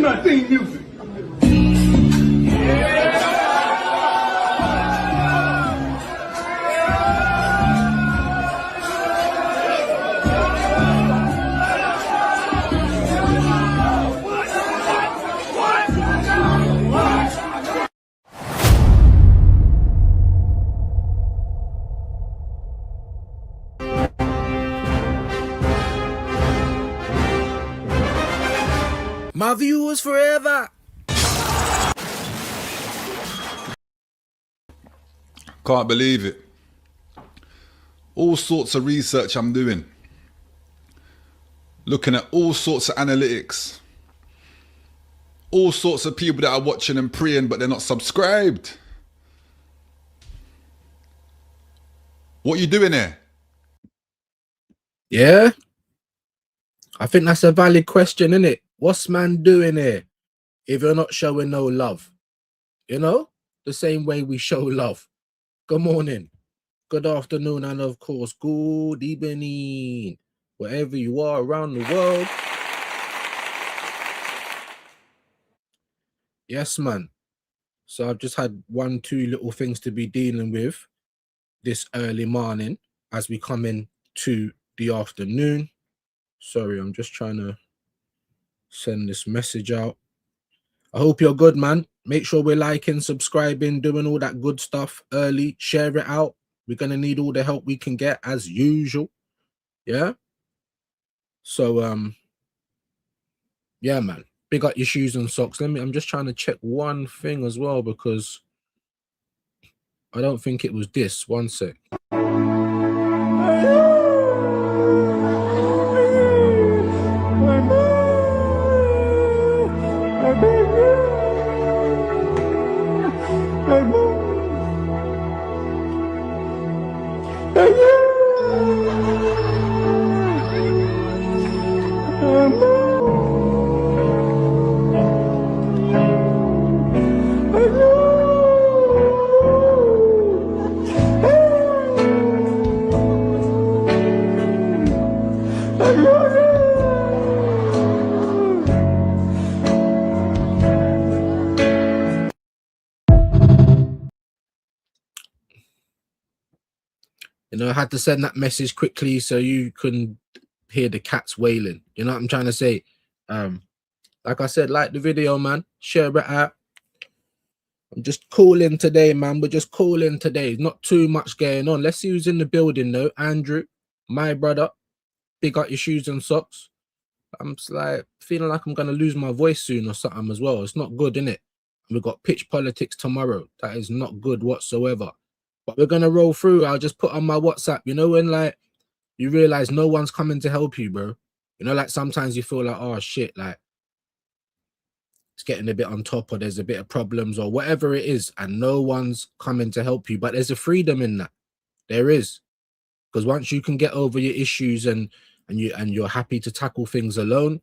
My theme music. My viewers forever. Can't believe it. All sorts of research I'm doing. Looking at all sorts of analytics. All sorts of people that are watching and praying, but they're not subscribed. What you doing here? Yeah. I think that's a valid question, isn't it? What's man doing here if you're not showing no love? You know, the same way we show love. Good morning, good afternoon, and of course, good evening, wherever you are around the world. Yes, man. So I've just had 2 little things to be dealing with this early morning as we come in to the afternoon. Sorry, I'm just trying to send this message out. I hope you're good, man. Make sure we're liking, subscribing, doing all that good stuff early. Share it out. We're going to need all the help we can get as usual. Yeah. So, yeah, man. Big up your shoes and socks. I'm just trying to check one thing as well, because I don't think it was this. One sec. You know, I had to send that message quickly so you can hear the cats wailing. You know what I'm trying to say? Like I said, like the video, man. Share it out. I'm just calling today, man. We're just calling today. Not too much going on. Let's see who's in the building, though. Andrew, my brother. Big up your shoes and socks. I'm just like feeling like I'm going to lose my voice soon or something as well. It's not good, innit? We've got pitch politics tomorrow. That is not good whatsoever. But we're going to roll through. I'll just put on my WhatsApp. You know, when like you realize no one's coming to help you, bro. You know, like sometimes you feel like, oh, shit, like it's getting a bit on top, or there's a bit of problems or whatever it is, and no one's coming to help you. But there's a freedom in that. There is. Because once you can get over your issues and you're happy to tackle things alone,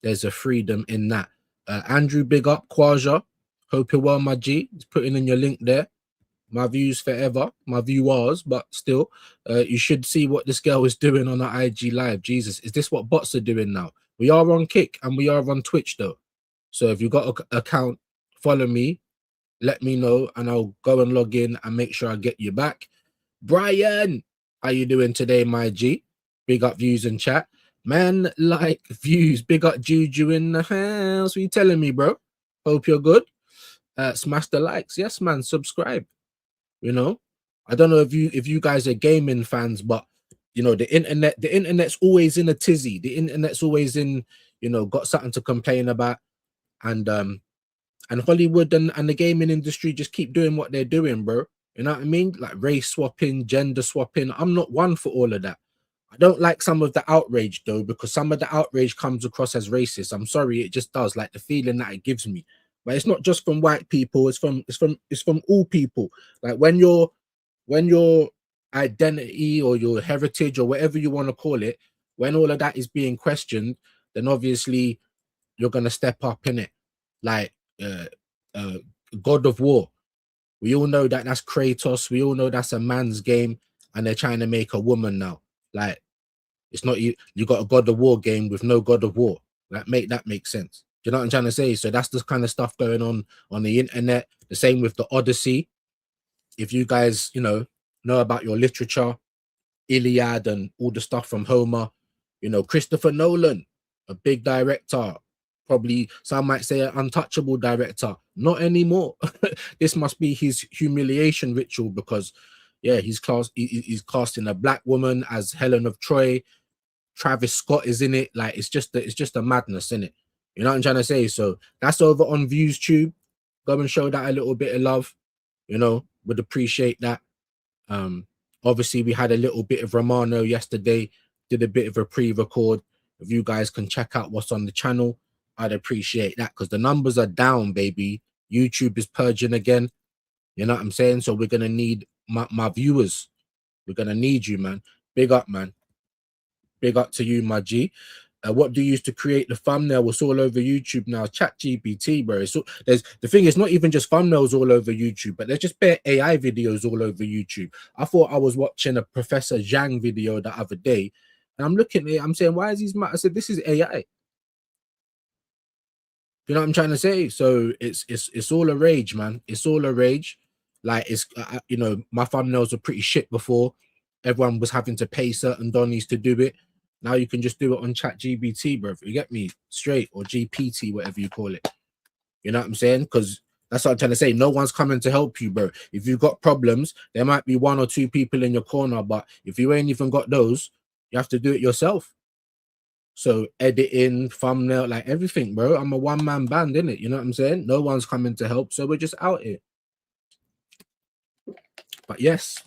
there's a freedom in that. Andrew, big up. Quaja, hope you're well, my G. He's putting in your link there. My views forever, my viewers, but still, you should see what this girl is doing on her IG live. Jesus, is this what bots are doing now? We are on Kick and we are on Twitch though. So if you got an account, follow me, let me know, and I'll go and log in and make sure I get you back. Brian, how you doing today, my G? Big up views and chat. Man, like views. Big up Juju in the house. What you telling me, bro? Hope you're good. Smash the likes. Yes, man. Subscribe. You know, I don't know if you guys are gaming fans, but you know, the internet's always in a tizzy. The internet's always in, you know, got something to complain about. And Hollywood and the gaming industry just keep doing what they're doing, bro. You know what I mean? Like race swapping, gender swapping. I'm not one for all of that. I don't like some of the outrage though, because some of the outrage comes across as racist. I'm sorry, it just does. Like the feeling that it gives me. But it's not just from white people. It's from all people. Like when your identity or your heritage or whatever you want to call it, when all of that is being questioned, then obviously you're gonna step up in it. Like uh, uh, God of War. We all know that that's Kratos. We all know that's a man's game, and they're trying to make a woman now. Like it's not you. You got a God of War game with no God of War. Like make that make sense. Do you know what I'm trying to say? So that's the kind of stuff going on the internet. The same with the Odyssey. If you guys, know about your literature, Iliad and all the stuff from Homer, Christopher Nolan, a big director, probably some might say an untouchable director. Not anymore. This must be his humiliation ritual because, yeah, he's casting a black woman as Helen of Troy. Travis Scott is in it. Like it's just a madness in it. You know what I'm trying to say? So that's over on Views Tube. Go and show that a little bit of love. Would appreciate that. Obviously we had a little bit of Romano yesterday, did a bit of a pre-record. If you guys can check out what's on the channel, I'd appreciate that because the numbers are down, baby. YouTube is purging again. You know what I'm saying? So we're gonna need my viewers. We're gonna need you, man. Big up, man. Big up to you, my G. What do you use to create the thumbnail? It's all over YouTube now. Chat GPT, bro. So there's the thing is not even just thumbnails all over YouTube, but there's just bare AI videos all over YouTube. I thought I was watching a Professor Zhang video the other day, and I'm looking at it, I'm saying, why is these mad? I said, this is AI. You know what I'm trying to say? So it's all a rage, man. It's all a rage. Like it's my thumbnails were pretty shit before. Everyone was having to pay certain donnies to do it. Now you can just do it on Chat GBT, bro. You get me straight, or GPT, whatever you call it. You know what I'm saying? Because that's what I'm trying to say. No one's coming to help you, bro. If you've got problems, there might be one or two people in your corner, but if you ain't even got those, you have to do it yourself. So editing, thumbnail, like everything, bro. I'm a one-man band, innit? You know what I'm saying? No one's coming to help, so we're just out here. But yes,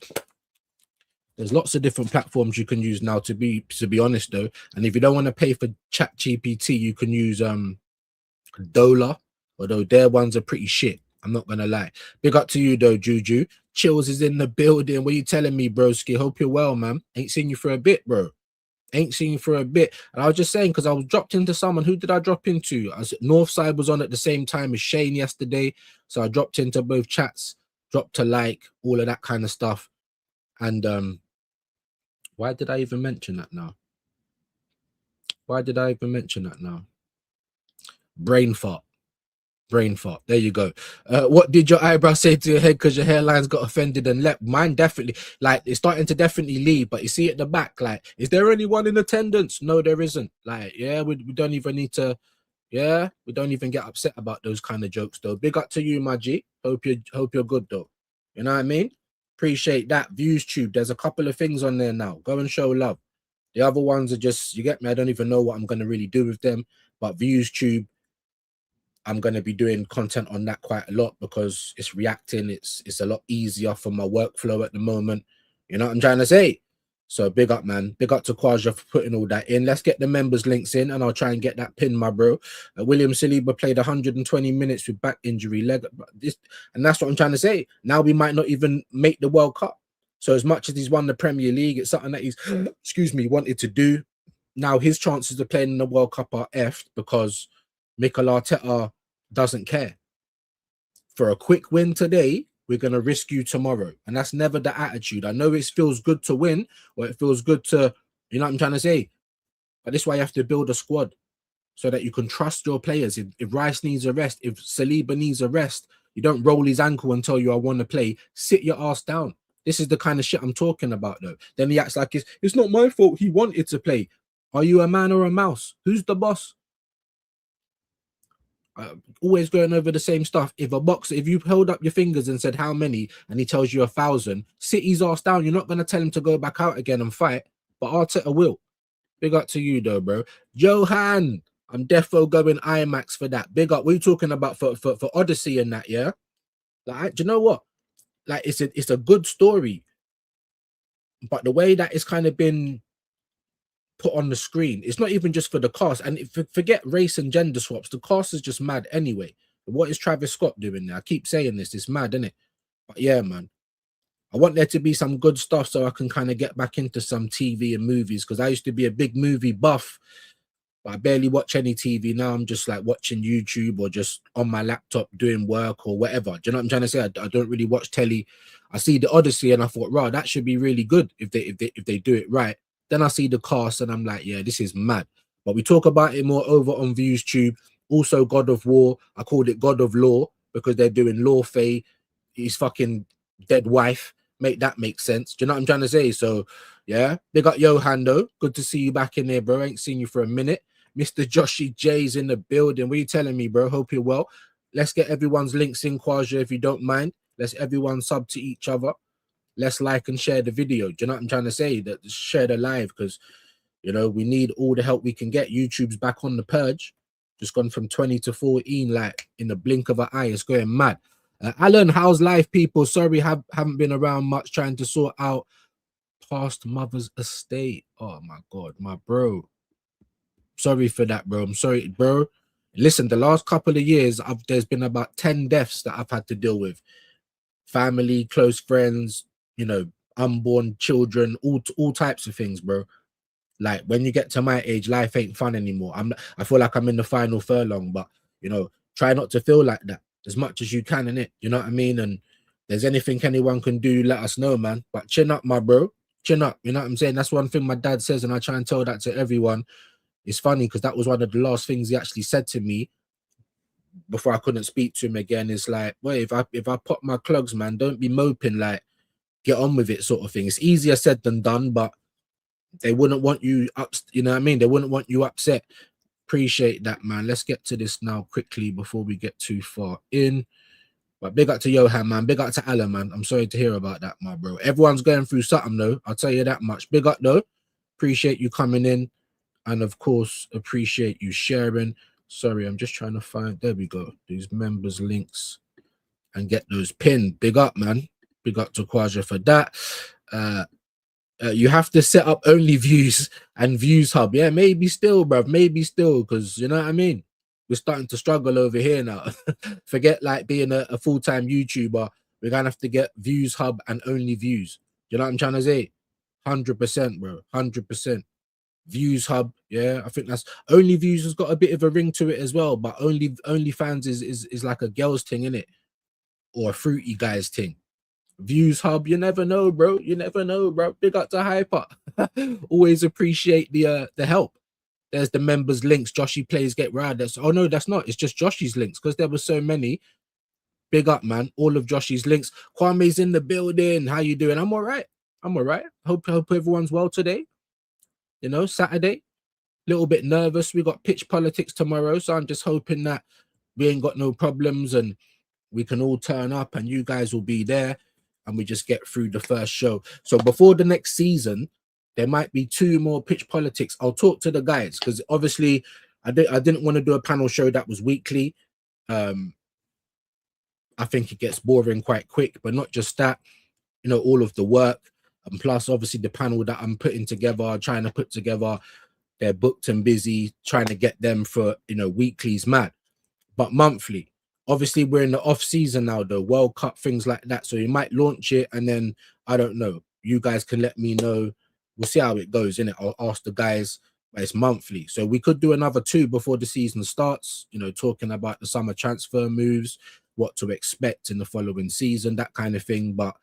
there's lots of different platforms you can use now, to be honest though. And if you don't want to pay for Chat GPT, you can use Dola, although their ones are pretty shit. I'm not gonna lie. Big up to you though, Juju. Chills is in the building. What are you telling me, broski? Hope you're well, man. Ain't seen you for a bit, bro. Ain't seen you for a bit. And I was just saying, because I was dropped into someone. Who did I drop into? Northside was on at the same time as Shane yesterday. So I dropped into both chats, dropped to like, all of that kind of stuff. And why did I even mention that now? Brain fart. There you go. What did your eyebrow say to your head because your hairline's got offended and left? Mine definitely, like, it's starting to definitely leave, but you see at the back, like, is there anyone in attendance? No, there isn't. Like, yeah, we don't even need to, yeah, we don't even get upset about those kind of jokes though. Big up to you, my G. Hope you're good though. You know what I mean? Appreciate that. Views Tube, there's a couple of things on there now. Go and show love. The other ones are just, you get me? I don't even know what I'm going to really do with them, but Views Tube, I'm going to be doing content on that quite a lot because it's reacting. It's a lot easier for my workflow at the moment. You know what I'm trying to say? So big up, man. Big up to Kwaja for putting all that in. Let's get the members links in and I'll try and get that pin, my bro. William Saliba played 120 minutes with back injury, leg. And that's what I'm trying to say. Now we might not even make the World Cup. So as much as he's won the Premier League, it's something that he's, wanted to do. Now his chances of playing in the World Cup are effed because Mikel Arteta doesn't care. For a quick win today, we're going to risk you tomorrow. And that's never the attitude. I know it feels good to win, or it feels good to, you know what I'm trying to say? But this is why you have to build a squad so that you can trust your players. If Rice needs a rest, if Saliba needs a rest, you don't roll his ankle and tell you I want to play. Sit your ass down. This is the kind of shit I'm talking about, though. Then he acts like it's not my fault. He wanted to play. Are you a man or a mouse? Who's the boss? Always going over the same stuff. If you held up your fingers and said how many, and he tells you 1,000, sit his ass down. You're not going to tell him to go back out again and fight, but Arteta will. Big up to you though, bro. Johan, I'm defo going IMAX for that. Big up. What are you talking about for Odyssey and that? Yeah, like, do you know what? Like, it's a good story, but the way that it's kind of been put on the screen. It's not even just for the cast. And forget race and gender swaps. The cast is just mad anyway. What is Travis Scott doing there? I keep saying this. It's mad, isn't it? But yeah, man. I want there to be some good stuff so I can kind of get back into some TV and movies, because I used to be a big movie buff, but I barely watch any TV now. I'm just like watching YouTube or just on my laptop doing work or whatever. Do you know what I'm trying to say? I don't really watch telly. I see the Odyssey and I thought, wow, that should be really good if they do it right. Then I see the cast and I'm like, yeah, this is mad. But we talk about it more over on ViewsTube. Also, God of War. I called it God of Law because they're doing Law Faye, his fucking dead wife. Make that make sense. Do you know what I'm trying to say? So yeah, they got Johan though. Good to see you back in there, bro. Ain't seen you for a minute. Mr. Joshy J's in the building. What are you telling me, bro? Hope you're well. Let's get everyone's links in, Kwaja, if you don't mind. Let's everyone sub to each other. Let's like and share the video. Do you know what I'm trying to say? That share the live, because you know we need all the help we can get. YouTube's back on the purge. Just gone from 20 to 14, like in the blink of an eye. It's going mad. Alan, how's life, people? Sorry, haven't been around much, trying to sort out past mother's estate. Oh my god, my bro. Sorry for that, bro. I'm sorry, bro. Listen, the last couple of years, there's been about 10 deaths that I've had to deal with. Family, close friends, you know, unborn children, all types of things, bro. Like when you get to my age, life ain't fun anymore. I feel like I'm in the final furlong, but you know, try not to feel like that as much as you can, innit? You know what I mean? And there's anything anyone can do, let us know, man. But chin up, my bro. Chin up. You know what I'm saying? That's one thing my dad says, and I try and tell that to everyone. It's funny because that was one of the last things he actually said to me before I couldn't speak to him again. It's like, wait, if I pop my clogs, man, don't be moping, like get on with it, sort of thing. It's easier said than done, but they wouldn't want you up, you know what I mean? They wouldn't want you upset. Appreciate that, man. Let's get to this now quickly before we get too far in. But big up to Johan, man. Big up to Alan, man. I'm sorry to hear about that, my bro. Everyone's going through something, though. I'll tell you that much. Big up, though. Appreciate you coming in. And, of course, appreciate you sharing. Sorry, I'm just trying to find... There we go. These members' links. And get those pinned. Big up, man. Big up to Kwaja for that. You have to set up only views and views hub. Yeah, maybe still, bruv. Maybe still, because you know what I mean? We're starting to struggle over here now. Forget like being a full-time YouTuber. We're going to have to get views hub and only views. You know what I'm trying to say? 100%, bro. 100%. Views hub. Yeah, I think that's... Only views has got a bit of a ring to it as well, but only fans is like a girl's thing, innit? Or a fruity guy's thing. Views hub, you never know, bro. You never know, bro. Big up to Hyper. Always appreciate the help. There's the members' links. Joshy plays get rad. Oh no, that's not. It's just Joshy's links because there were so many. Big up, man. All of Joshy's links. Kwame's in the building. How you doing? I'm all right. I'm all right. Hope everyone's well today. You know, Saturday. Little bit nervous. We got pitch politics tomorrow, so I'm just hoping that we ain't got no problems and we can all turn up and you guys will be there. And we just get through the first show. So before the next season, there might be 2 more pitch politics. I'll talk to the guys because obviously I didn't want to do a panel show that was weekly. I think it gets boring quite quick, but not just that, you know, all of the work. And plus, obviously, the panel that I'm putting together, trying to put together, they're booked and busy, trying to get them for, you know, weekly's mad. But monthly. Obviously, we're in the off season now, though, World Cup, things like that. So you might launch it and then, I don't know, you guys can let me know. We'll see how it goes, innit? I'll ask the guys, but it's monthly. So we could do another 2 before the season starts, you know, talking about the summer transfer moves, what to expect in the following season, that kind of thing. But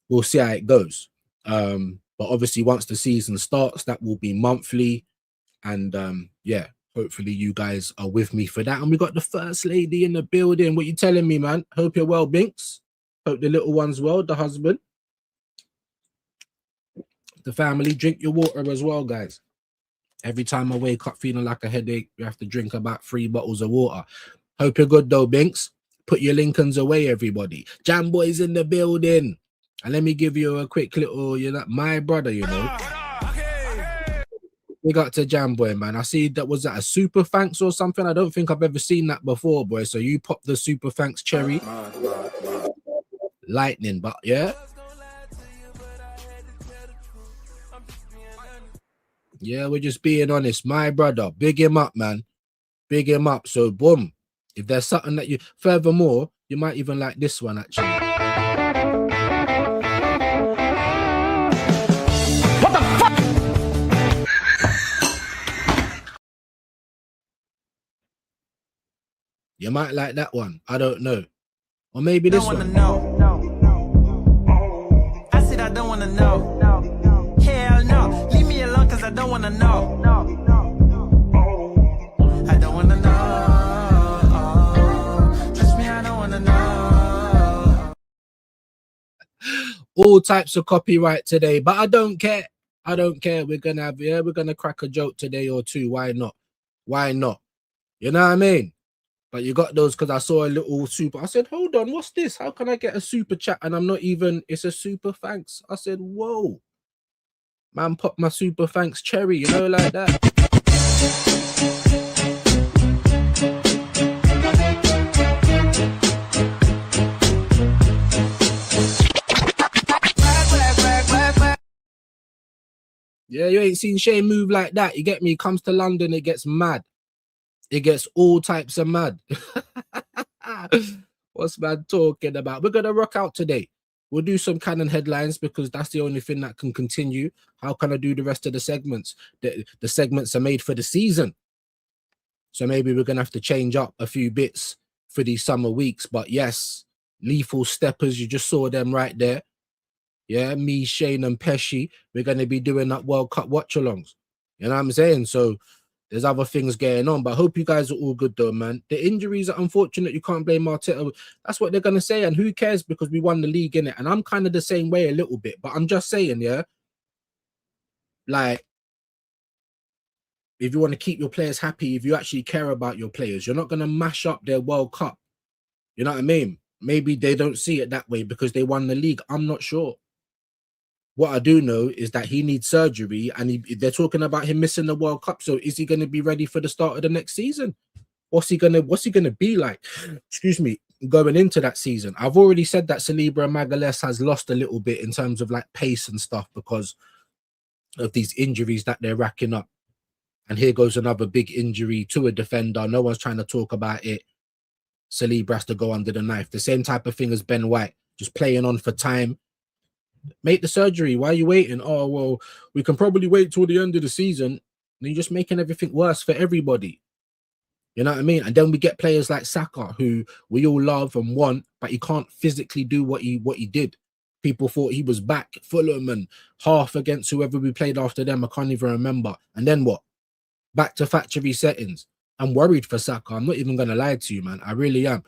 we'll see how it goes. But obviously, once the season starts, that will be monthly. And yeah. Hopefully you guys are with me for that. And we got the first lady in the building. What you telling me, man? Hope you're well, Binks. Hope the little one's well, the husband. The family, drink your water as well, guys. Every time I wake up feeling like a headache, you have to drink about 3 bottles of water. Hope you're good though, Binks. Put your Lincolns away, everybody. Jam Boy's in the building. And let me give you a quick little, you know, my brother, you know. We got to Jam Boy, man. I see that was that a super thanks or something. I don't think I've ever seen that before, boy. So you pop the super thanks cherry. Lightning, but yeah. Yeah, we're just being honest. My brother, big him up, man. Big him up. So, boom. If there's something that you, furthermore, you might even like this one, actually. What the fuck? You might like that one. I don't know. Or maybe this one. I said I don't want to know. Hell no. Leave me alone because I don't want to know. I don't want to know. Trust me, I don't want to know. All types of copyright today, but I don't care. I don't care. We're gonna have, yeah, we're gonna crack a joke today or two. Why not? Why not? You know what I mean? But you got those because I saw a little super. I said, hold on, what's this? How can I get a super chat? And I'm not even, it's a super thanks. I said, whoa. Man, pop my super thanks cherry, you know, like that. Yeah, you ain't seen Shane move like that. You get me? He comes to London, it gets mad. It gets all types of mad. What's man talking about? We're gonna rock out today. We'll do some canon headlines because that's the only thing that can continue. How can I do the rest of the segments? The segments are made for the season. So maybe we're gonna have to change up a few bits for these summer weeks. But yes, lethal steppers, you just saw them right there. Yeah, me, Shane, and Pesci, we're going to be doing that World Cup watch-alongs. You know what I'm saying? So there's other things going on, but I hope you guys are all good though, man. The injuries are unfortunate. You can't blame Arteta. That's what they're going to say, and who cares because we won the league, innit? And I'm kind of the same way a little bit, but I'm just saying, yeah, like, if you want to keep your players happy, if you actually care about your players, you're not going to mash up their World Cup. You know what I mean? Maybe they don't see it that way because they won the league. I'm not sure. What I do know is that he needs surgery, and they're talking about him missing the World Cup. So is he going to be ready for the start of the next season? What's he gonna be like? Excuse me, going into that season. I've already said that Saliba and Magalhaes has lost a little bit in terms of like pace and stuff because of these injuries that they're racking up. And here goes another big injury to a defender. No one's trying to talk about it. Saliba has to go under the knife. The same type of thing as Ben White, just playing on for time. Make the surgery. Why are you waiting? Oh, well, we can probably wait till the end of the season. And you're just making everything worse for everybody. You know what I mean? And then we get players like Saka, who we all love and want, but he can't physically do what he did. People thought he was back, Fulham and half against whoever we played after them. I can't even remember. And then what? Back to factory settings. I'm worried for Saka. I'm not even going to lie to you, man. I really am.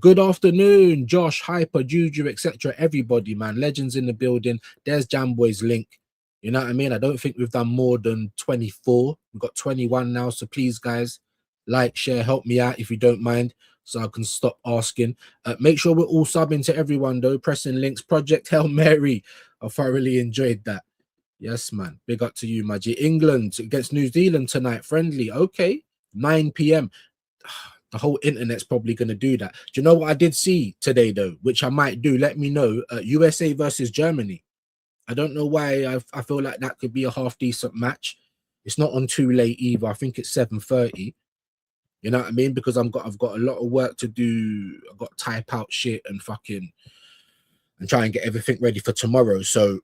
Good afternoon, Josh, Hyper, Juju, etc. Everybody, man. Legends in the building. There's Jamboy's link. You know what I mean? I don't think we've done more than 24. We've got 21 now. So please, guys, like, share, help me out if you don't mind so I can stop asking. Make sure we're all subbing to everyone, though. Pressing links. Project Hail Mary. I thoroughly enjoyed that. Yes, man. Big up to you, Maggie. England against New Zealand tonight. Friendly. Okay. 9 p.m. The whole internet's probably going to do that. Do you know what I did see today, though, which I might do? Let me know. USA versus Germany. I don't know why I feel like that could be a half-decent match. It's not on too late either. I think it's 7:30. You know what I mean? Because I've got a lot of work to do. I've got to type out shit and fucking and try and get everything ready for tomorrow. So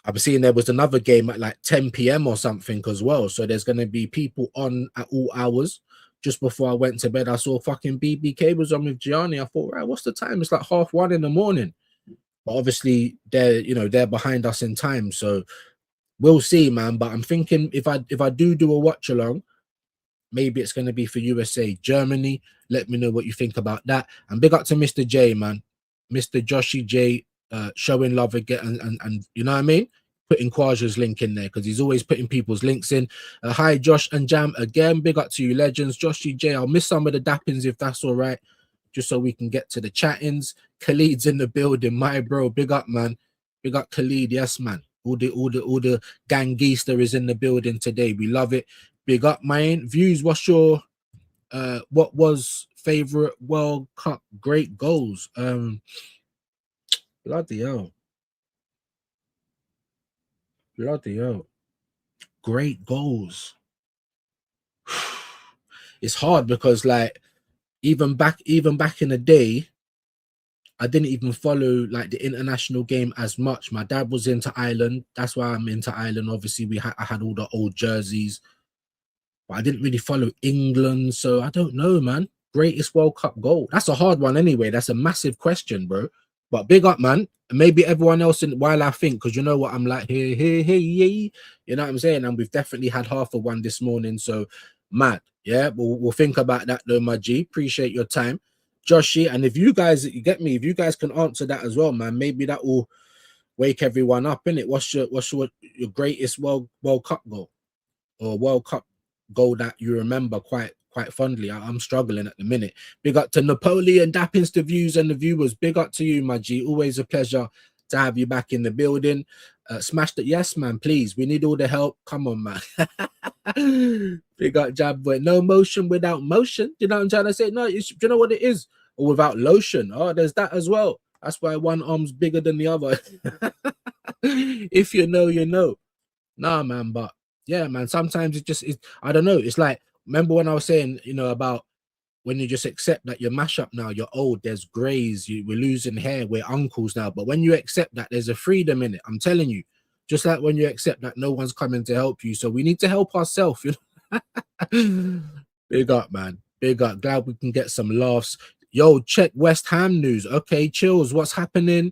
I've seen there was another game at like 10 p.m. or something as well. So there's going to be people on at all hours. Just before I went to bed, I saw fucking BBK was on with Gianni. I thought, right, what's the time? It's like 1:30 in the morning. But obviously they're behind us in time. So we'll see, man. But I'm thinking if I do a watch along, maybe it's going to be for USA. Germany, let me know what you think about that. And big up to Mr. J, man. Mr. Joshy J, showing love again. And you know what I mean? Putting Kwaja's link in there because he's always putting people's links in. Hi, Josh and Jam again. Big up to you, legends. Joshy J, I'll miss some of the dappings if that's all right, just so we can get to the chattings. Khalid's in the building, my bro. Big up, man. Big up Khalid. Yes, man. All the gangster is in the building today. We love it. Big up, man. Views, what's your what was favorite World Cup great goals? Bloody hell. Bloody hell. great goals. It's hard because like even back in the day, I didn't even follow like the international game as much. My dad was into Ireland. That's why I'm into Ireland. Obviously, I had all the old jerseys, but I didn't really follow England. So I don't know, man. Greatest World Cup goal. That's a hard one anyway. That's a massive question, bro. But big up, man. Maybe everyone else while I think, because you know what I'm like, hey, you know what I'm saying? And we've definitely had half of one this morning. So mad. Yeah, we'll think about that though, my G. Appreciate your time. Joshy, and if you guys, you get me, if you guys can answer that as well, man, maybe that will wake everyone up, innit? What's your greatest World Cup goal or World Cup goal that you remember quite fondly? I'm struggling at the minute. Big up to Napoleon, Dappins to views and the viewers. Big up to you, my G. Always a pleasure to have you back in the building. Smash that, yes, man. Please, we need all the help. Come on, man. Big up, Jab Boy. No motion without motion. You know what I'm trying to say? No, you know what it is? Or without lotion. Oh, there's that as well. That's why one arm's bigger than the other. If you know, you know. Nah, man, but yeah, man, sometimes I don't know. It's like, remember when I was saying, you know, about when you just accept that you're mash up now, you're old, there's grays, we're losing hair, we're uncles now. But when you accept that, there's a freedom in it. I'm telling you, just like when you accept that no one's coming to help you. So we need to help ourselves, you know. Big up, man. Big up. Glad we can get some laughs. Yo, check West Ham news. Okay, chills. What's happening?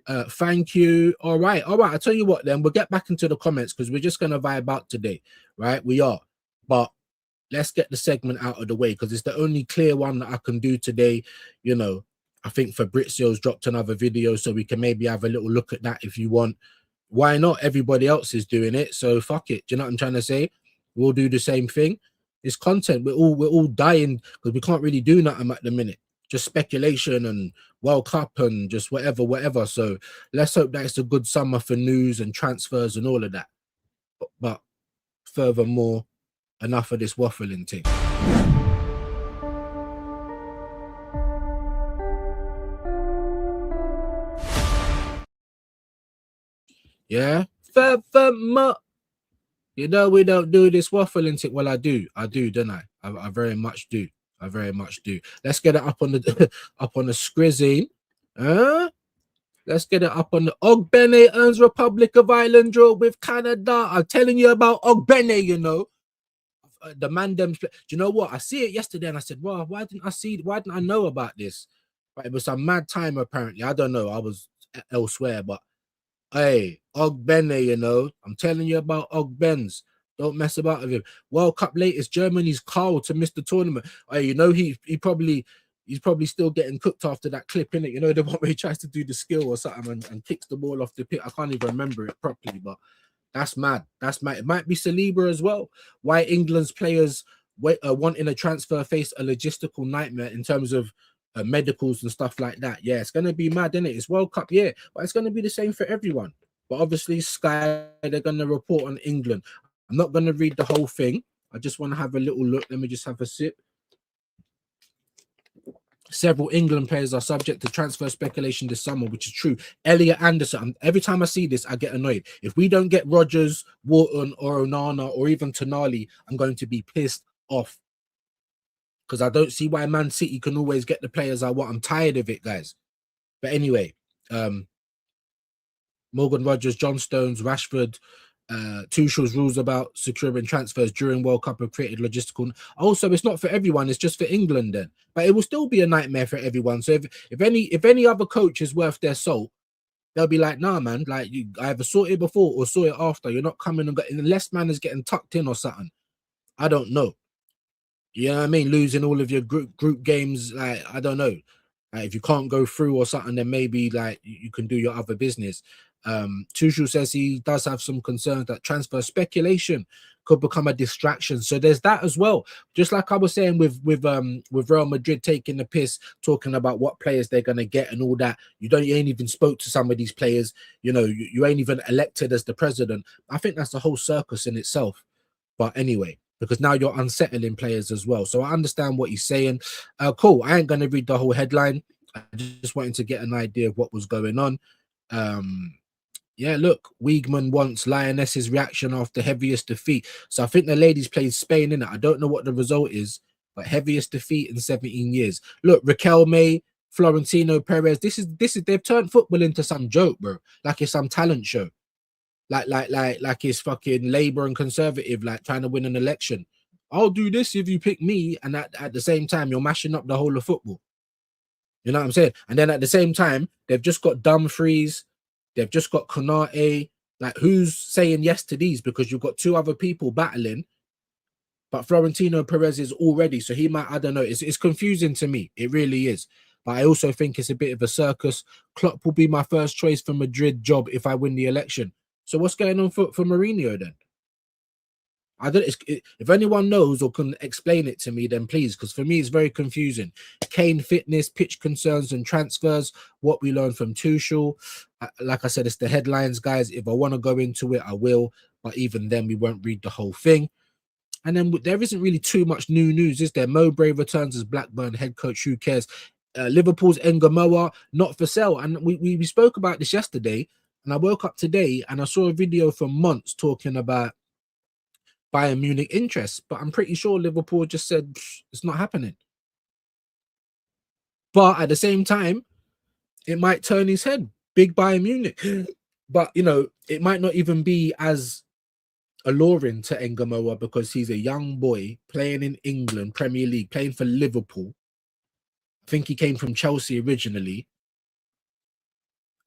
Thank you. All right. I'll tell you what, then we'll get back into the comments because we're just gonna vibe out today, right? We are, but let's get the segment out of the way because it's the only clear one that I can do today. You know, I think Fabrizio's dropped another video, so we can maybe have a little look at that if you want. Why not? Everybody else is doing it, so fuck it. Do you know what I'm trying to say? We'll do the same thing. It's content. We're all dying because we can't really do nothing at the minute. Just speculation and World Cup and just whatever. So let's hope that it's a good summer for news and transfers and all of that. But furthermore, enough of this waffling thing. Yeah, furthermore, you know we don't do this waffling thing. Well, I do, don't I? I very much do. I very much do. Let's get it up on the up on the scrizzy. Let's get it up on the Ogbene earns Republic of Ireland draw with Canada. I'm telling you about Ogbene, you know. The man them. Do you know what? I see it yesterday and I said, well, why didn't I know about this? But it was a mad time apparently. I don't know. I was elsewhere, but hey, Ogbene, you know. I'm telling you about Ogben's. Don't mess about with him. World Cup latest, Germany's Carl to miss the tournament. Hey, you know, he's probably still getting cooked after that clip, innit? You know, the one where he tries to do the skill or something and kicks the ball off the pit. I can't even remember it properly, but that's mad. That's mad. It might be Saliba as well. Why England's players wanting a transfer face a logistical nightmare in terms of medicals and stuff like that. Yeah, it's going to be mad, isn't it? It's World Cup, yeah, but it's going to be the same for everyone. But obviously, Sky, they're going to report on England. I'm not going to read the whole thing. I just want to have a little look. Let me just have a sip. Several England players are subject to transfer speculation this summer, which is true. Elliot Anderson, every time I see this, I get annoyed. If we don't get Rodgers, Wharton, or Onana, or even Tonali, I'm going to be pissed off. Because I don't see why Man City can always get the players I want. I'm tired of it, guys. But anyway, Morgan Rogers, John Stones, Rashford, Tuchel's rules about securing transfers during World Cup have created logistical. Also, it's not for everyone; it's just for England. Then, but it will still be a nightmare for everyone. So if any other coach is worth their salt, they'll be like, "Nah, man. Like you either saw it before or saw it after. You're not coming and unless man is getting tucked in or something. I don't know. You know what I mean? Losing all of your group games, like I don't know. If you can't go through or something, then maybe like you can do your other business." Tuchel says he does have some concerns that transfer speculation could become a distraction. So there's that as well. Just like I was saying with Real Madrid taking the piss, talking about what players they're gonna get and all that. You ain't even spoke to some of these players. You know, you ain't even elected as the president. I think that's a whole circus in itself. But anyway, because now you're unsettling players as well. So I understand what he's saying. Cool. I ain't gonna read the whole headline. I just wanted to get an idea of what was going on. Yeah, look, Wiegman wants Lioness's reaction after heaviest defeat. So I think the ladies played Spain in it. I don't know what the result is, but heaviest defeat in 17 years. Look, Raquel May, Florentino Perez. This is they've turned football into some joke, bro. Like it's some talent show. Like it's fucking Labour and Conservative, like trying to win an election. I'll do this if you pick me, and at the same time, you're mashing up the whole of football. You know what I'm saying? And then at the same time, they've just got Dumfries, they've just got Konate. Like, who's saying yes to these? Because you've got two other people battling, but Florentino Perez is already, so he might, I don't know. It's confusing to me. It really is. But I also think it's a bit of a circus. Klopp will be my first choice for Madrid job if I win the election. So what's going on for Mourinho then? I don't. If anyone knows or can explain it to me, then please, because for me it's very confusing. Kane fitness, pitch concerns, and transfers. What we learned from Tuchel. Like I said, it's the headlines, guys. If I want to go into it, I will. But even then, we won't read the whole thing. And then there isn't really too much new news, is there? Mowbray returns as Blackburn head coach. Who cares? Liverpool's Ngumoaha not for sale. And we spoke about this yesterday. And I woke up today and I saw a video from Monts talking about Bayern Munich interest, but I'm pretty sure Liverpool just said it's not happening. But at the same time, it might turn his head. Big Bayern Munich. But, you know, it might not even be as alluring to Ngumoaha because he's a young boy playing in England, Premier League, playing for Liverpool. I think he came from Chelsea originally.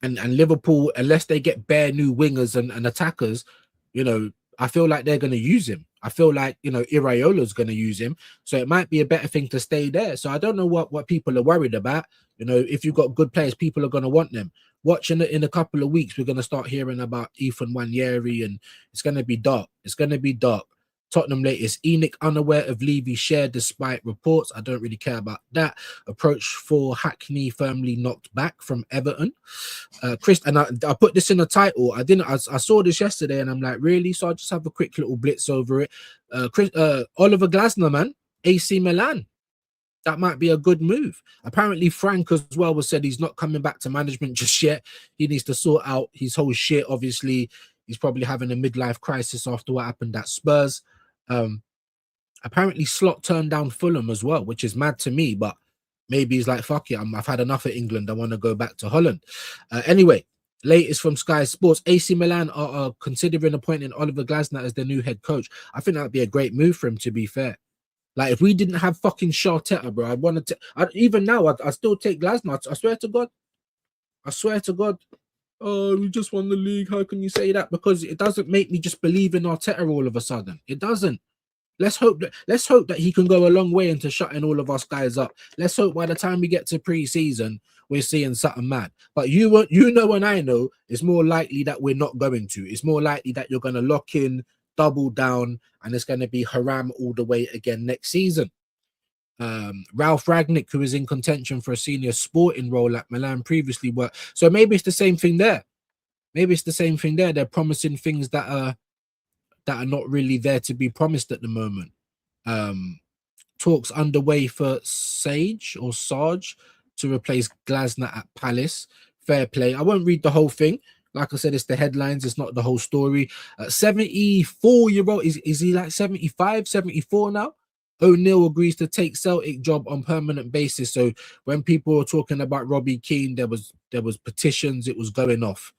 And Liverpool, unless they get bare new wingers and attackers, you know, I feel like they're going to use him. I feel like, you know, Iraiola's going to use him. So it might be a better thing to stay there. So I don't know what people are worried about. You know, if you've got good players, people are going to want them. Watching it in a couple of weeks, we're going to start hearing about Ethan Nwaneri, and it's going to be dark. It's going to be dark. Tottenham latest, Enoch unaware of Levy's share despite reports. I don't really care about that. Approach for Hackney firmly knocked back from Everton. Chris, and I put this in the title. I saw this yesterday and I'm like, really? So I'll just have a quick little blitz over it. Oliver Glasner, man, AC Milan. That might be a good move. Apparently, Frank as well was said he's not coming back to management just yet. He needs to sort out his whole shit. Obviously, he's probably having a midlife crisis after what happened at Spurs. Apparently Slot turned down Fulham as well, which is mad to me, but maybe he's like, fuck it, I've had enough of England, I want to go back to Holland. Anyway, latest from Sky Sports, AC Milan are considering appointing Oliver Glasner as their new head coach. I think that'd be a great move for him, to be fair. Like, if we didn't have fucking Sharteta, bro, I'd want to even now I'd still take Glasner. I swear to God. Oh, we just won the league. How can you say that? Because it doesn't make me just believe in Arteta all of a sudden. It doesn't. Let's hope that he can go a long way into shutting all of us guys up. Let's hope by the time we get to pre-season, we're seeing something mad. But you know, and I know it's more likely that we're not going to. It's more likely that you're going to lock in, double down, and it's going to be haram all the way again next season. Ralph Ragnick, who is in contention for a senior sporting role at Milan, previously worked. So maybe it's the same thing there. They're promising things that are not really there to be promised at the moment. Talks underway for Sarge to replace Glasner at Palace. Fair play. I won't read the whole thing. Like I said, it's the headlines. It's not the whole story. 74-year-old, is he like 75, 74 now? O'Neill agrees to take Celtic job on permanent basis. So when people were talking about Robbie Keane, there was petitions. It was going off.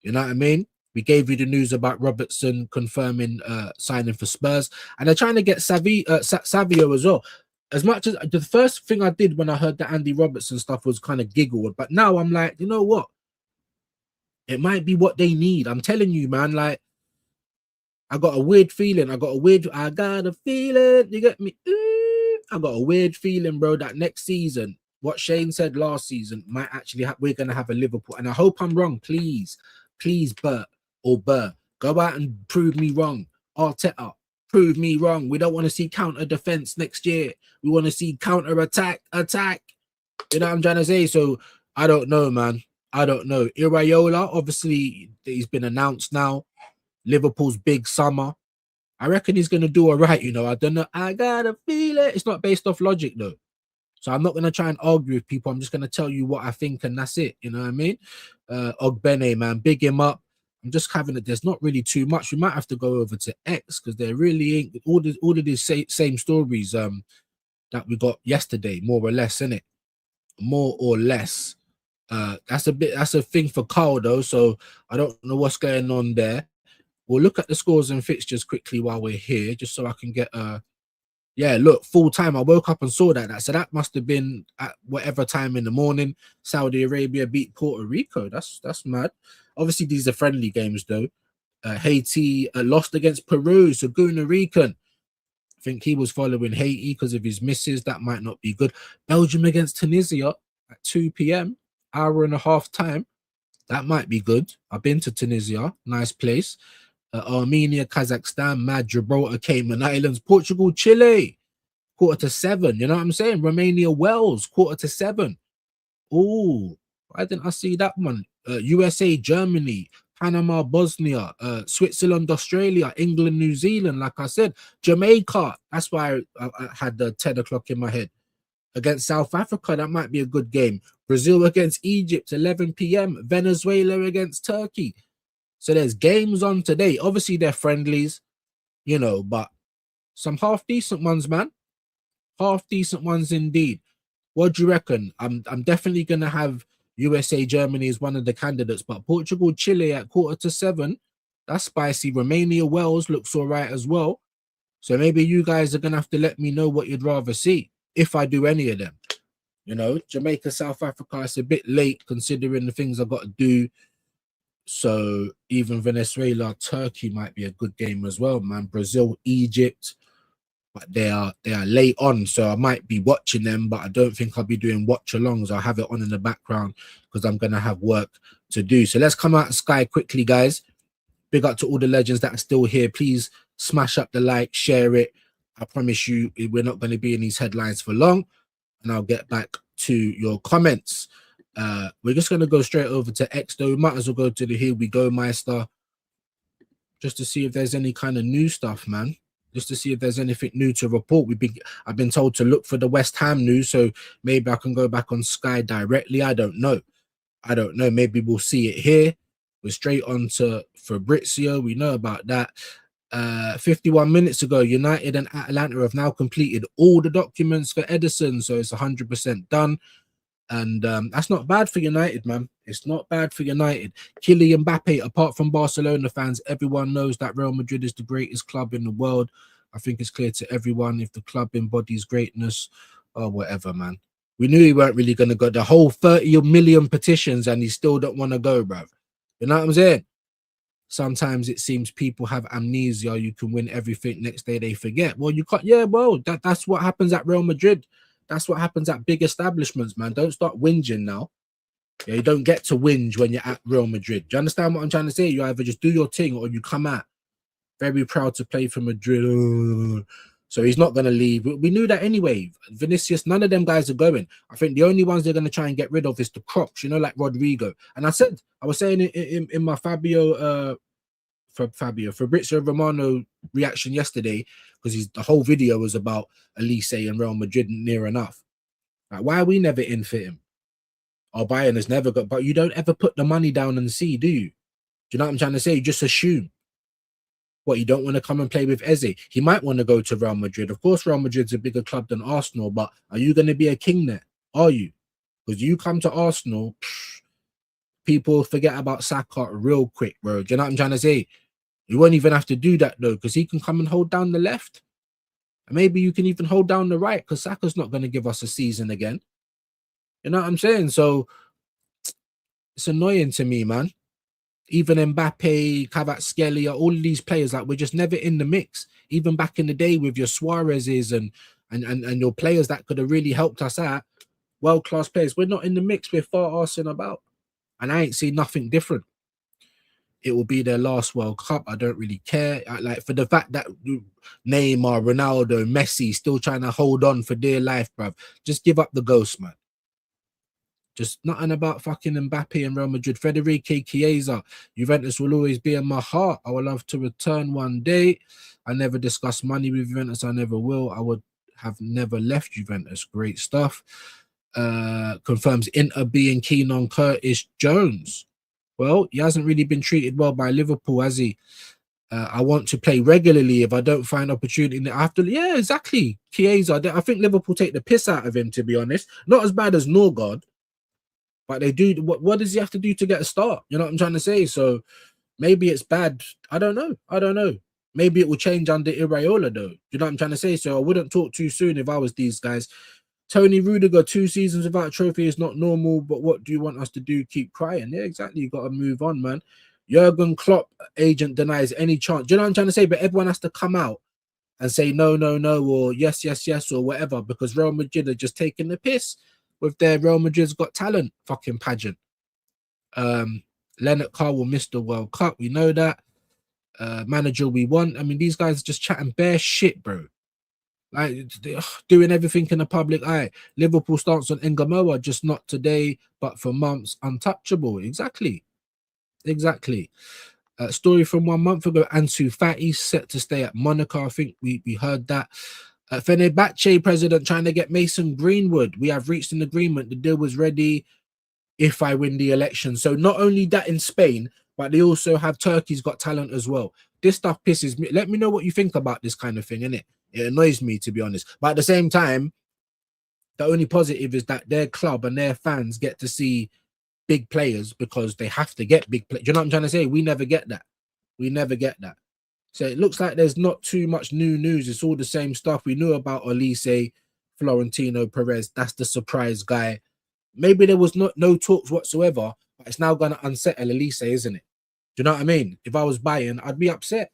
You know what I mean? We gave you the news about Robertson confirming signing for Spurs, and they're trying to get Savio as well. As much as the first thing I did when I heard the Andy Robertson stuff was kind of giggle, but now I'm like, you know what? It might be what they need. I'm telling you, man. Like, I got a weird feeling. I got a feeling. You get me? I got a weird feeling, bro, that next season, what Shane said last season might actually we're gonna have a Liverpool, and I hope I'm wrong. Please, Bert or Burr, go out and prove me wrong. Arteta, prove me wrong. We don't want to see counter defense next year. We want to see counter attack. You know what I'm trying to say? So I don't know, man. I don't know. Iraola, obviously, he's been announced now. Liverpool's big summer. I reckon he's going to do all right, you know. I don't know. I got a feeling. It's not based off logic, though. So I'm not going to try and argue with people. I'm just going to tell you what I think, and that's it. You know what I mean? Ogbene, man. Big him up. I'm just having it. There's not really too much. We might have to go over to X because there really ain't all of these same stories that we got yesterday, more or less, innit? More or less. That's a thing for Carl though, so I don't know what's going on there. We'll look at the scores and fixtures quickly while we're here, just so I can get yeah, look, full time. I woke up and saw that. So that must have been at whatever time in the morning. Saudi Arabia beat Puerto Rico. That's mad. Obviously, these are friendly games though. Haiti lost against Peru, so Costa Rican. I think he was following Haiti because of his misses. That might not be good. Belgium against Tunisia at 2 p.m. hour and a half time. That might be good. I've been to Tunisia. Nice place. Armenia, Kazakhstan, mad. Gibraltar, Cayman Islands, Portugal, Chile, 7:15. You know what I'm saying? Romania, Wales, 7:15. Oh, why didn't I see that one? USA, Germany, Panama, Bosnia, Switzerland, Australia, England, New Zealand. Like I said, Jamaica. That's why I had the 10 o'clock in my head. Against South Africa, that might be a good game. Brazil against Egypt, 11 p.m. Venezuela against Turkey. So there's games on today. Obviously, they're friendlies, you know, but some half-decent ones, man. Half-decent ones indeed. What do you reckon? I'm definitely going to have USA, Germany as one of the candidates, but Portugal, Chile at 7:15. That's spicy. Romania, Wales looks all right as well. So maybe you guys are going to have to let me know what you'd rather see if I do any of them. You know, Jamaica, South Africa, it's a bit late considering the things I've got to do. So even Venezuela, Turkey might be a good game as well, man. Brazil, Egypt, but they are late on, so I might be watching them, but I don't think I'll be doing watch-alongs. I'll have it on in the background because I'm going to have work to do. So let's come out of Sky quickly, guys. Big up to all the legends that are still here. Please smash up the like, share it. I promise you we're not going to be in these headlines for long, and I'll get back to your comments. We're just going to go straight over to X though. We might as well go to the Here We Go Meister just to see if there's any kind of new stuff, man. Just to see if there's anything new to report. I've been told to look for the West Ham news, so maybe I can go back on Sky directly. I don't know. Maybe we'll see it here. We're straight on to Fabrizio. We know about that. 51 minutes ago, United and Atlanta have now completed all the documents for Edison, so it's 100% done. And that's not bad for United, man. It's not bad for United. Kylian Mbappe, apart from Barcelona fans, everyone knows that Real Madrid is the greatest club in the world. I think it's clear to everyone if the club embodies greatness or whatever, man. We knew he weren't really going to go. The whole 30 million petitions and he still don't want to go, bruv. You know what I'm saying? Sometimes it seems people have amnesia. You can win everything. Next day they forget. Well, you can't. Yeah, well, that's what happens at Real Madrid. That's what happens at big establishments, man. Don't start whinging now. Yeah, you don't get to whinge when you're at Real Madrid. Do you understand what I'm trying to say? You either just do your thing or you come out very proud to play for Madrid. So he's not going to leave. We knew that anyway. Vinicius, none of them guys are going. I think the only ones they're going to try and get rid of is the crocs, you know, like Rodrigo. And I was saying in my Fabrizio Romano reaction yesterday, because the whole video was about Elise and Real Madrid near enough. Like, why are we never in for him? Or Bayern has never got, but you don't ever put the money down and see, do you? Do you know what I'm trying to say? You just assume. What, you don't want to come and play with Eze? He might want to go to Real Madrid. Of course, Real Madrid's a bigger club than Arsenal, but are you going to be a king there? Are you? Because you come to Arsenal, people forget about Saka real quick, bro. Do you know what I'm trying to say? You won't even have to do that, though, because he can come and hold down the left. And maybe you can even hold down the right, because Saka's not going to give us a season again. You know what I'm saying? So it's annoying to me, man. Even Mbappe, Kvaratskhelia, all of these players, like, we're just never in the mix. Even back in the day with your Suarez's and your players that could have really helped us out, world-class players, we're not in the mix. We're far arsing about. And I ain't seen nothing different. It will be their last World Cup. I don't really care. Like, for the fact that Neymar, Ronaldo, Messi still trying to hold on for dear life, bruv. Just give up the ghost, man. Just nothing about fucking Mbappe and Real Madrid. Federico Chiesa, Juventus will always be in my heart. I would love to return one day. I never discuss money with Juventus. I never will. I would have never left Juventus. Great stuff. Confirms Inter being keen on Curtis Jones. Well, he hasn't really been treated well by Liverpool, has he? I want to play regularly. If I don't find opportunity, after yeah, exactly. Chiesa, I think Liverpool take the piss out of him. To be honest, not as bad as Norgard, but they do. What does he have to do to get a start? You know what I'm trying to say? So maybe it's bad. I don't know. I don't know. Maybe it will change under Iraola, though. You know what I'm trying to say? So I wouldn't talk too soon if I was these guys. Tony Rudiger, 2 seasons without a trophy is not normal, but what do you want us to do? Keep crying. Yeah, exactly. You got to move on, man. Jurgen Klopp agent denies any chance. Do you know what I'm trying to say? But everyone has to come out and say no, no, no, or yes, yes, yes, or whatever, because Real Madrid are just taking the piss with their Real Madrid's Got Talent fucking pageant. Leonard Carr will miss the World Cup. We know that. Manager we want. I mean, these guys are just chatting bare shit, bro. Like doing everything in the public eye. Liverpool stance on Ngumoaha, just not today, but for months, untouchable. Exactly. Story from 1 month ago. Ansu Fati set to stay at Monaco. I think we heard that. Fenerbahce president trying to get Mason Greenwood. We have reached an agreement. The deal was ready if I win the election. So not only that in Spain, but they also have Turkey's Got Talent as well. This stuff pisses me. Let me know what you think about this kind of thing, innit? It annoys me, to be honest. But at the same time, the only positive is that their club and their fans get to see big players because they have to get big players. Do you know what I'm trying to say? We never get that. We never get that. So it looks like there's not too much new news. It's all the same stuff. We knew about Olise, Florentino Perez. That's the surprise guy. Maybe there was no talks whatsoever, but it's now going to unsettle Olise, isn't it? Do you know what I mean? If I was buying, I'd be upset.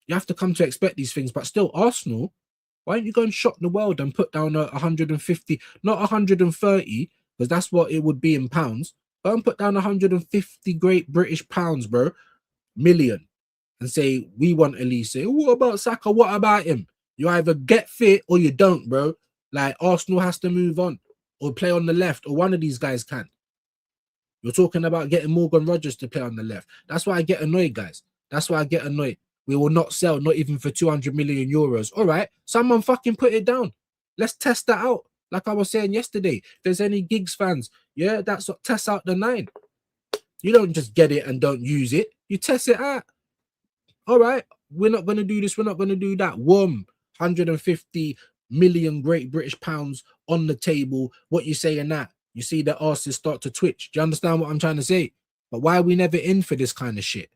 You have to come to expect these things, but still, Arsenal, why don't you go and shock the world and put down 150, not 130, because that's what it would be in pounds. Go and put down 150 great British pounds, bro, million, and say, we want Elise. What about Saka? What about him? You either get fit or you don't, bro. Like, Arsenal has to move on or play on the left, or one of these guys can. You're talking about getting Morgan Rogers to play on the left. That's why I get annoyed, guys. That's why I get annoyed. We will not sell, not even for 200 million euros. All right, someone fucking put it down. Let's test that out. Like I was saying yesterday, if there's any Giggs fans, yeah, that's what, test out the 9. You don't just get it and don't use it. You test it out. All right, we're not going to do this. We're not going to do that. 150 million great British pounds on the table. What you saying that? You see the arses start to twitch. Do you understand what I'm trying to say? But why are we never in for this kind of shit?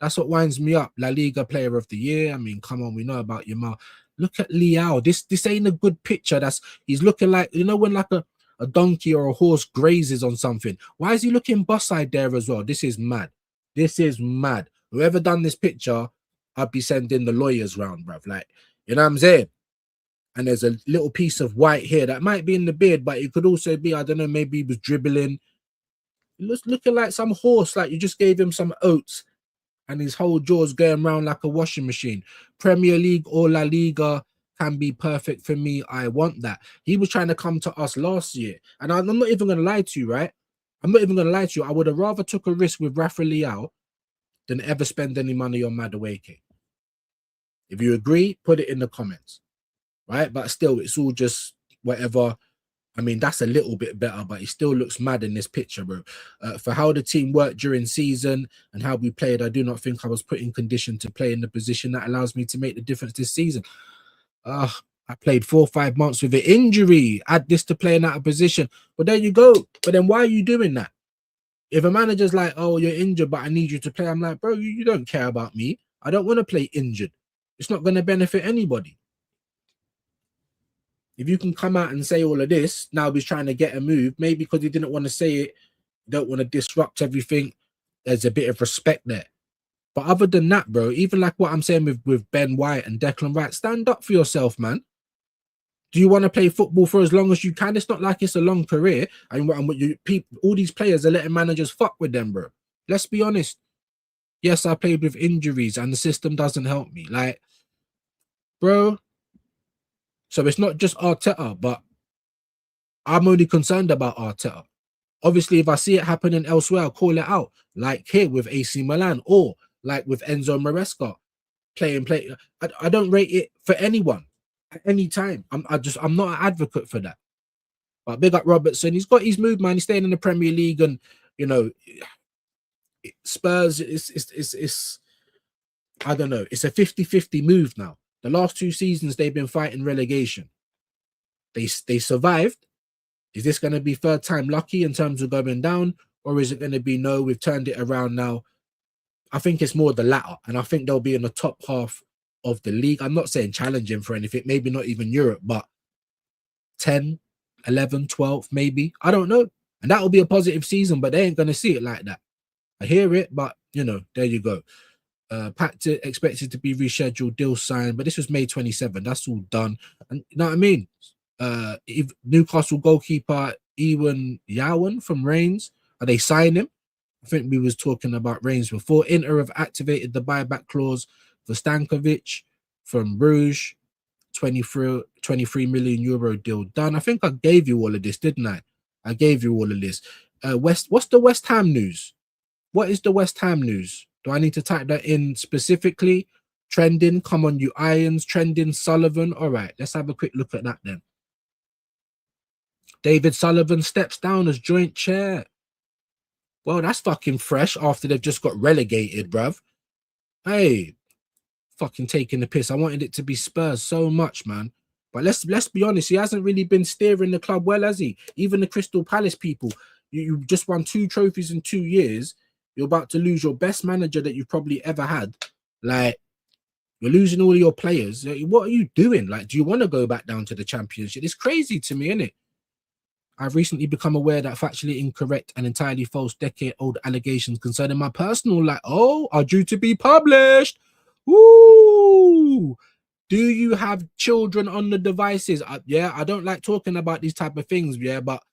That's what winds me up. La Liga Player of the Year. I mean, come on, we know about Yamal. Look at Leao. This ain't a good picture. He's looking like, you know, when like a donkey or a horse grazes on something. Why is he looking bus-eyed there as well? This is mad. This is mad. Whoever done this picture, I'd be sending the lawyers round, bruv. Like, you know what I'm saying? And there's a little piece of white here that might be in the beard, but it could also be, I don't know, maybe he was dribbling. He looks looking like some horse, like you just gave him some oats and his whole jaw's going around like a washing machine. Premier League or La Liga can be perfect for me. I want that. He was trying to come to us last year. And I'm not even going to lie to you, right? I'm not even going to lie to you. I would have rather took a risk with Rafa Leao than ever spend any money on Madueke. If you agree, put it in the comments, right? But still, it's all just whatever. I mean, that's a little bit better, but he still looks mad in this picture, bro. For how the team worked during season and how we played, I do not think I was put in condition to play in the position that allows me to make the difference this season. I played 4 or 5 months with an injury. Add this to playing out of position. But there you go. But then why are you doing that? If a manager's like, oh, you're injured, but I need you to play, I'm like, bro, you don't care about me. I don't want to play injured. It's not going to benefit anybody. If you can come out and say all of this, now he's trying to get a move, maybe because he didn't want to say it, don't want to disrupt everything, there's a bit of respect there. But other than that, bro, even like what I'm saying with Ben White and Declan Rice, stand up for yourself, man. Do you want to play football for as long as you can? It's not like it's a long career. And all these players are letting managers fuck with them, bro. Let's be honest. Yes, I played with injuries and the system doesn't help me. Like, bro. So it's not just Arteta, but I'm only concerned about Arteta. Obviously, if I see it happening elsewhere, I'll call it out. Like here with AC Milan or like with Enzo Maresca. Play. I don't rate it for anyone at any time. I'm not an advocate for that. But big up Robertson. He's got his move, man. He's staying in the Premier League and you know, Spurs, it's I don't know. It's a 50-50 move now. The last 2 seasons, they've been fighting relegation. They survived. Is this going to be third time lucky in terms of going down? Or is it going to be, no, we've turned it around now? I think it's more the latter. And I think they'll be in the top half of the league. I'm not saying challenging for anything, maybe not even Europe, but 10, 11, 12, maybe. I don't know. And that will be a positive season, but they ain't going to see it like that. I hear it, but, you know, there you go. Expected to be rescheduled, deal signed, but this was May 27. That's all done. And you know what I mean? Newcastle goalkeeper Ewan Yowan from Reims, are they signing him? I think we was talking about Reims before. Inter have activated the buyback clause for Stankovic from Bruges. 23 million euro deal done. I think I gave you all of this, didn't I? I gave you all of this. What's the West Ham news? What is the West Ham news? Do I need to type that in specifically? Trending, come on, you Irons. Trending, Sullivan. All right, let's have a quick look at that then. David Sullivan steps down as joint chair. Well, that's fucking fresh after they've just got relegated, bruv. Hey, fucking taking the piss. I wanted it to be Spurs so much, man. But let's be honest, he hasn't really been steering the club well, has he? Even the Crystal Palace people, you just won 2 trophies in 2 years. You're about to lose your best manager that you've probably ever had. Like, you're losing all your players. What are you doing? Like, do you want to go back down to the Championship? It's crazy to me, isn't it? I've recently become aware that factually incorrect and entirely false decade-old allegations concerning my personal life, are due to be published. Woo! Do you have children on the devices? Yeah, I don't like talking about these type of things, yeah, but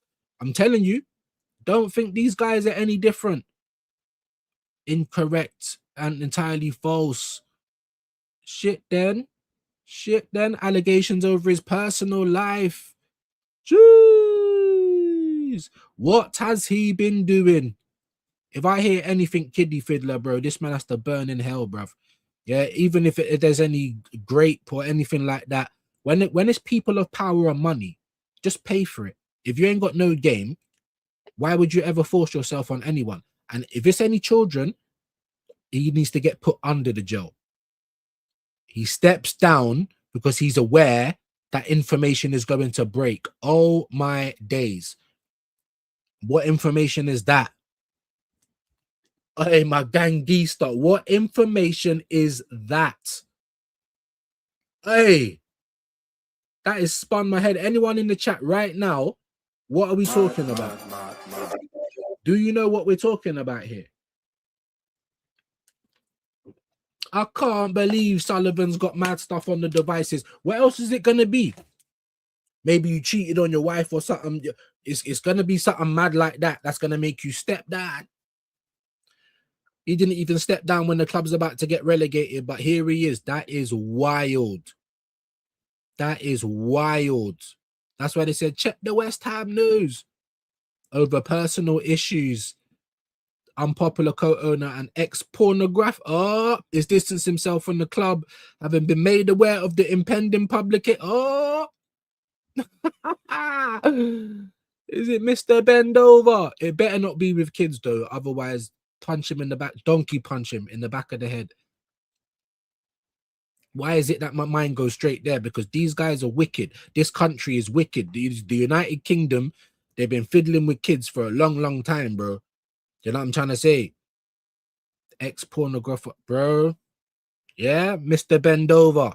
I'm telling you, don't think these guys are any different. Incorrect and entirely false. Shit then. Allegations over his personal life. Jeez. What has he been doing? If I hear anything kiddie fiddler, bro, this man has to burn in hell, bruv. Yeah, even if there's any grape or anything like that, when it's people of power and money, just pay for it. If you ain't got no game, why would you ever force yourself on anyone? And if it's any children, he needs to get put under the jail. He steps down because he's aware that information is going to break. Oh my days. What information is that? Hey, my gangista, what information is that? Hey, that is spun my head. Anyone in the chat right now, what are we talking about? Do you know what we're talking about here? I can't believe Sullivan's got mad stuff on the devices. What else is it going to be? Maybe you cheated on your wife or something. It's going to be something mad like that. That's going to make you step down. He didn't even step down when the club's about to get relegated, but here he is. That is wild. That is wild. That's why they said, check the West Ham news. Over personal issues. Unpopular co-owner and ex-pornographer is distanced himself from the club, having been made aware of the impending public. Is it Mr. Bendover? It better not be with kids though, otherwise punch him in the back, donkey punch him in the back of the head. Why is it that my mind goes straight there? Because these guys are wicked. This country is wicked. The United Kingdom, they've been fiddling with kids for a long time, bro. You know what I'm trying to say? Ex-pornographer, bro. Yeah, Mr. Bendover.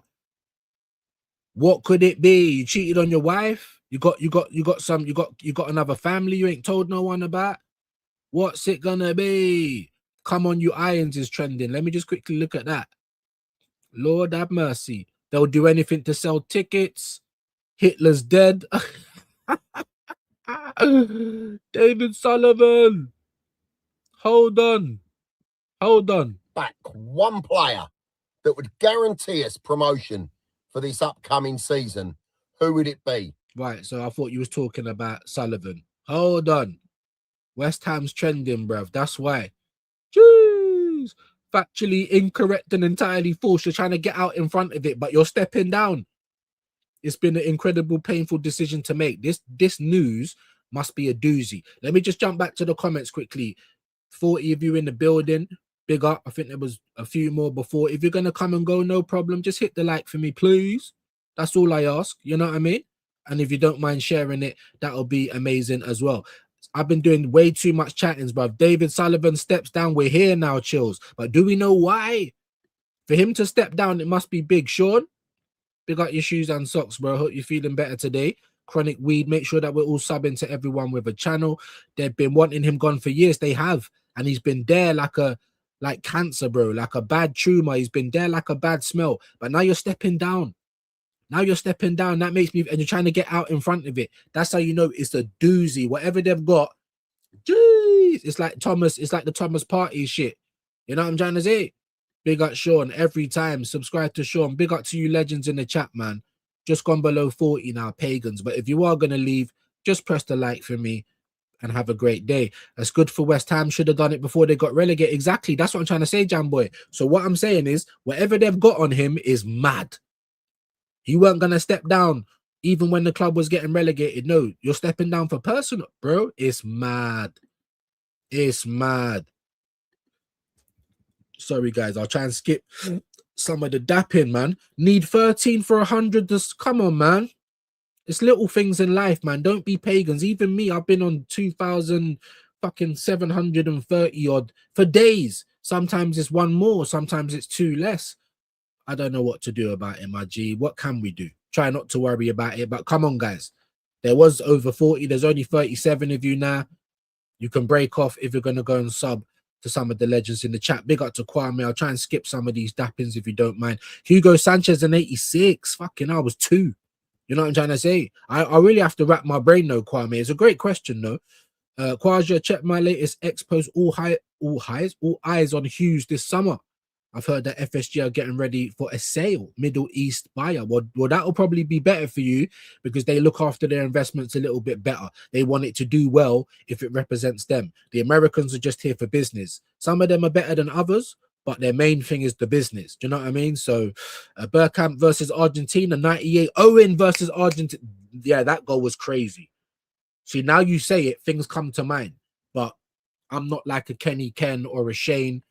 What could it be? You cheated on your wife? You got another family you ain't told no one about? What's it gonna be? Come on, you Irons is trending. Let me just quickly look at that. Lord have mercy. They'll do anything to sell tickets. Hitler's dead. David Sullivan. Hold on. Back one player that would guarantee us promotion for this upcoming season, who would it be? Right, so I thought you was talking about Sullivan. Hold on. West Ham's trending, bruv. That's why. Jeez. Factually incorrect and entirely false. You're trying to get out in front of it, but you're stepping down. It's been an incredible, painful decision to make. This news Must be a doozy. Let me just jump back to the comments quickly. 40 of you in the building. Big up. I think there was a few more before. If you're going to come and go, no problem. Just hit the like for me, please. That's all I ask. You know what I mean? And if you don't mind sharing it, that'll be amazing as well. I've been doing way too much chattings, bruv. David Sullivan steps down. We're here now, chills. But do we know why? For him to step down, it must be big. Sean, big up your shoes and socks, bro. Hope you're feeling better today. Chronic Weed, make sure that we're all subbing to everyone with a channel. They've been wanting him gone for years. They have. And he's been there like cancer, bro, like a bad tumor. He's been there like a bad smell. But now you're stepping down. Now you're stepping down. That makes me, and you're trying to get out in front of it. That's how you know it's a doozy. Whatever they've got, jeez, it's like Thomas. It's like the Thomas Party shit. You know what I'm trying to say? Big up Sean every time. Subscribe to Sean. Big up to you legends in the chat, man. Just gone below 40 now, pagans. But if you are going to leave, just press the like for me and have a great day. That's good for West Ham. Should have done it before they got relegated. Exactly. That's what I'm trying to say, Jamboy. So what I'm saying is, whatever they've got on him is mad. He weren't going to step down even when the club was getting relegated. No, you're stepping down for personal, bro. It's mad. It's mad. Sorry, guys. I'll try and skip some of the dapping, man. Need 13 for 100. Just come on, man. It's little things in life, man. Don't be pagans. Even me, I've been on 2,000 fucking 730 odd for days. Sometimes it's one more. Sometimes it's two less. I don't know what to do about it, my G. What can we do? Try not to worry about it. But come on, guys. There was over 40. There's only 37 of you now. You can break off if you're going to go and sub to some of the legends in the chat. Big up to Kwame. I'll try and skip some of these dappings if you don't mind. Hugo Sanchez an 86. Fucking I was 2. You know what I'm trying to say? I really have to wrap my brain though, Kwame. It's a great question though. Kwaja, check my latest X post. All eyes on Hughes this summer. I've heard that FSG are getting ready for a sale, Middle East buyer. Well, that'll probably be better for you because they look after their investments a little bit better. They want it to do well if it represents them. The Americans are just here for business. Some of them are better than others, but their main thing is the business. Do you know what I mean? So Bergkamp versus Argentina, 98. Owen versus Argentina. Yeah, that goal was crazy. See, now you say it, things come to mind. But I'm not like a Kenny Ken or a Shane.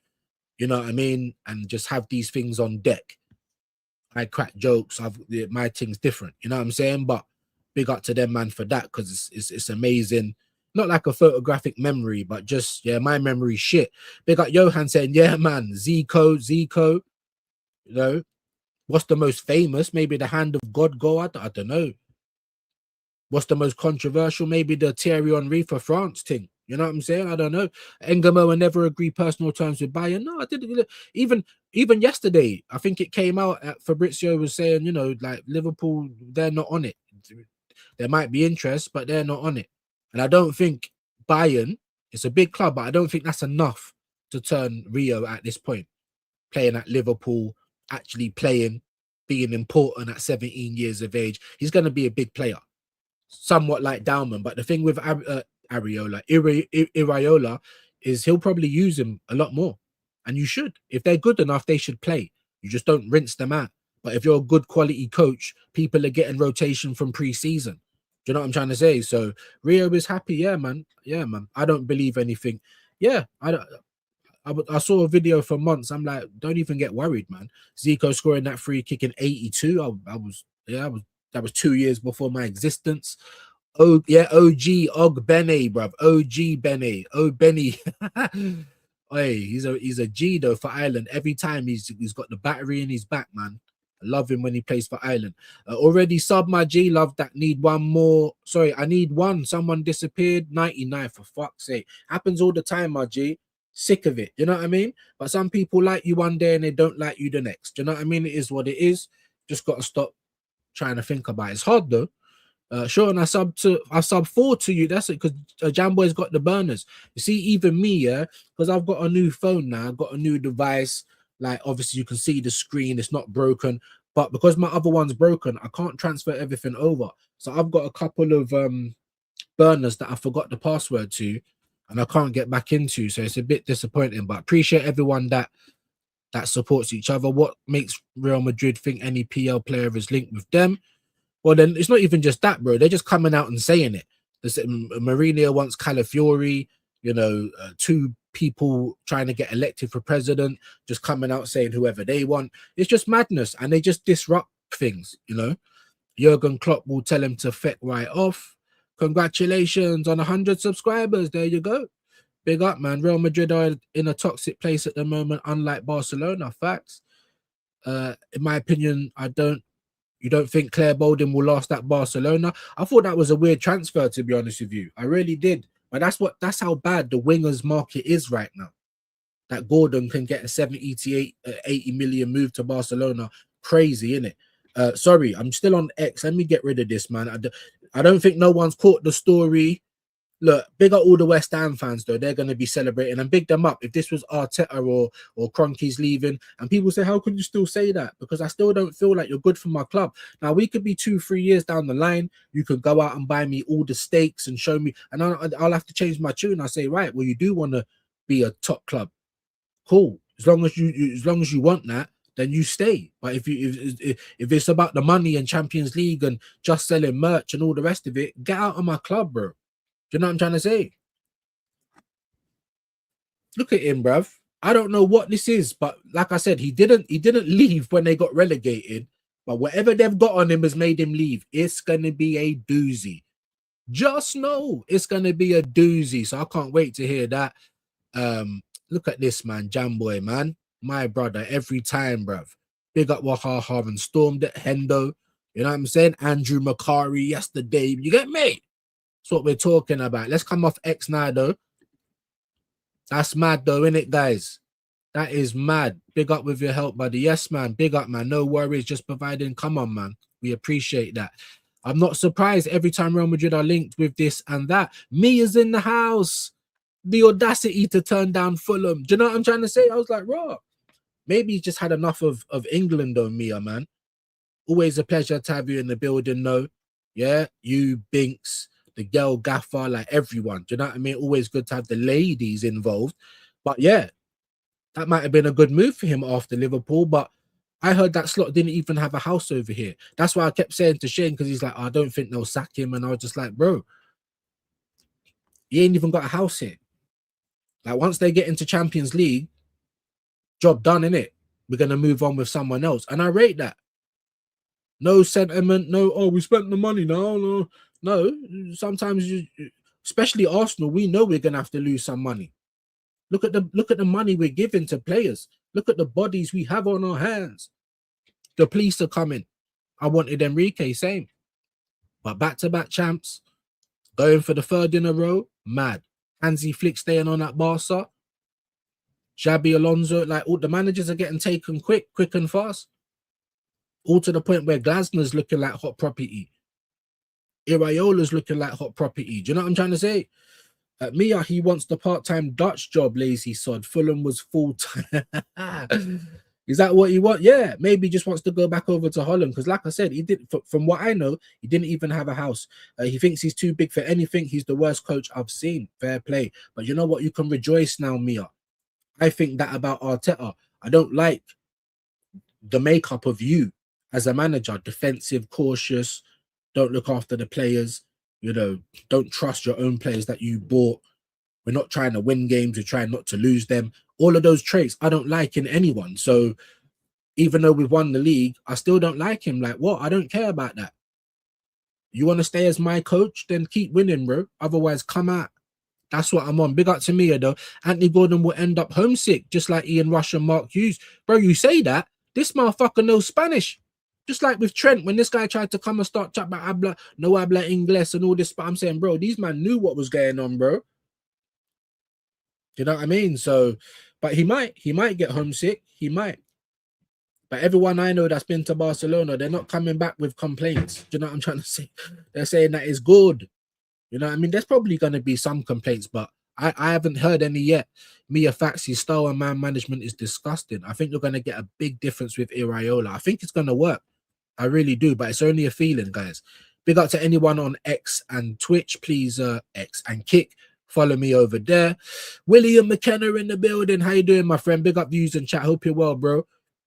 You know what I mean? And just have these things on deck. I crack jokes. My thing's different. You know what I'm saying? But big up to them, man, for that because it's amazing. Not like a photographic memory, but just, yeah, my memory shit. Big up Johan saying, yeah, man, Zico. You know, what's the most famous? Maybe the hand of God go. I don't know. What's the most controversial? Maybe the Thierry Henry for France thing. You know what I'm saying? I don't know. Ngumoaha never agreed personal terms with Bayern. No, I didn't. Even yesterday, I think it came out. Fabrizio was saying, you know, like Liverpool, they're not on it. There might be interest, but they're not on it. And I don't think Bayern, it's a big club, but I don't think that's enough to turn Rio at this point. Playing at Liverpool, actually playing, being important at 17 years of age. He's going to be a big player. Somewhat like Dalman. But the thing with Iraola is he'll probably use him a lot more. And you should. If they're good enough, they should play. You just don't rinse them out. But if you're a good quality coach, people are getting rotation from pre-season. Do you know what I'm trying to say? So Rio is happy. Yeah, man. Yeah, man. I don't believe anything. Yeah, I saw a video for months. I'm like, don't even get worried, man. Zico scoring that free kick in 82. That was 2 years before my existence. Oh yeah, Og Bene, bruv. OG Bene. Oh Benny. Hey, he's a G though for Ireland. Every time he's got the battery in his back, man. I love him when he plays for Ireland. Already sub my G. Love that. Need one more. Sorry, I need one. Someone disappeared. 99 for fuck's sake. Happens all the time, my G. Sick of it. You know what I mean? But some people like you one day and they don't like you the next. You know what I mean? It is what it is. Just got to stop trying to think about it. It's hard though. Sure, and I sub 4 to you. That's it, because Jamboy's got the burners. You see, even me, yeah, because I've got a new phone now, I've got a new device. Like, obviously, you can see the screen, it's not broken, but because my other one's broken, I can't transfer everything over. So I've got a couple of burners that I forgot the password to, and I can't get back into. So it's a bit disappointing, but appreciate everyone that supports each other. What makes Real Madrid think any PL player is linked with them? Well, then it's not even just that, bro. They're just coming out and saying it. Mourinho wants Calafiori, you know, two people trying to get elected for president, just coming out saying whoever they want. It's just madness, and they just disrupt things, you know. Jurgen Klopp will tell him to feck right off. Congratulations on 100 subscribers. There you go. Big up, man. Real Madrid are in a toxic place at the moment, unlike Barcelona. Facts. In my opinion, you don't think Claire Bolden will last at Barcelona? I thought that was a weird transfer, to be honest with you. I really did. But that's how bad the wingers market is right now. That Gordon can get a 80 million move to Barcelona. Crazy, innit? Sorry, I'm still on X. Let me get rid of this, man. I don't think no one's caught the story. Look, big up all the West Ham fans, though. They're going to be celebrating, and big them up. If this was Arteta or Kroenke's leaving, and people say, how can you still say that? Because I still don't feel like you're good for my club. Now, we could be 2-3 years down the line. You could go out and buy me all the stakes and show me, and I'll have to change my tune. I say, right, well, you do want to be a top club. Cool. As long as you want that, then you stay. But if it's about the money and Champions League and just selling merch and all the rest of it, get out of my club, bro. Do you know what I'm trying to say? Look at him, bruv. I don't know what this is, but like I said, he didn't leave when they got relegated. But whatever they've got on him has made him leave. It's gonna be a doozy. Just know it's gonna be a doozy. So I can't wait to hear that. Look at this, man. Jamboy, man. My brother, every time, bruv. Big up Wahaha and stormed at Hendo. You know what I'm saying? Andrew Macari yesterday. You get me? That's what we're talking about. Let's come off X now, though. That's mad, though, innit, guys? That is mad. Big up with your help, buddy. Yes, man. Big up, man. No worries. Just providing. Come on, man. We appreciate that. I'm not surprised every time Real Madrid are linked with this and that. Mia's in the house. The audacity to turn down Fulham. Do you know what I'm trying to say? I was like, raw. Maybe he's just had enough of England, though, Mia, man. Always a pleasure to have you in the building, though. Yeah, you, Binks, the girl gaffer, like everyone. Do you know what I mean? Always good to have the ladies involved. But yeah, that might have been a good move for him after Liverpool. But I heard that Slot didn't even have a house over here. That's why I kept saying to Shane, because he's like, I don't think they'll sack him. And I was just like, bro, he ain't even got a house here. Like, once they get into Champions League, job done, innit? We're going to move on with someone else. And I rate that. No sentiment, no, oh, we spent the money. No. Sometimes, especially Arsenal, we know we're going to have to lose some money. Look at the money we're giving to players. Look at the bodies we have on our hands. The police are coming. I wanted Enrique, same. But back-to-back champs, going for the third in a row, mad. Hansi Flick staying on at Barca. Xabi Alonso, like all the managers are getting taken quick and fast. All to the point where Glasner's looking like hot property. Iraiola's looking like hot property. Do you know what I'm trying to say? Mia, he wants the part-time Dutch job, lazy sod. Fulham was full-time. Is that what he wants? Yeah, maybe he just wants to go back over to Holland. Because like I said, he did. From what I know, he didn't even have a house. He thinks he's too big for anything. He's the worst coach I've seen. Fair play. But you know what? You can rejoice now, Mia. I think that about Arteta. I don't like the makeup of you as a manager. Defensive, cautious, don't look after the players. You know, don't trust your own players that you bought. We're not trying to win games. We're trying not to lose them. All of those traits I don't like in anyone. So even though we've won the league, I still don't like him. Like, what? I don't care about that. You want to stay as my coach? Then keep winning, bro. Otherwise, come out. That's what I'm on. Big up to Mia, though. Anthony Gordon will end up homesick, just like Ian Rush and Mark Hughes. Bro, you say that. This motherfucker knows Spanish. Just like with Trent, when this guy tried to come and start chat about no habla inglés and all this, but I'm saying, bro, these man knew what was going on, bro. You know what I mean? So, but he might get homesick. He might. But everyone I know that's been to Barcelona, they're not coming back with complaints. Do you know what I'm trying to say? They're saying that it's good. You know what I mean? There's probably going to be some complaints, but I haven't heard any yet. Mia Facts, his style and man management is disgusting. I think you're going to get a big difference with Iraola. I think it's going to work. I really do, but it's only a feeling, guys. Big up to anyone on X and Twitch. Please, X and Kick. Follow me over there. William McKenna in the building. How you doing, my friend? Big up views and chat. Hope you're well, bro.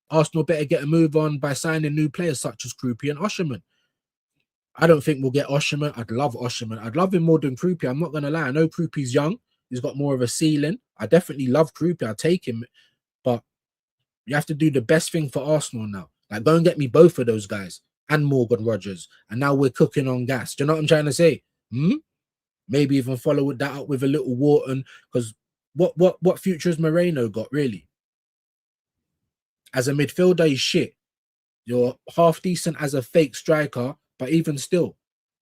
Arsenal better get a move on by signing new players such as Krupi and Osherman. I don't think we'll get Osherman. I'd love Osherman. I'd love him more than Kruppi. I'm not going to lie. I know Kruppi's young. He's got more of a ceiling. I definitely love Kruppi. I'll take him. But you have to do the best thing for Arsenal now. Like, go and get me both of those guys and Morgan Rogers. And now we're cooking on gas. Do you know what I'm trying to say? Maybe even follow that up with a little Wharton. Because what future has Moreno got, really? As a midfielder, he's shit. You're half decent as a fake striker. But even still,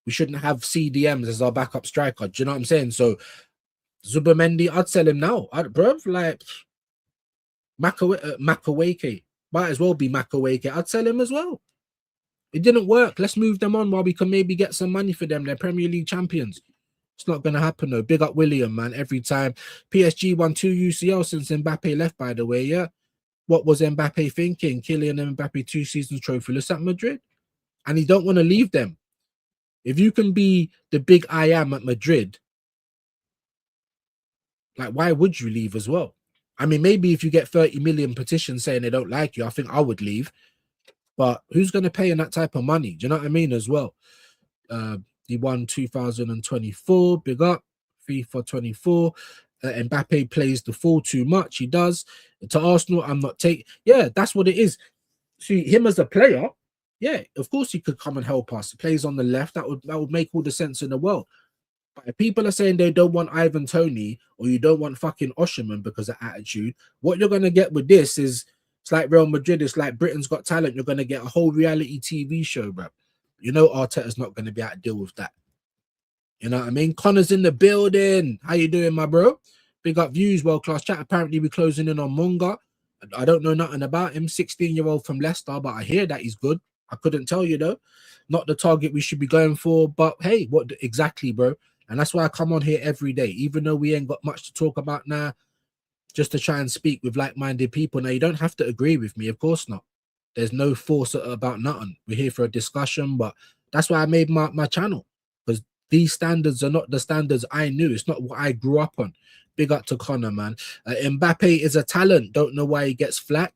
we shouldn't have CDMs as our backup striker. Do you know what I'm saying? So, Zubamendi, I'd sell him now. Bro, like, Makaweke. Might as well be Makaweke. I'd sell him as well. It didn't work. Let's move them on while we can maybe get some money for them. They're Premier League champions. It's not going to happen, though. Big up William, man, every time. PSG won 2 UCL since Mbappe left, by the way, yeah? What was Mbappe thinking? Kylian Mbappe 2 seasons trophyless at Madrid? And he don't want to leave them. If you can be the big I am at Madrid, like, why would you leave as well? I mean, maybe if you get 30 million petitions saying they don't like you, I think I would leave. But who's going to pay in that type of money? Do you know what I mean as well? He won 2024. Big up. FIFA 24. Mbappe plays the full too much. He does. To Arsenal, I'm not taking... Yeah, that's what it is. See, him as a player... Yeah, of course he could come and help us. He plays on the left. That would make all the sense in the world. But if people are saying they don't want Ivan Toney or you don't want fucking Osherman because of attitude, what you're going to get with this is, it's like Real Madrid. It's like Britain's Got Talent. You're going to get a whole reality TV show, bro. You know Arteta's not going to be able to deal with that. You know what I mean? Connor's in the building. How you doing, my bro? Big up views, world-class chat. Apparently we're closing in on Munga. I don't know nothing about him. 16-year-old from Leicester, but I hear that he's good. I couldn't tell you, though. Not the target we should be going for, but hey, what exactly, bro? And that's why I come on here every day, even though we ain't got much to talk about now, just to try and speak with like-minded people. Now, you don't have to agree with me, of course not. There's no force about nothing. We're here for a discussion, but that's why I made my channel, because these standards are not the standards I knew. It's not what I grew up on. Big up to Connor, man. Mbappe is a talent. Don't know why he gets flack.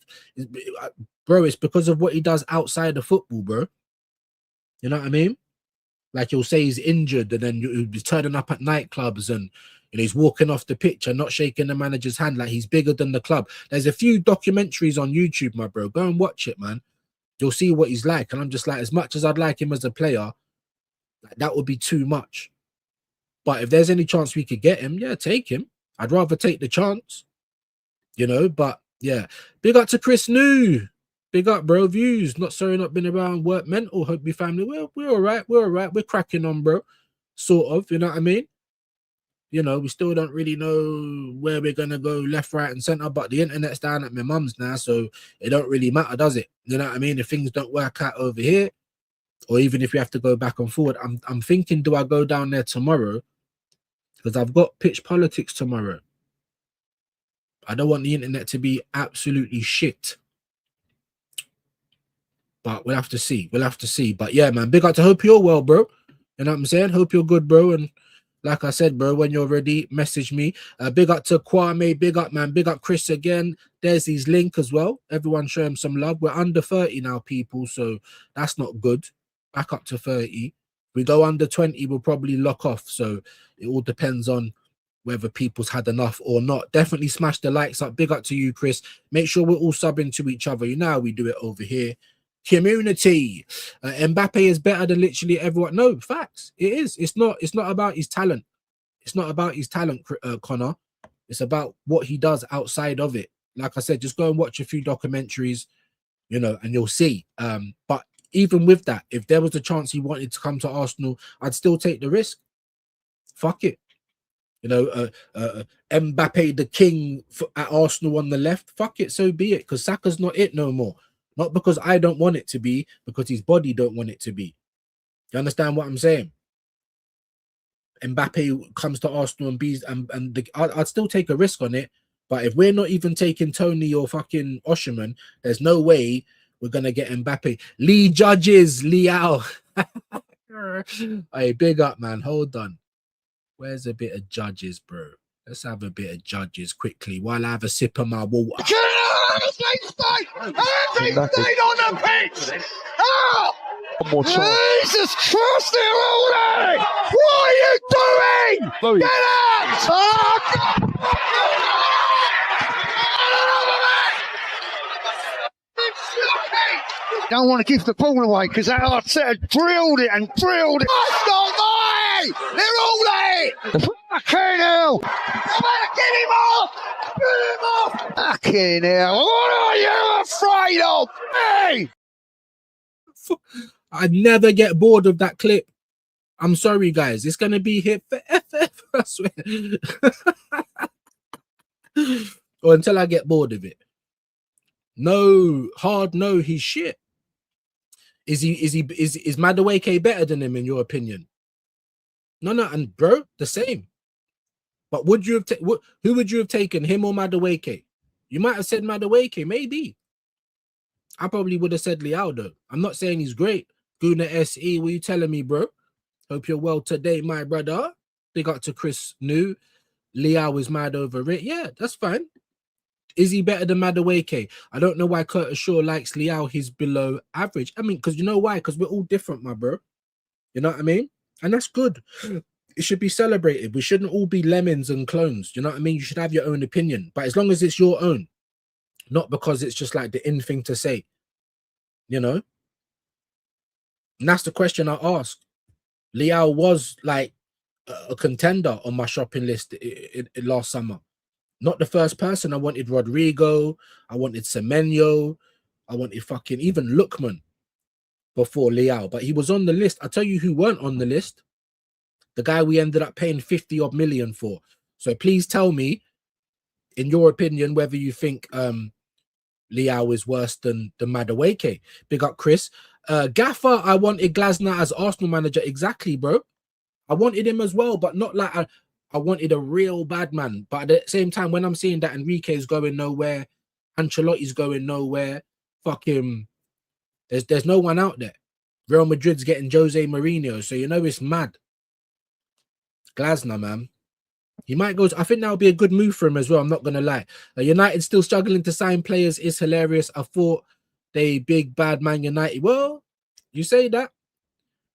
Bro, it's because of what he does outside of football, bro. You know what I mean? Like, you'll say he's injured and then he'll be turning up at nightclubs and he's walking off the pitch and not shaking the manager's hand like he's bigger than the club. There's a few documentaries on YouTube, my bro. Go and watch it, man. You'll see what he's like. And I'm just like, as much as I'd like him as a player, that would be too much. But if there's any chance we could get him, yeah, take him. I'd rather take the chance, you know, but yeah. Big up to Chris New. Big up, bro. Views. Not sorry, not been around. Work mental. Hope your family. We're all right. We're all right. We're cracking on, bro. Sort of. You know what I mean? You know, we still don't really know where we're going to go left, right, and center. But the internet's down at my mum's now. So it don't really matter, does it? You know what I mean? If things don't work out over here, or even if we have to go back and forward, I'm thinking, do I go down there tomorrow? Because I've got pitch politics tomorrow. I don't want the internet to be absolutely shit. But we'll have to see. We'll have to see. But yeah, man, big up to hope you're well, bro. You know what I'm saying? Hope you're good, bro. And like I said, bro, when you're ready, message me. Big up to Kwame. Big up, man. Big up Chris again. There's his link as well. Everyone show him some love. We're under 30 now, people. So that's not good. Back up to 30. We go under 20, we'll probably lock off. So it all depends on whether people's had enough or not. Definitely smash the likes up. Big up to you, Chris. Make sure we're all subbing to each other. You know how we do it over here. Community. Mbappe is better than literally everyone. No, facts. It is. It's not about his talent. It's not about his talent, Connor. It's about what he does outside of it. Like I said, just go and watch a few documentaries, you know, and you'll see. But even with that, if there was a chance he wanted to come to Arsenal, I'd still take the risk. Fuck it. You know, Mbappe, the king at Arsenal on the left, fuck it, so be it. Because Saka's not it no more. Not because I don't want it to be, because his body don't want it to be. You understand what I'm saying? Mbappe comes to Arsenal and I'd still take a risk on it. But if we're not even taking Toney or fucking Osherman, there's no way we're gonna get Mbappe. Lee Judges, Liao. Hey, big up, man. Hold on. Where's a bit of Judges, bro? Let's have a bit of Judges quickly while I have a sip of my water. Everything stayed on the pitch! Oh! One more time. Jesus Christ, Uli! What are you doing? Louis. Get out! Oh, God! Don't want to give the ball away because that Arteta drilled it and drilled it. That's not mine! They're Uli! Fucking hell! Get him off! Get him off! Fucking hell! What are you afraid of? Hey! I never get bored of that clip. I'm sorry, guys. It's gonna be hit for FF, I swear. Or until I get bored of it. No, hard no, he's shit. Is Madueke better than him in your opinion? No, and bro, the same. But would you have who would you have taken, him or Madueke? You might have said Madueke, maybe. I probably would have said Leao though. I'm not saying he's great. Guna SE, what you telling me, bro? Hope you're well today, my brother. Big up to Chris New. Leao is mad over it. Yeah, that's fine. Is he better than Madueke? I don't know why Curtis Shaw likes Leao. He's below average. I mean, because you know why? Because we're all different, my bro. You know what I mean? And that's good. It should be celebrated. We shouldn't all be lemons and clones. You know what I mean? You should have your own opinion. But as long as it's your own, not because it's just like the in thing to say. You know? And that's the question I asked. Leao was like a contender on my shopping list last summer. Not the first person. I wanted Rodrigo. I wanted Semenyo. I wanted fucking even Lookman before Leao. But he was on the list. I tell you who weren't on the list. The guy we ended up paying 50 odd million for. So please tell me, in your opinion, whether you think Leao is worse than Madueke. Big up, Chris. Gaffer, I wanted Glasner as Arsenal manager. Exactly, bro. I wanted him as well, but not like I wanted a real bad man. But at the same time, when I'm seeing that Enrique's going nowhere, Ancelotti's going nowhere, fucking, there's no one out there. Real Madrid's getting Jose Mourinho, so you know it's mad. Glasner, man. He might go. I think that would be a good move for him as well. I'm not going to lie. United still struggling to sign players is hilarious. I thought they big bad Man United. Well, you say that.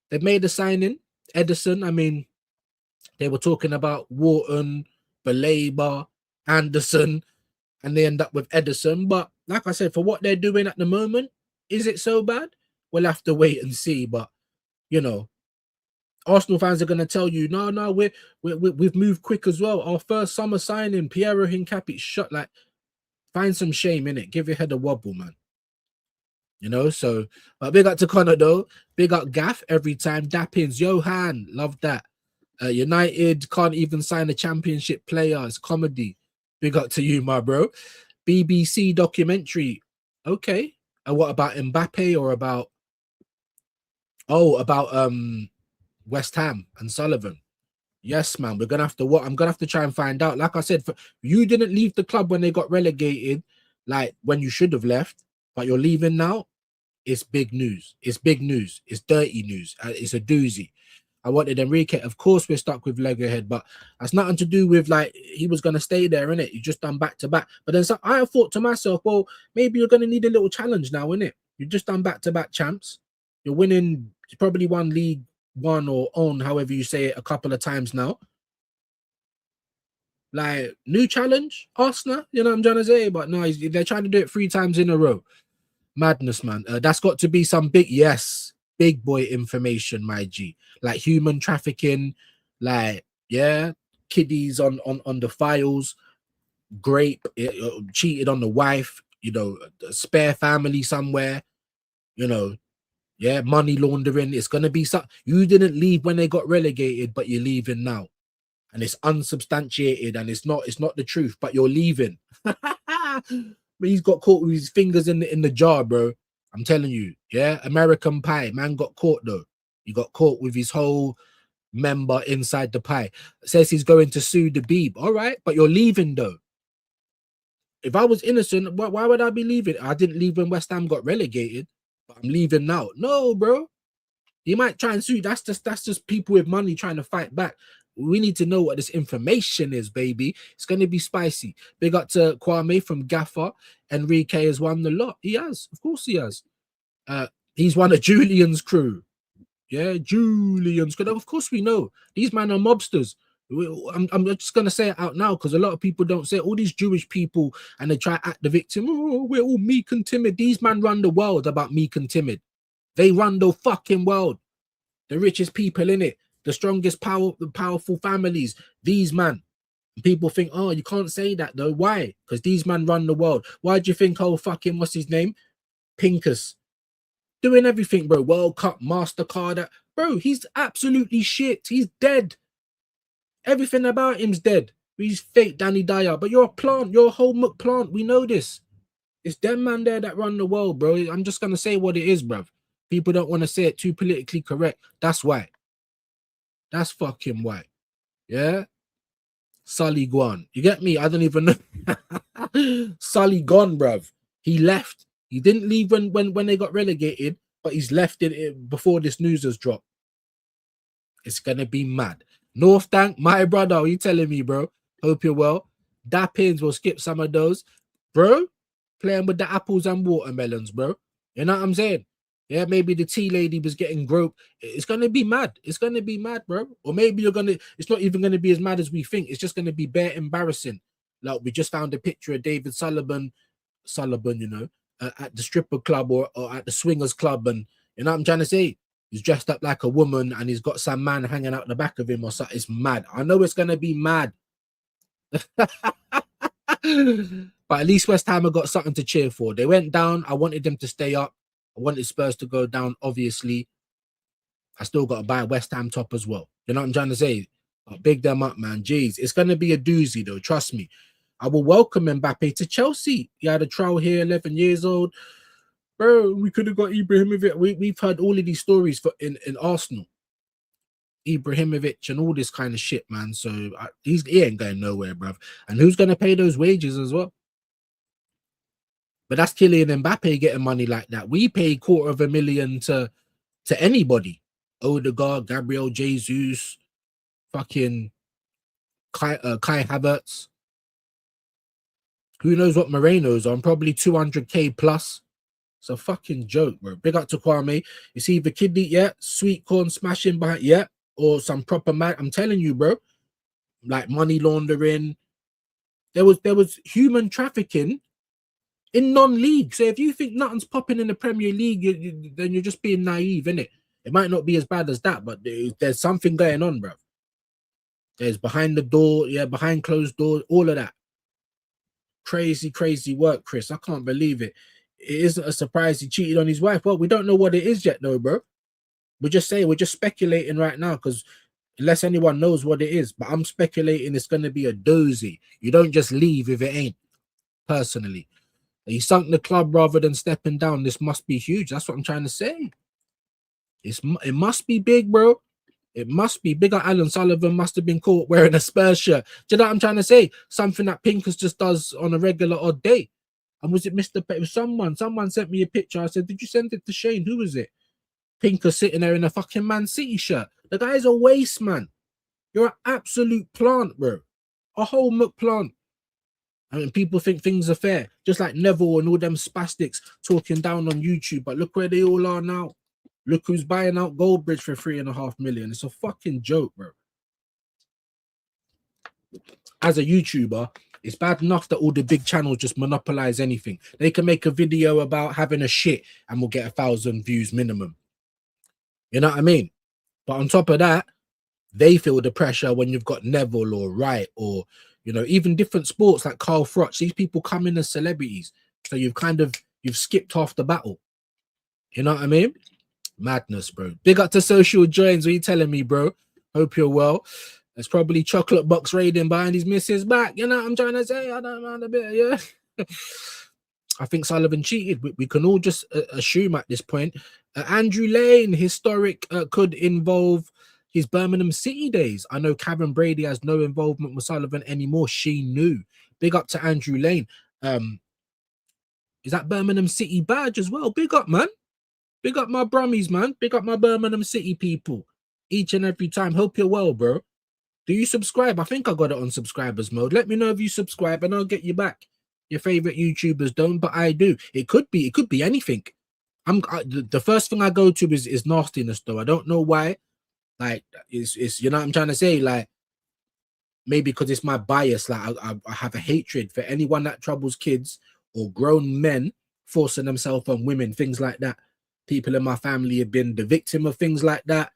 They've made a signing. Edison, I mean, they were talking about Wharton, Baleba, Anderson, and they end up with Edison. But like I said, for what they're doing at the moment, is it so bad? We'll have to wait and see. But, you know, Arsenal fans are going to tell you, no, we've moved quick as well. Our first summer signing, Piero Hincapié, shut. Like, find some shame in it. Give your head a wobble, man. You know, so big up to Connor though. Big up Gaff every time. Dappins, Johan, love that. United can't even sign a championship player. It's comedy. Big up to you, my bro. BBC documentary. Okay. And what about Mbappe or about West Ham and Sullivan? Yes, man. We're gonna have to I'm gonna have to try and find out. Like I said, you didn't leave the club when they got relegated, like when you should have left, but you're leaving now. It's big news. It's big news. It's dirty news. It's a doozy. I wanted Enrique. Of course, we're stuck with Legohead, but that's nothing to do with like he was going to stay there, innit? You just done back to back. But then I thought to myself, well, maybe you're going to need a little challenge now, innit? You just done back to back champs. You're winning. You probably won League One or own, however you say it, a couple of times now. Like, new challenge, Arsenal, you know what I'm trying to say? But no, they're trying to do it 3 times in a row. Madness, man. That's got to be some big boy information, my G. Like human trafficking, like, yeah, kiddies on the files, grape, cheated on the wife, you know, a spare family somewhere, you know, yeah, money laundering. It's going to be something. You didn't leave when they got relegated, but you're leaving now. And it's unsubstantiated and it's not the truth, but you're leaving. He's got caught with his fingers in the jar, bro. I'm telling you, yeah. American Pie, man got caught though. He got caught with his whole member inside the pie. Says he's going to sue the Beeb. All right, but you're leaving though. If I was innocent, why would I be leaving? I didn't leave when West Ham got relegated, but I'm leaving now. No, bro. He might try and sue. That's just people with money trying to fight back. We need to know what this information is, baby. It's going to be spicy. Big up to Kwame from Gaffer. Enrique has won the lot. He has. Of course he has. He's one of Julian's crew. Yeah, Julian's crew. Of course we know. These men are mobsters. I'm just going to say it out now because a lot of people don't say it. All these Jewish people and they try to act the victim. Oh, we're all meek and timid. These men run the world about meek and timid. They run the fucking world. The richest people in it. The strongest powerful families. These men. People think, oh, you can't say that though. Why? Because these men run the world. Why do you think, oh, fucking, what's his name? Pincus. Doing everything, bro. World Cup, MasterCard. Bro, he's absolutely shit. He's dead. Everything about him's dead. He's fake Danny Dyer. But you're a plant. You're a whole muck plant. We know this. It's them man there that run the world, bro. I'm just going to say what it is, bro. People don't want to say it too politically correct. That's why. That's fucking why. Yeah? Sully gone. You get me? I don't even know. Sully gone, bruv. He left. He didn't leave when they got relegated, but he's left it before this news has dropped. It's gonna be mad. North Tank, my brother, what you telling me, bro? Hope you're well. Dappins will skip some of those, bro. Playing with the apples and watermelons, bro. You know what I'm saying? Yeah, maybe the tea lady was getting groped. It's gonna be mad. It's gonna be mad, bro. Or maybe it's not even gonna be as mad as we think. It's just gonna be bare embarrassing. Like we just found a picture of David Sullivan, you know, at the stripper club or at the swingers club, and you know what I'm trying to say? He's dressed up like a woman and he's got some man hanging out the back of him or something. It's mad. I know it's gonna be mad. But at least West Ham have got something to cheer for. They went down. I wanted them to stay up. I wanted Spurs to go down, obviously. I still got to buy a West Ham top as well. You know what I'm trying to say? I'll big them up, man. Jeez, it's going to be a doozy, though. Trust me. I will welcome Mbappe to Chelsea. He had a trial here, 11 years old. Bro, we could have got Ibrahimovic. We've heard all of these stories in Arsenal. Ibrahimovic and all this kind of shit, man. So he ain't going nowhere, bruv. And who's going to pay those wages as well? But that's Kylian Mbappe getting money like that. We pay $250,000 to anybody. Odegaard, Gabriel Jesus, fucking Kai Havertz. Who knows what Moreno's on? Probably 200k plus. It's a fucking joke, bro. Big up to Kwame. You see the kidney, yeah, sweet corn smashing by, yeah, or some proper man. I'm telling you, bro. Like money laundering. There was human trafficking in non-league. So if you think nothing's popping in the Premier League, then you're just being naive, innit? It might not be as bad as that, but there's something going on, bro. There's behind the door, yeah, behind closed doors, all of that. Crazy, crazy work, Chris. I can't believe it. It isn't a surprise he cheated on his wife. Well, we don't know what it is yet, though, bro. We're just speculating right now because unless anyone knows what it is, but I'm speculating it's going to be a doozy. You don't just leave if it ain't, personally. He sunk the club rather than stepping down. This must be huge. That's what I'm trying to say. It must be big, bro. It must be bigger. Alan Sullivan must have been caught wearing a Spurs shirt. Do you know what I'm trying to say? Something that Pincus just does on a regular odd day. And was it Mr. It was someone? Someone sent me a picture. I said, did you send it to Shane? Who was it? Pincus sitting there in a fucking Man City shirt. The guy's a waste, man. You're an absolute plant, bro. A whole muck plant. I mean, people think things are fair, just like Neville and all them spastics talking down on YouTube. But look where they all are now. Look who's buying out Goldbridge for $3.5 million. It's a fucking joke, bro. As a YouTuber, it's bad enough that all the big channels just monopolize anything. They can make a video about having a shit and we'll get 1,000 views minimum. You know what I mean? But on top of that, they feel the pressure when you've got Neville or Wright or, you know, even different sports like Carl Froch. These people come in as celebrities. So you've skipped half the battle. You know what I mean? Madness, bro. Big up to Social Joins. What are you telling me, bro? Hope you're well. There's probably chocolate box raiding behind his missus back. You know what I'm trying to say? I don't mind a bit, yeah. I think Sullivan cheated. We can all just assume at this point. Andrew Lane, historic, could involve his Birmingham City days. I know Karen Brady has no involvement with Sullivan anymore. She knew. Big up to Andrew Lane. Is that Birmingham City badge as well? Big up, man. Big up my Brummies, man. Big up my Birmingham City people. Each and every time. Hope you're well, bro. Do you subscribe? I think I got it on subscribers mode. Let me know if you subscribe and I'll get you back. Your favorite YouTubers don't, but I do. It could be anything. The first thing I go to is nastiness though. I don't know why. Like it's you know what I'm trying to say. Like maybe because it's my bias. Like I have a hatred for anyone that troubles kids or grown men forcing themselves on women, things like that. People in my family have been the victim of things like that.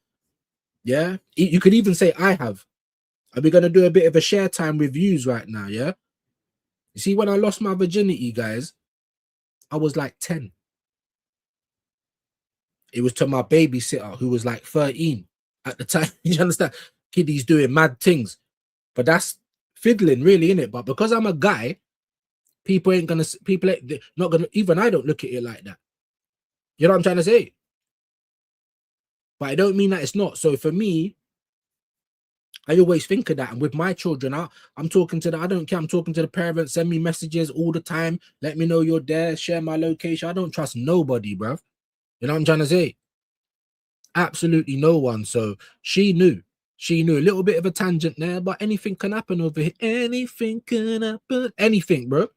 Yeah, you could even say I have. Are we gonna do a bit of a share time reviews right now? Yeah. You see, when I lost my virginity, guys, I was like 10. It was to my babysitter who was like 13 at the time. You understand? Kiddies doing mad things, but that's fiddling, really, innit? But because I'm a guy, people ain't not gonna. Even I don't look at it like that. You know what I'm trying to say? But I don't mean that it's not. So for me, I always think of that. And with my children, I'm talking to I don't care. I'm talking to the parents. Send me messages all the time. Let me know you're there. Share my location. I don't trust nobody, bro. You know what I'm trying to say? Absolutely no one. So she knew. She knew. A little bit of a tangent there, but anything can happen over here. Anything can happen. Anything, bro.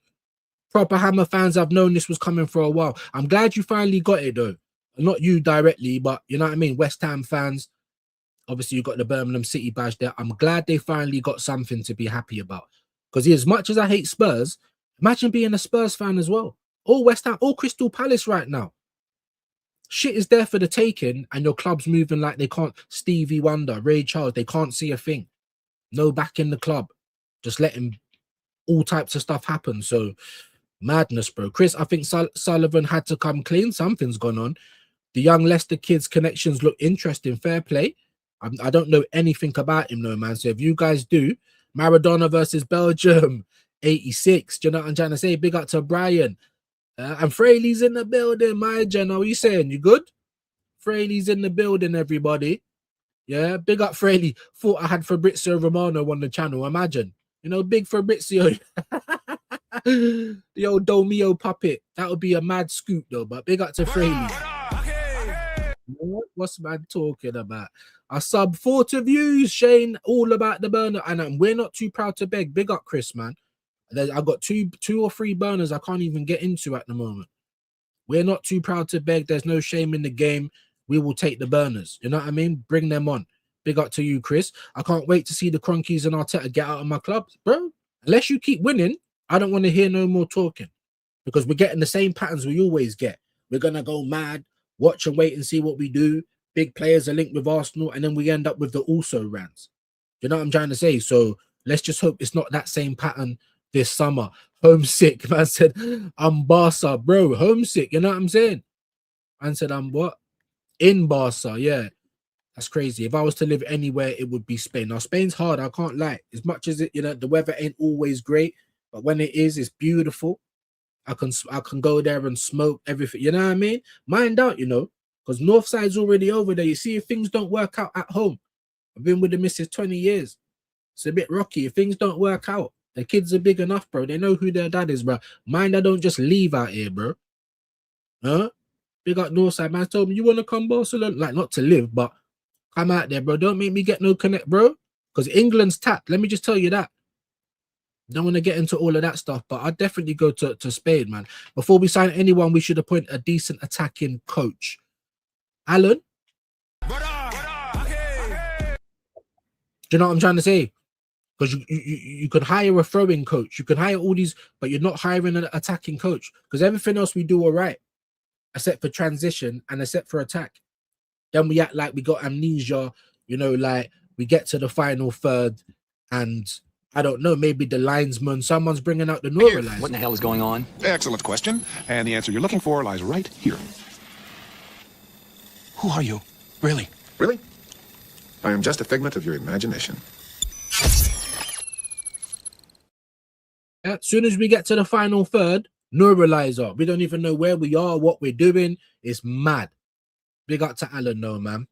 Proper Hammer fans, I've known this was coming for a while. I'm glad you finally got it, though. Not you directly, but you know what I mean? West Ham fans. Obviously, you got the Birmingham City badge there. I'm glad they finally got something to be happy about. Because as much as I hate Spurs, imagine being a Spurs fan as well. All West Ham, all Crystal Palace right now. Shit is there for the taking, and your club's moving like they can't. Stevie Wonder, Ray Charles, they can't see a thing. No back in the club. Just letting all types of stuff happen. So, madness, bro. Chris, I think Sullivan had to come clean. Something's gone on. The young Leicester kids' connections look interesting. Fair play. I don't know anything about him, no, man. So if you guys do, Maradona versus Belgium, 86. Do you know what I'm trying to say? Big up to Brian. And Fraley's in the building, my Jen. What are you saying? You good? Fraley's in the building, everybody. Yeah, big up Fraley. Thought I had Fabrizio Romano on the channel. Imagine. You know, big Fabrizio. The old Domio puppet. That would be a mad scoop, though. But big up to Fraley. What's man talking about? I sub 40 views, Shane, all about the burner. And we're not too proud to beg. Big up, Chris, man. I've got two or three burners I can't even get into at the moment. We're not too proud to beg. There's no shame in the game. We will take the burners. You know what I mean? Bring them on. Big up to you, Chris. I can't wait to see the Cronkies and Arteta get out of my club. Bro, unless you keep winning, I don't want to hear no more talking. Because we're getting the same patterns we always get. We're going to go mad, watch and wait and see what we do. Big players are linked with Arsenal, and then we end up with the also rants. You know what I'm trying to say? So let's just hope it's not that same pattern this summer. Homesick, man said, I'm Barca, bro. Homesick, you know what I'm saying? Man said, I'm what? In Barca, yeah. That's crazy. If I was to live anywhere, it would be Spain. Now, Spain's hard, I can't lie. As much as it, you know, the weather ain't always great, but when it is, it's beautiful. I can go there and smoke everything. You know what I mean? Mind out, you know, because North Side's already over there. You see, if things don't work out at home, I've been with the missus 20 years. It's a bit rocky. If things don't work out, the kids are big enough, bro. They know who their dad is, bro. Mind I don't just leave out here, bro. Huh? Big up Northside, man. Told me, you want to come Barcelona? Like, not to live, but come out there, bro. Don't make me get no connect, bro. Because England's tapped. Let me just tell you that. Don't want to get into all of that stuff, but I'd definitely go to Spain, man. Before we sign anyone, we should appoint a decent attacking coach. Alan? Do you know what I'm trying to say? Because you could hire a throwing coach. You could hire all these, but you're not hiring an attacking coach. Because everything else we do all right, except for transition and except for attack. Then we act like we got amnesia, you know, like we get to the final third and I don't know, maybe the linesman, someone's bringing out the neuralizer. What in the hell is going on? Excellent question. And the answer you're looking for lies right here. Who are you? Really? Really? I am just a figment of your imagination. As soon as we get to the final third, neuralizer. We don't even know where we are, what we're doing. It's mad. Big up to Alan, no, man.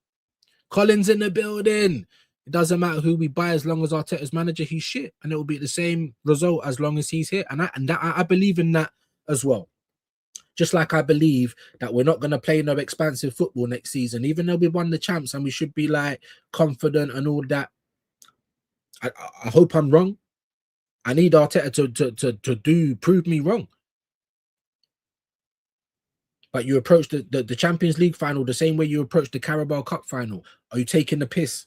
Collins in the building. It doesn't matter who we buy as long as Arteta's manager, he's shit. And it will be the same result as long as he's here. And I believe in that as well. Just like I believe that we're not going to play no expansive football next season, even though we won the champs and we should be like confident and all that. I hope I'm wrong. I need Arteta to prove me wrong. But you approach the Champions League final the same way you approach the Carabao Cup final. Are you taking the piss?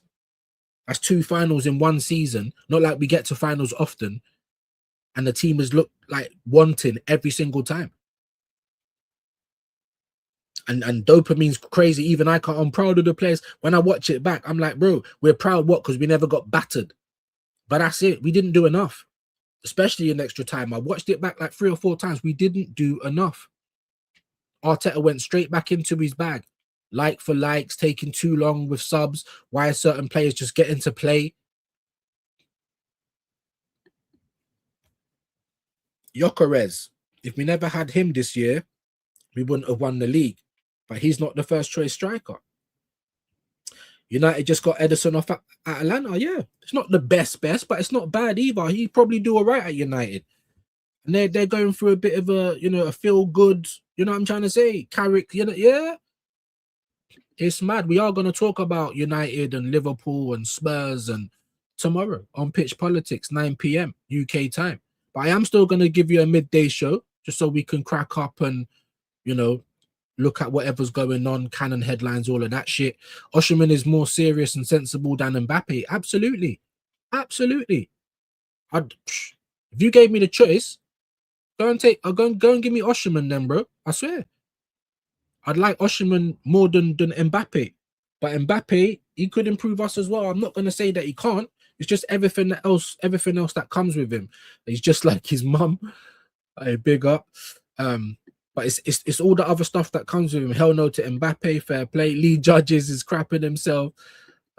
That's 2 finals in one season. Not like we get to finals often, and the team has looked like wanting every single time. And dopamine's crazy. Even I'm proud of the players. When I watch it back, I'm like, bro, we're proud what? Because we never got battered. But that's it. We didn't do enough, especially in extra time. I watched it back like 3 or 4 times. We didn't do enough. Arteta went straight back into his bag. Like for likes, taking too long with subs. Why are certain players just getting to play? Gyökeres, if we never had him this year, we wouldn't have won the league. But he's not the first choice striker. United just got Ederson off at Atlanta. Yeah, it's not the best, but it's not bad either. He'd probably do all right at United. And they're going through a bit of a feel good. You know what I'm trying to say? Carrick, yeah. It's mad. We are going to talk about United and Liverpool and Spurs and tomorrow on Pitch Politics, 9 p.m. UK time. But I am still going to give you a midday show just so we can crack up and, look at whatever's going on, canon headlines, all of that shit. Osimhen is more serious and sensible than Mbappe. Absolutely. Absolutely. If you gave me the choice, go and give me Osimhen then, bro. I swear. I'd like Osimhen more than Mbappe. But Mbappe, he could improve us as well. I'm not going to say that he can't. It's just everything else that comes with him. He's just like his mum. Hey, big up. But it's all the other stuff that comes with him. Hell no to Mbappe, fair play. Lee Judges is crapping himself.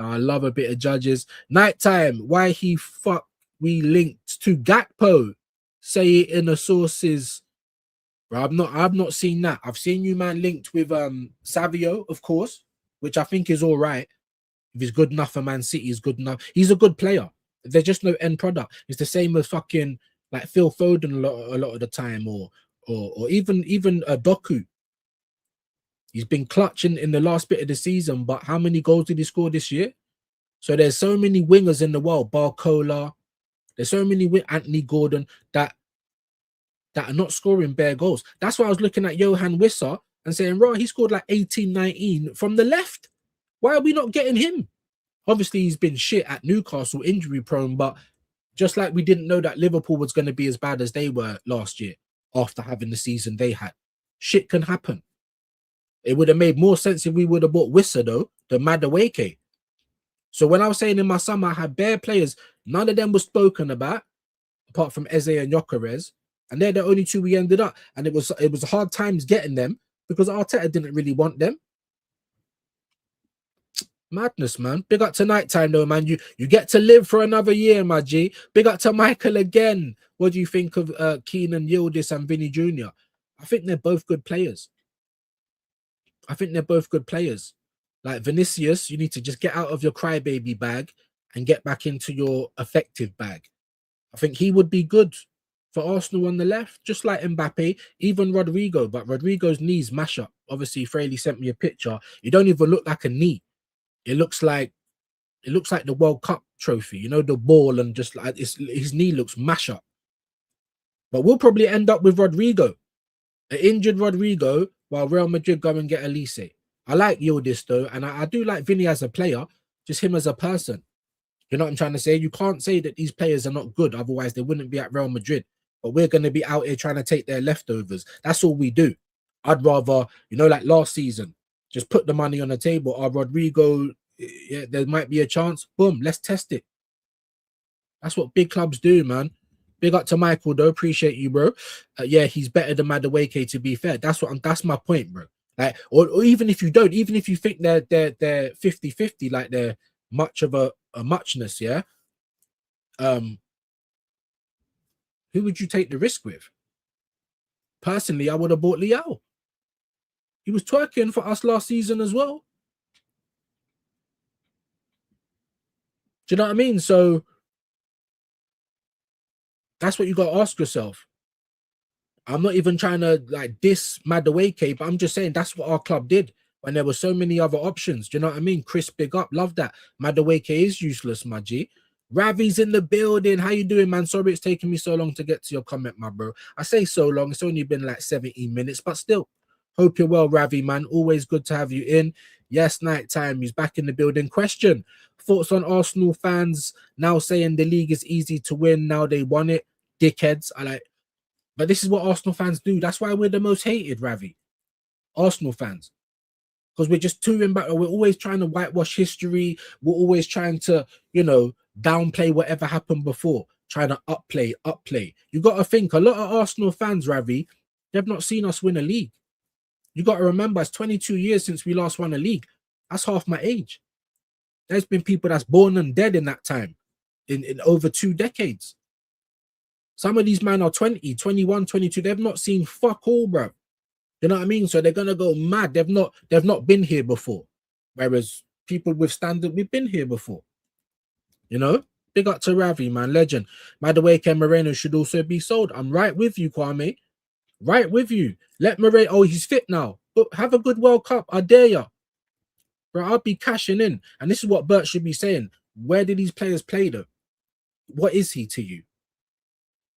I love a bit of Judges. Nighttime, why he fuck we linked to Gakpo. Say it in the sources. Bro, I've not seen that. I've seen you, man, linked with Savio, of course, which I think is all right. If he's good enough for Man City, he's good enough. He's a good player. There's just no end product. It's the same as fucking like Phil Foden a lot of the time, or even Doku. He's been clutching in the last bit of the season, but how many goals did he score this year? So there's so many wingers in the world, Barcola. There's so many Anthony Gordon that are not scoring bare goals. That's why I was looking at Johan Wissa and saying, right, he scored like 18, 19 from the left. Why are we not getting him? Obviously, he's been shit at Newcastle, injury prone, but just like we didn't know that Liverpool was going to be as bad as they were last year after having the season they had. Shit can happen. It would have made more sense if we would have bought Wissa, though, than Madueke. So when I was saying in my summer, I had bare players, none of them was spoken about, apart from Eze and Gyökeres. And they're the only 2 we ended up. And it was hard times getting them because Arteta didn't really want them. Madness, man. Big up to Nighttime, though, man. You get to live for another year, my G. Big up to Michael again. What do you think of Keenan Yildiz and Vinny Jr.? I think they're both good players. Like Vinicius, you need to just get out of your crybaby bag and get back into your effective bag. I think he would be good for Arsenal on the left, just like Mbappe, even Rodrigo. But Rodrigo's knees mash up. Obviously, Fraley sent me a picture. It don't even look like a knee. It looks like the World Cup trophy, the ball, and just like his knee looks mash up. But we'll probably end up with Rodrigo, an injured Rodrigo, while Real Madrid go and get Elise. I like Yildiz though, and I do like Vinny as a player, just him as a person. You know what I'm trying to say? You can't say that these players are not good, otherwise they wouldn't be at Real Madrid. But we're going to be out here trying to take their leftovers. That's all we do. I'd rather, like last season, just put the money on the table. Rodrigo, yeah, there might be a chance. Boom, let's test it. That's what big clubs do, man. Big up to Michael, though. Appreciate you, bro. Yeah, he's better than Madueke, to be fair. That's my point, bro. Like, or even if you don't, even if you think they're 50-50, like they're much of a muchness, yeah. Who would you take the risk with? Personally, I would have bought Leao. He was twerking for us last season as well. Do you know what I mean? So that's what you got to ask yourself. I'm not even trying to like diss Madueke, but I'm just saying that's what our club did when there were so many other options. Do you know what I mean? Chris, big up. Love that. Madueke is useless, my G. Ravi's in the building. How you doing, man? Sorry it's taking me so long to get to your comment, my bro. I say so long. It's only been like 17 minutes, but still, Hope you're well, Ravi, man. Always good to have you in. Yes, night time. He's back in the building. Question: thoughts on Arsenal fans now saying the league is easy to win? Now they won it, dickheads. But this is what Arsenal fans do. That's why we're the most hated, Ravi. Arsenal fans, because we're just too back. We're always trying to whitewash history. We're always trying to, downplay whatever happened before. Trying to upplay. You got to think a lot of Arsenal fans, Ravi, they've not seen us win a league. You got to remember, it's 22 years since we last won a league. That's half my age. There's been people that's born and dead in that time, in over 2 decades. Some of these men are 20, 21, 22. They've not seen fuck all, bro. You know what I mean? So they're gonna go mad. They've not been here before. Whereas people with standard, we've been here before. Big up to Ravi, man, legend. By the way, Ken Moreno should also be sold. I'm right with you, Kwame. Right with you. Let Moreno. Oh, he's fit now. But have a good World Cup. I dare ya. Bro, I'll be cashing in. And this is what Bert should be saying. Where did these players play though? What is he to you?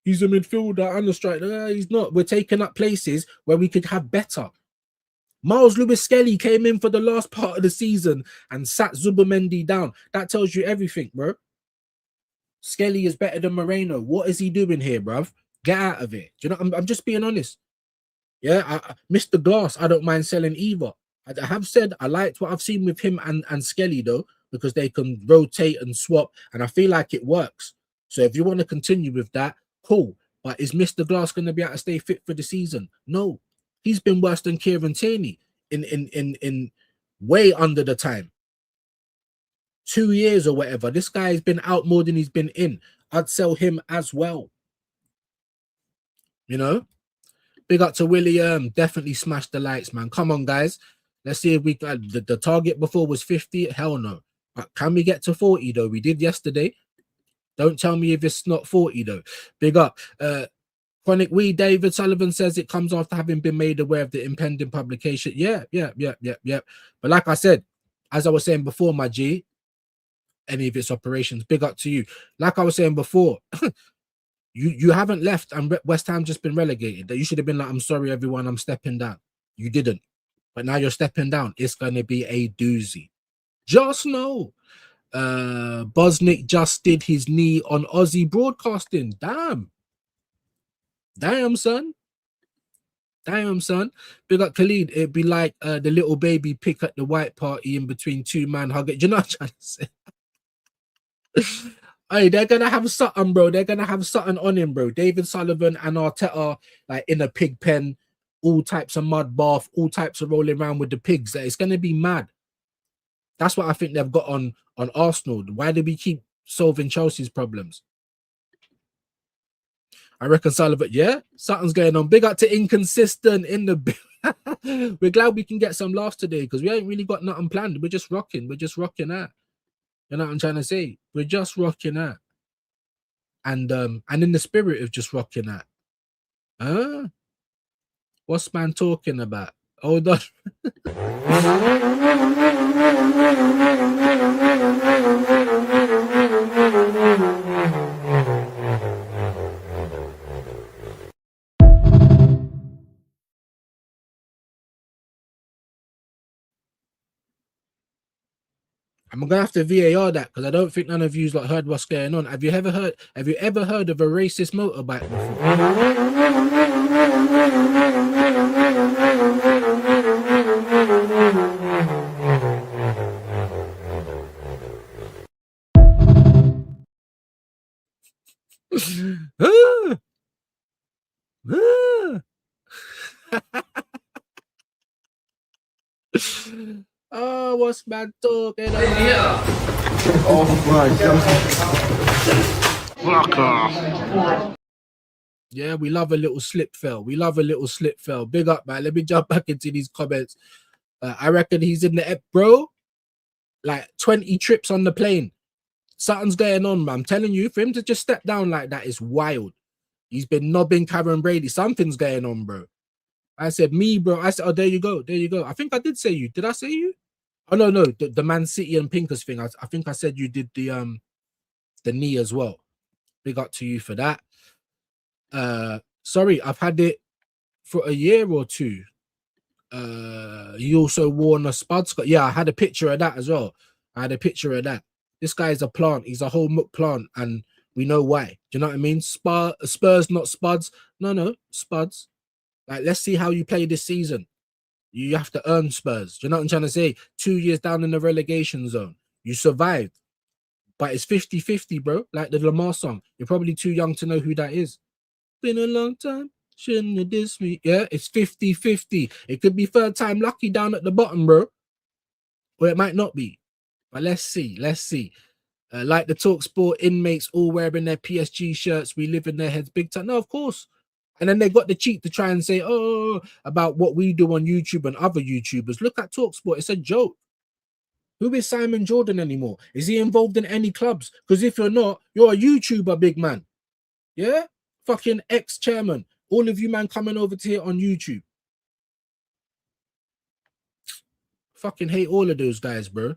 He's a midfielder and a striker. He's not. We're taking up places where we could have better. Miles Lewis Skelly came in for the last part of the season and sat Zubimendi down. That tells you everything, bro. Skelly is better than Moreno. What is he doing here, bruv? Get out of it. Do you know? I'm just being honest. Yeah, Mr. Glass, I don't mind selling either. I have said I liked what I've seen with him and Skelly though, because they can rotate and swap, and I feel like it works. So if you want to continue with that, cool. But is Mr. Glass going to be able to stay fit for the season? No. He's been worse than Kieran Tierney in way under the time. 2 years or whatever. This guy has been out more than he's been in. I'd sell him as well. Big up to William. Definitely smash the lights, man. Come on, guys. Let's see if we got the target before was 50. Hell no. But can we get to 40 though? We did yesterday. Don't tell me if it's not 40 though. Big up. Chronic Weed, David Sullivan says it comes after having been made aware of the impending publication. Yeah. But like I said, as I was saying before, my G, any of its operations, big up to you. Like I was saying before, you haven't left and West Ham just been relegated. That you should have been like, I'm sorry, everyone, I'm stepping down. You didn't. But now you're stepping down. It's going to be a doozy. Just know. Bosnick just did his knee on Aussie broadcasting. Damn, son. Big up Khalid. It'd be like the little baby pick at the white party in between two man hugging. Do you know what I'm trying to say? Hey, they're gonna have something, bro. They're gonna have something on him, bro. David Sullivan and Arteta, like in a pig pen, all types of mud bath, all types of rolling around with the pigs. It's gonna be mad. That's what I think they've got on Arsenal. Why do we keep solving Chelsea's problems? I reckon Sullivan, yeah, something's going on. Big up to Inconsistent in the. We're glad we can get some laughs today because we ain't really got nothing planned. We're just rocking. We're just rocking out. You know what I'm trying to say? We're just rocking out. And in the spirit of just rocking out. Huh? What's man talking about? Hold on. I'm gonna have to VAR that because I don't think none of you's like heard what's going on. Have you ever heard of a racist motorbike before? Oh, what's man talking about? Yeah. Oh my God. Yeah, we love a little slip fell. Big up, man. Let me jump back into these comments. I reckon he's in the bro. Like 20 trips on the plane. Something's going on, man. I'm telling you, for him to just step down like that is wild. He's been knobbing Karen Brady. Something's going on, bro. I said, me, bro. I said, oh, there you go. I think I did say you. Did I say you? Oh, no. The Man City and Pinkers thing. I think I said you did the knee as well. Big up to you for that. Sorry, I've had it for a year or two. He also worn a Spuds. Yeah, I had a picture of that as well. I had a picture of that. This guy's a plant. He's a whole muck plant, and we know why. Do you know what I mean? Spurs, not Spuds. No, Spuds. Like, let's see how you play this season. You have to earn Spurs. Do you know what I'm trying to say? 2 years down in the relegation zone. You survived. But it's 50-50, bro. Like the Lamar song. You're probably too young to know who that is. Been a long time. Shouldn't have dissed me. Yeah, it's 50-50. It could be third time lucky down at the bottom, bro. Or it might not be. But let's see. Let's see. Like the Talk Sport inmates all wearing their PSG shirts. We live in their heads big time. No, of course. And then they got the cheek to try and say, oh, about what we do on YouTube and other YouTubers. Look at Talk Sport. It's a joke. Who is Simon Jordan anymore? Is he involved in any clubs? Because if you're not, you're a YouTuber, big man. Yeah? Fucking ex-chairman. All of you, man, coming over to here on YouTube. Fucking hate all of those guys, bro.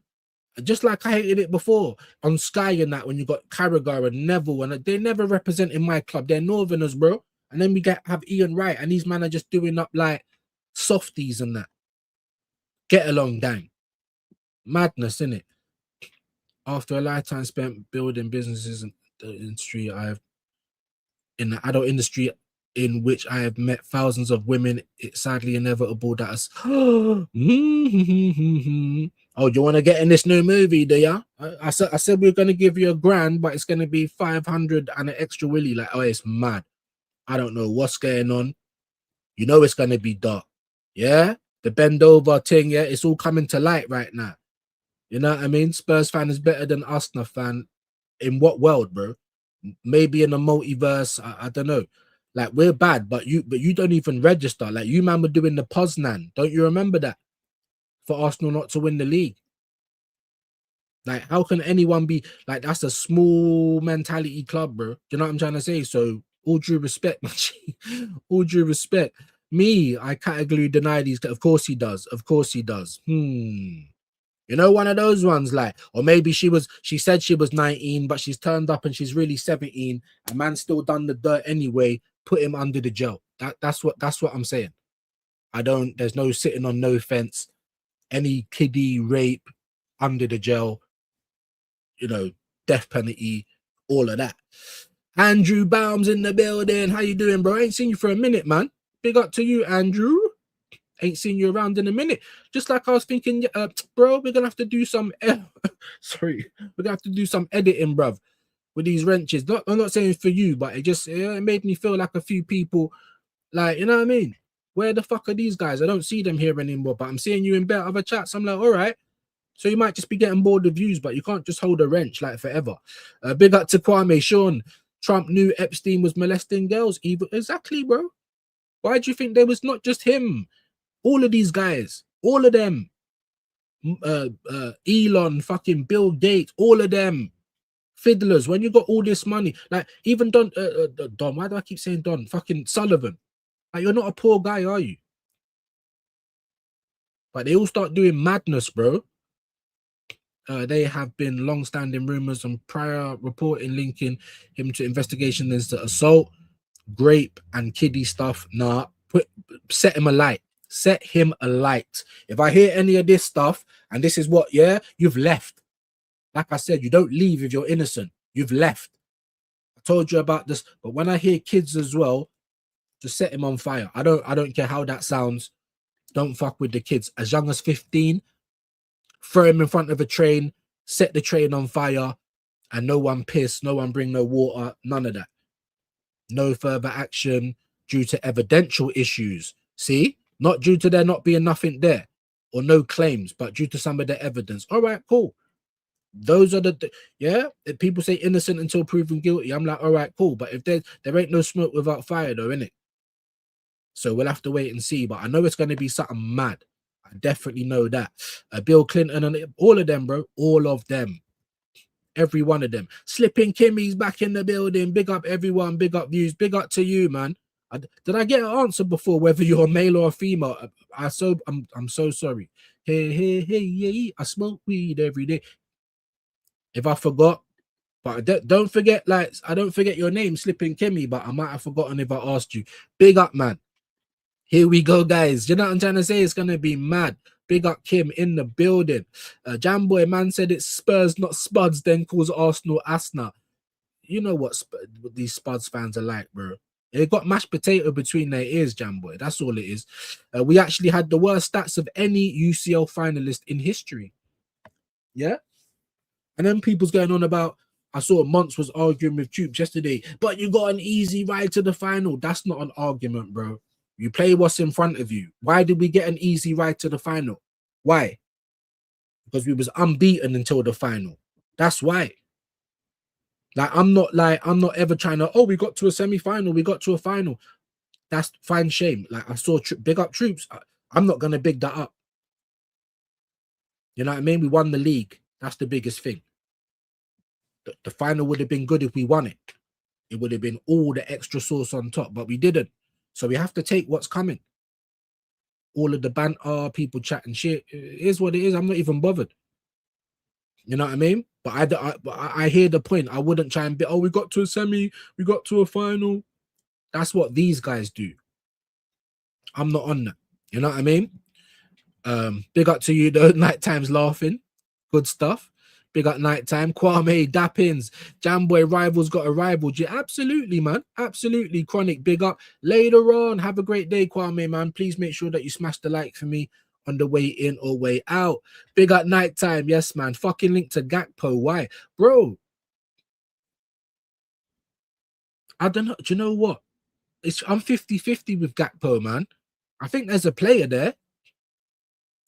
Just like I hated it before on Sky and that, when you got Carragher and Neville, and they never represent in my club. They're Northerners, bro. And then we have Ian Wright, and these men are just doing up like softies and that. Get along, gang. Madness, innit? After a lifetime spent building businesses in the industry, in the adult industry in which I have met thousands of women, it's sadly inevitable that us. Oh, you want to get in this new movie, do ya? I said we're gonna give you $1,000, but it's gonna be 500 and an extra willy. Like, oh, it's mad. I don't know what's going on. You know it's gonna be dark. Yeah, the bend over thing. Yeah, it's all coming to light right now. You know what I mean? Spurs fan is better than Arsenal fan. In what world, bro? Maybe in a multiverse. I don't know. Like, we're bad, but you don't even register. Like, you man were doing the Poznan. Don't you remember that? For Arsenal not to win the league. Like, how can anyone be like, that's a small mentality club, bro? Do you know what I'm trying to say? So, all due respect, all due respect. Me, I categorically deny these. Of course he does. Of course he does. You know, one of those ones, like, or maybe she said she was 19, but she's turned up and she's really 17. A man still done the dirt anyway. Put him under the jail. That's what I'm saying. There's no sitting on no fence. Any kiddie rape under the jail, you know, death penalty, all of that. Andrew Baum's in the building. How you doing, bro? I ain't seen you for a minute, man. Big up to you, Andrew. Ain't seen you around in a minute. Just like I was thinking, bro, we're gonna have to do some we're gonna have to do some editing, bruv, with these wrenches. I'm not saying for you, but it made me feel like a few people, like, you know what I mean? Where the fuck are these guys? I don't see them here anymore, but I'm seeing you in better other chats. I'm like, all right. So you might just be getting bored of views, but you can't just hold a wrench like forever. Big up to Kwame. Sean, Trump knew Epstein was molesting girls. Exactly, bro. Why do you think there was not just him? All of these guys, all of them. Elon, fucking Bill Gates, all of them. Fiddlers, when you got all this money, like even Don, why do I keep saying Don? Fucking Sullivan. Like, you're not a poor guy, are you? But they all start doing madness, bro. They have been long-standing rumors and prior reporting linking him to investigation into assault, grape, and kiddie stuff. Nah, set him alight. Set him alight. If I hear any of this stuff, and this is what, yeah, you've left. Like I said, you don't leave if you're innocent. You've left. I told you about this, but when I hear kids as well, just set him on fire. I don't care how that sounds. Don't fuck with the kids. As young as 15, throw him in front of a train, set the train on fire, and no one piss, no one bring no water, none of that. No further action due to evidential issues. See? Not due to there not being nothing there or no claims, but due to some of the evidence. All right, cool. Those are if people say innocent until proven guilty, I'm like, all right, cool. But if there ain't no smoke without fire, though, innit? So we'll have to wait and see. But I know it's going to be something mad. I definitely know that. Bill Clinton and all of them, bro. All of them. Every one of them. Slipping Kimmy's back in the building. Big up everyone. Big up views. Big up to you, man. Did I get an answer before whether you're a male or a female? I'm so sorry. Hey, I smoke weed every day. If I forgot, but don't forget, like, I don't forget your name, Slipping Kimmy, but I might have forgotten if I asked you. Big up, man. Here we go, guys. You know what I'm trying to say? It's gonna be mad. Big up Kim in the building. Jamboy man said it's Spurs, not Spuds, then calls Arsenal Asna. You know what these Spuds fans are like, bro. They got mashed potato between their ears, Jamboy. That's all it is. We actually had the worst stats of any UCL finalist in history. Yeah? And then people's going on about, I saw Monts was arguing with Tubes yesterday, but you got an easy ride to the final. That's not an argument, bro. You play what's in front of you. Why did we get an easy ride to the final? Why? Because we was unbeaten until the final. That's why. I'm not ever trying to, oh, we got to a semi-final, we got to a final. That's fine, shame. Like, I saw big up Troops. I'm not gonna big that up. You know what I mean? We won the league. That's the biggest thing. The final would have been good if we won it. It would have been all the extra sauce on top, but we didn't. So we have to take what's coming. All of the banter, people chatting shit, it is what it is. I'm not even bothered. You know what I mean? But I hear the point. I wouldn't try and be, oh, we got to a semi, we got to a final. That's what these guys do. I'm not on that. You know what I mean? Big up to you though. Night time's laughing. Good stuff. Big up nighttime. Kwame, Dappins, Jamboy rivals got a rival. Yeah, absolutely, man. Absolutely. Chronic, big up. Later on, have a great day, Kwame, man. Please make sure that you smash the like for me on the way in or way out. Big up nighttime. Yes, man. Fucking link to Gakpo. Why? Bro. I don't know. Do you know what? I'm 50-50 with Gakpo, man. I think there's a player there.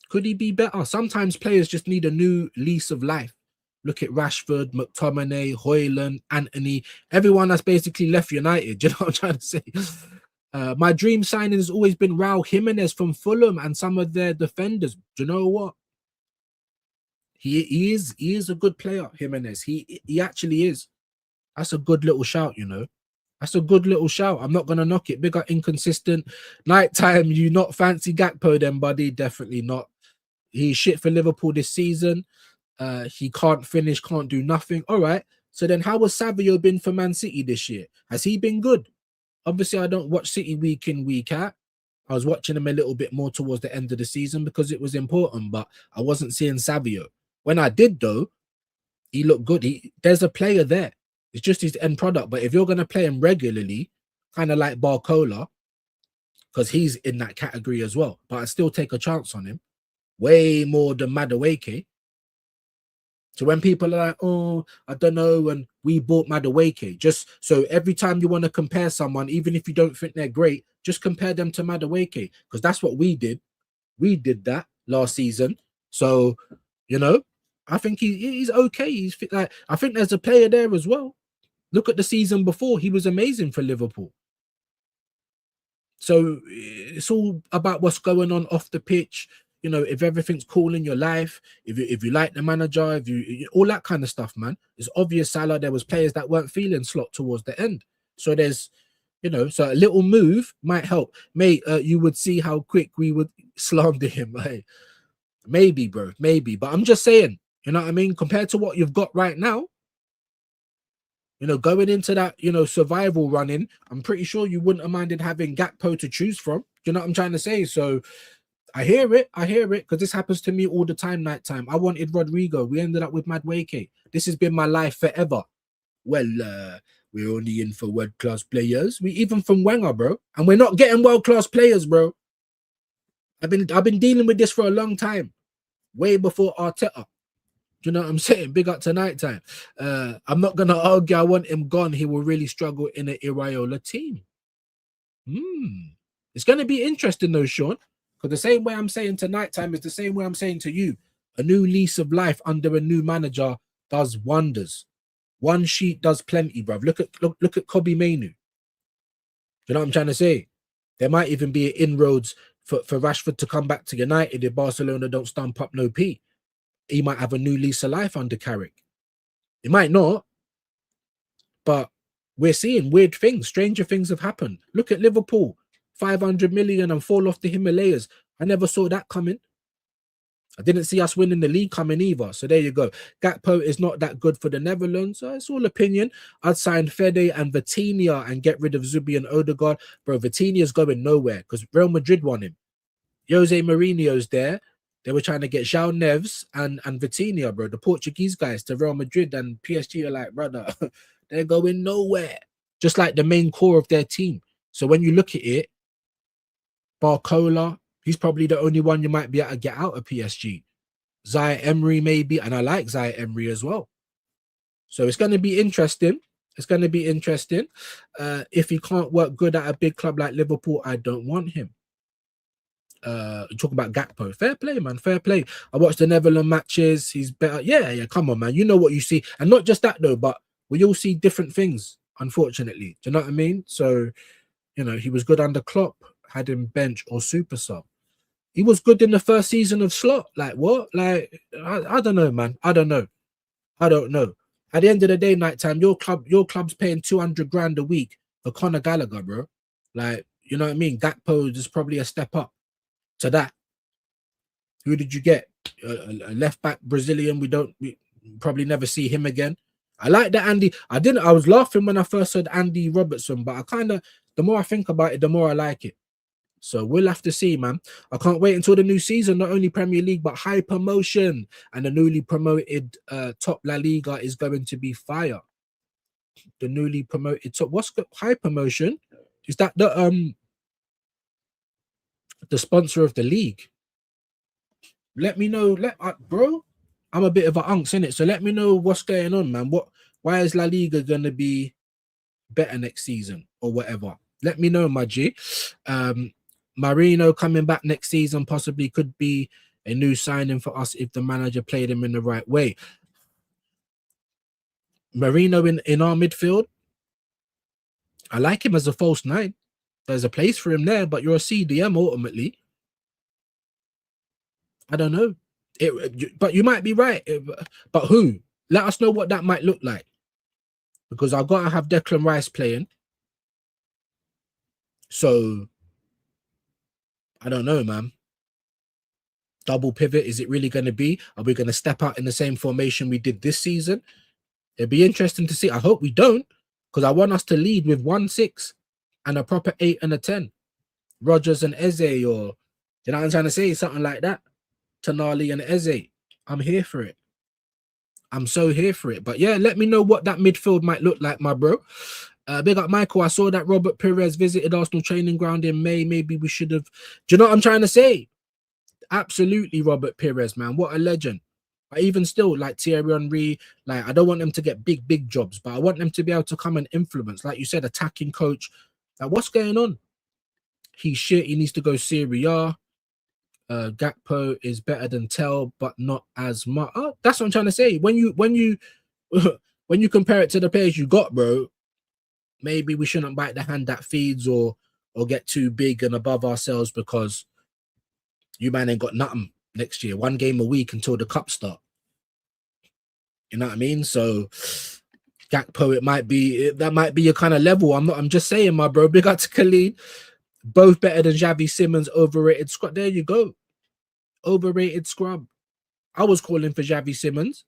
Could he be better? Sometimes players just need a new lease of life. Look at Rashford, McTominay, Hoyland, Anthony, everyone that's basically left United. Do you know what I'm trying to say? My dream signing has always been Raul Jimenez from Fulham and some of their defenders. Do you know what? He is a good player, Jimenez. He actually is. That's a good little shout, you know. That's a good little shout. I'm not gonna knock it. Big up inconsistent. Nighttime, you not fancy Gakpo then, buddy? Definitely not. He's shit for Liverpool this season. He can't finish, can't do nothing. All right. So then how has Savio been for Man City this year? Has he been good? Obviously, I don't watch City week in, week out. I was watching him a little bit more towards the end of the season because it was important, but I wasn't seeing Savio. When I did, though, he looked good. There's a player there. It's just his end product. But if you're going to play him regularly, kind of like Barcola, because he's in that category as well, but I still take a chance on him. Way more than Madueke. So when people are like, oh, I don't know, and we bought Madueke, just so every time you want to compare someone, even if you don't think they're great, just compare them to Madueke, because that's what we did. We did that last season. So, you know, I think he's okay. He's like, I think there's a player there as well. Look at the season before. He was amazing for Liverpool. So it's all about what's going on off the pitch. You know, if everything's cool in your life, if you like the manager, if you all that kind of stuff, man. It's obvious, Salah, there was players that weren't feeling Slot towards the end. So there's, you know, so a little move might help. Mate, you would see how quick we would slander him. Hey, maybe, bro, maybe. But I'm just saying, you know what I mean? Compared to what you've got right now, you know, going into that, you know, survival running, I'm pretty sure you wouldn't have minded having Gakpo to choose from. You know what I'm trying to say? So I hear it, because this happens to me all the time, nighttime. I wanted Rodrigo. We ended up with Madueke. This has been my life forever. Well, we're only in for world-class players. We even from Wenger, bro. And we're not getting world-class players, bro. I've been dealing with this for a long time. Way before Arteta. Do you know what I'm saying? Big up to nighttime. I'm not going to argue. I want him gone. He will really struggle in an Iraola team. It's going to be interesting, though, Sean. Because the same way I'm saying to nighttime is the same way I'm saying to you. A new lease of life under a new manager does wonders. One sheet does plenty, bruv. Look at Kobe Mainu. Do you know what I'm trying to say? There might even be inroads for Rashford to come back to United if Barcelona don't stump up no P. He might have a new lease of life under Carrick. He might not. But we're seeing weird things. Stranger things have happened. Look at Liverpool. 500 million and fall off the Himalayas. I never saw that coming. I didn't see us winning the league coming either. So there you go. Gakpo is not that good for the Netherlands. It's all opinion. I'd sign Fede and Vitinha and get rid of Zubi and Odegaard. Bro, Vitinha's going nowhere because Real Madrid won him. Jose Mourinho's there. They were trying to get João Neves and Vitinha, bro, the Portuguese guys, to Real Madrid, and PSG are like, brother, they're going nowhere. Just like the main core of their team. So when you look at it, Barcola, he's probably the only one you might be able to get out of PSG. Zaire Emery maybe, and I like Zaire Emery as well. So it's going to be interesting. It's going to be interesting. If he can't work good at a big club like Liverpool, I don't want him. Talk about Gakpo. Fair play, man. Fair play. I watched the Netherlands matches. He's better. Yeah. Come on, man. You know what you see. And not just that, though, but we all see different things, unfortunately. Do you know what I mean? So, you know, he was good under Klopp, had him bench or super sub. He was good in the first season of Slot. Like, what? Like, I don't know, man. I don't know. At the end of the day, nighttime, your club's paying 200 grand a week for Conor Gallagher, bro. Like, you know what I mean? Gakpo is probably a step up to that. Who did you get? A left back Brazilian. We probably never see him again. I like that Andy. I was laughing when I first heard Andy Robertson, but the more I think about it, the more I like it. So we'll have to see, man. I can't wait until the new season, not only Premier League, but high promotion. And the newly promoted top La Liga is going to be fire. The newly promoted top, what's high promotion? Is that the sponsor of the league? Let me know, bro. I'm a bit of an unks in it, so let me know what's going on, man. Why is La Liga gonna be better next season or whatever? Let me know, my G. Marino coming back next season possibly could be a new signing for us if the manager played him in the right way. Marino in our midfield, I like him as a false nine. There's a place for him there, but you're a CDM ultimately. I don't know. But you might be right. But who? Let us know what that might look like. Because I've got to have Declan Rice playing. So, I don't know, man. Double pivot, is it really going to be? Are we going to step out in the same formation we did this season? It'd be interesting to see. I hope we don't, because I want us to lead with 1-6 and a proper 8 and a 10. Rodgers and Eze, or, you know what I'm trying to say? Something like that. Tonali and Eze. I'm here for it. I'm so here for it. But yeah, let me know what that midfield might look like, my bro. Big up Michael. I saw that Robert Perez visited Arsenal training ground in May. Maybe we should have. Do you know what I'm trying to say? Absolutely, Robert Perez, man. What a legend. But even still, like Thierry Henry, like I don't want them to get big jobs, but I want them to be able to come and influence. Like you said, attacking coach. Like, what's going on? He's shit. He needs to go Serie A. Gakpo is better than Tell, but not as much. Oh, that's what I'm trying to say. When you when you compare it to the players you got, bro, maybe we shouldn't bite the hand that feeds or get too big and above ourselves, because you man ain't got nothing next year. 1 game a week until the cup start. You know what I mean? So Gakpo, that might be your kind of level. I'm just saying, my bro. Big up to Khalid. Both better than Xavi Simons. Overrated scrub. There you go. Overrated scrub. I was calling for Xavi Simons.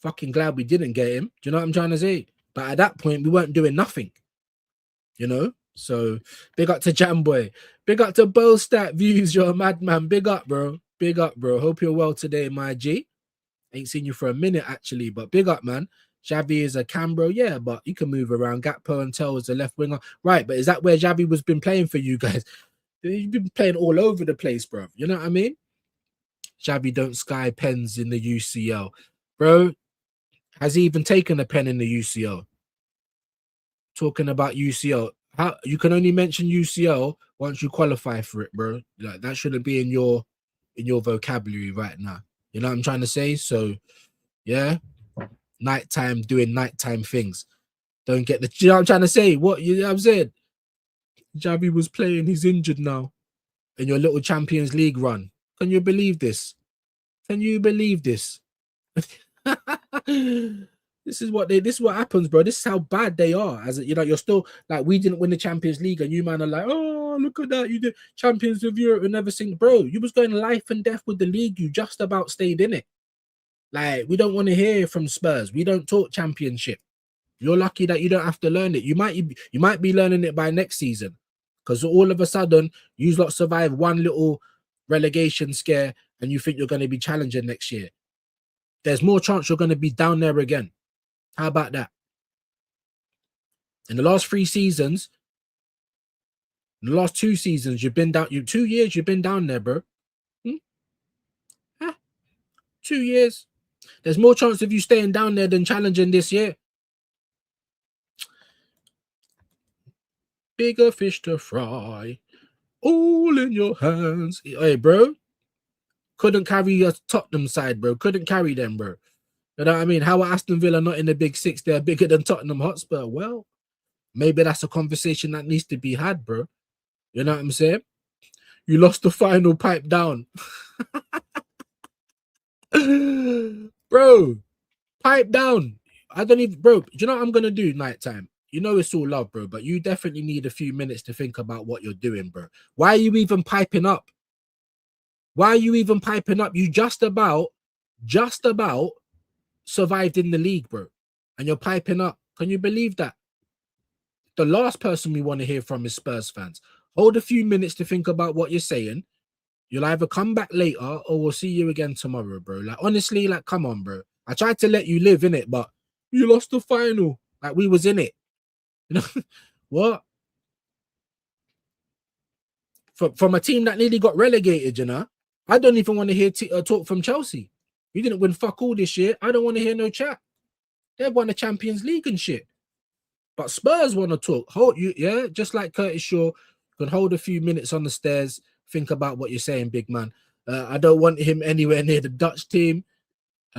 Fucking glad we didn't get him. Do you know what I'm trying to say? But at that point, we weren't doing nothing. You know? So, big up to Jamboy. Big up to Bostat Views. You're a madman. Big up, bro. Big up, bro. Hope you're well today, my G. Ain't seen you for a minute, actually. But big up, man. Xavi is a Cambro. Yeah, but you can move around. Gakpo and Tell is a left winger. Right, but is that where Xavi was been playing for you guys? You've been playing all over the place, bro. You know what I mean? Xavi don't sky pens in the UCL. Bro, has he even taken a pen in the UCL? Talking about UCL. How you can only mention UCL once you qualify for it, bro. Like, that shouldn't be in your vocabulary right now. You know what I'm trying to say? So, yeah. Nighttime doing nighttime things. Don't get the. You know what I'm trying to say? What you know what I'm saying? Xavi was playing. He's injured now. In your little Champions League run. Can you believe this? Can you believe this? This is what happens, bro. This is how bad they are. As you know, you're still like, we didn't win the Champions League, and you man are like, oh, look at that, you did Champions of Europe and never seen, bro. You was going life and death with the league. You just about stayed in it. Like, we don't want to hear from Spurs. We don't talk championship. You're lucky that you don't have to learn it. You might be learning it by next season, because all of a sudden you lot survive one little relegation scare and you think you're going to be challenging next year. There's more chance you're going to be down there again. How about that? In the last 3 seasons, in the last 2 seasons, you've been down. 2 years, you've been down there, bro. 2 years. There's more chance of you staying down there than challenging this year. Bigger fish to fry, all in your hands. Hey, bro. Couldn't carry a Tottenham side, bro. Couldn't carry them, bro. You know what I mean? How are Aston Villa not in the big 6? They're bigger than Tottenham Hotspur. Well, maybe that's a conversation that needs to be had, bro. You know what I'm saying? You lost the final, pipe down. Bro, pipe down. I don't even, bro. Do you know what I'm going to do nighttime? You know it's all love, bro, but you definitely need a few minutes to think about what you're doing, bro. Why are you even piping up? Why are you even piping up? You just about survived in the league, bro. And you're piping up. Can you believe that? The last person we want to hear from is Spurs fans. Hold a few minutes to think about what you're saying. You'll either come back later or we'll see you again tomorrow, bro. Like, honestly, like, come on, bro. I tried to let you live in it, but you lost the final. Like, we was in it. You know what? From a team that nearly got relegated, you know, I don't even want to hear talk from Chelsea. You didn't win fuck all this year. I don't want to hear no chat. They've won the Champions League and shit. But Spurs want to talk. Hold you, yeah, just like Curtis Shaw, you can hold a few minutes on the stairs. Think about what you're saying, big man. I don't want him anywhere near the Dutch team.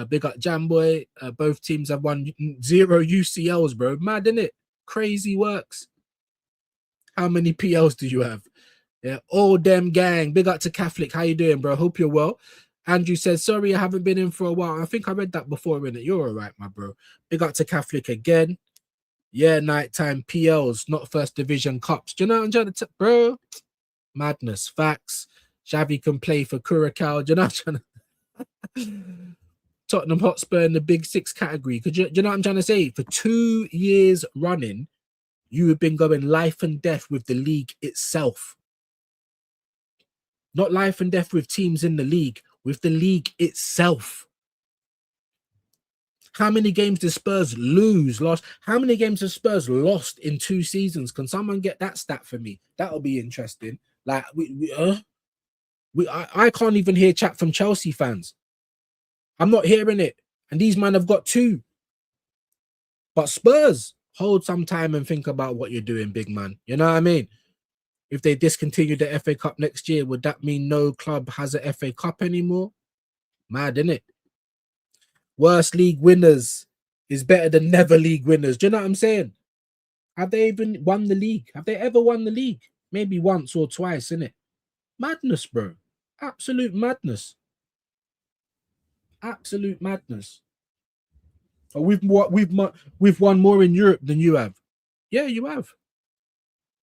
Big up Jamboy. Both teams have won 0 UCLs, bro. Mad, innit? Crazy works. How many PLs do you have? Yeah, all them gang. Big up to Catholic. How you doing, bro? Hope you're well. Andrew says, sorry, I haven't been in for a while. I think I read that before, innit? You're all right, my bro. Big up to Catholic again. Yeah, nighttime PLs, not first division cups. Do you know what I'm trying to bro? Madness, facts. Xavi can play for Curacao. Do you know what I'm trying to Tottenham Hotspur in the big 6 category. Do you know what I'm trying to say? For 2 years running, you have been going life and death with the league itself. Not life and death with teams in the league, with the league itself. How many games did Spurs lost? How many games have Spurs lost in 2 seasons? Can someone get that stat for me? That'll be interesting. Like, I can't even hear chat from Chelsea fans. I'm not hearing it. And these men have got 2. But Spurs, hold some time and think about what you're doing, big man. You know what I mean? If they discontinue the FA Cup next year, would that mean no club has a FA Cup anymore? Mad, innit? Worst league winners is better than never league winners. Do you know what I'm saying? Have they even won the league? Have they ever won the league? Maybe once or twice, innit? Madness, bro. Absolute madness. Absolute madness. Oh, we've won more in Europe than you have. Yeah, you have.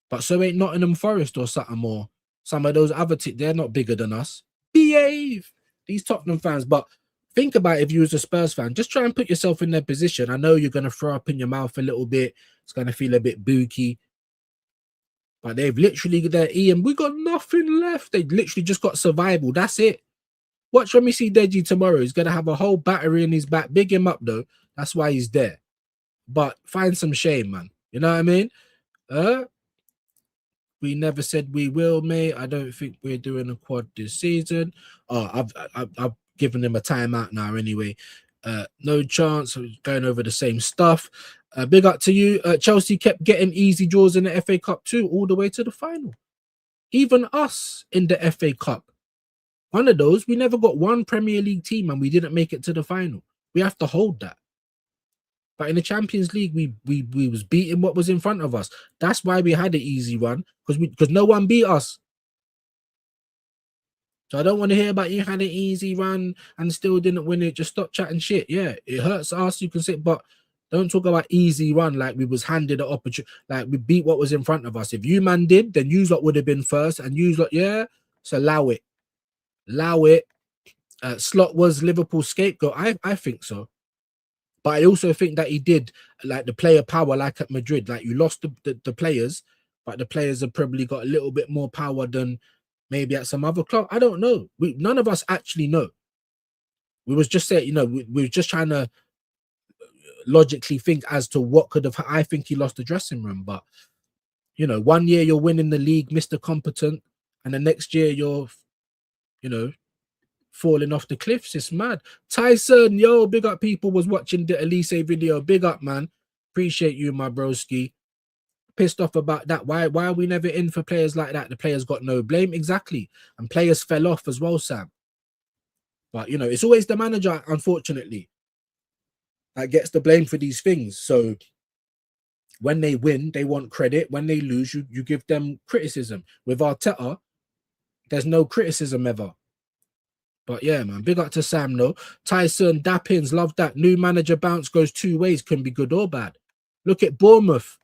But so ain't Nottingham Forest or something more. Some of those other teams, they're not bigger than us. Behave. These Tottenham fans. But think about it, if you was a Spurs fan, just try and put yourself in their position. I know you're going to throw up in your mouth a little bit. It's going to feel a bit booky. But they've literally, Ian, we got nothing left. They literally just got survival. That's it. Watch when we see Deji tomorrow. He's going to have a whole battery in his back. Big him up, though. That's why he's there. But find some shame, man. You know what I mean? We never said we will, mate. I don't think we're doing a quad this season. Oh, I've given him a timeout now anyway. No chance of going over the same stuff. Big up to you. Chelsea kept getting easy draws in the FA Cup too, all the way to the final. Even us in the FA Cup. One of those, we never got one Premier League team and we didn't make it to the final. We have to hold that. But in the Champions League, we was beating what was in front of us. That's why we had an easy run, because no one beat us. So I don't want to hear about you had an easy run and still didn't win it. Just stop chatting shit. Yeah, it hurts us. You can say, but Don't talk about easy run like we was handed an opportunity, like we beat what was in front of us. If you man did, then you lot would have been first, and you lot, yeah. So allow it. Slot was Liverpool's scapegoat. I think so, but I also think that he did like the player power, like at Madrid. Like you lost the players, but the players have probably got a little bit more power than maybe at some other club. I don't know. None of us actually know. We was just saying, we were just trying to logically think as to what could have. I think he lost the dressing room, but 1 year you're winning the league, Mr. Competent, and the next year you're, falling off the cliffs. It's mad. Tyson, yo, big up. People was watching the Elise video. Big up, man. Appreciate you, my broski. Pissed off about that. Why are we never in for players like that? The players got no blame. Exactly. And players fell off as well, Sam. But, it's always the manager, unfortunately, that gets the blame for these things. So when they win, they want credit. When they lose, you give them criticism. With Arteta, there's no criticism ever. But yeah, man, big up to Sam, though. Tyson, Dappins, love that. New manager bounce goes two ways, can be good or bad. Look at Bournemouth.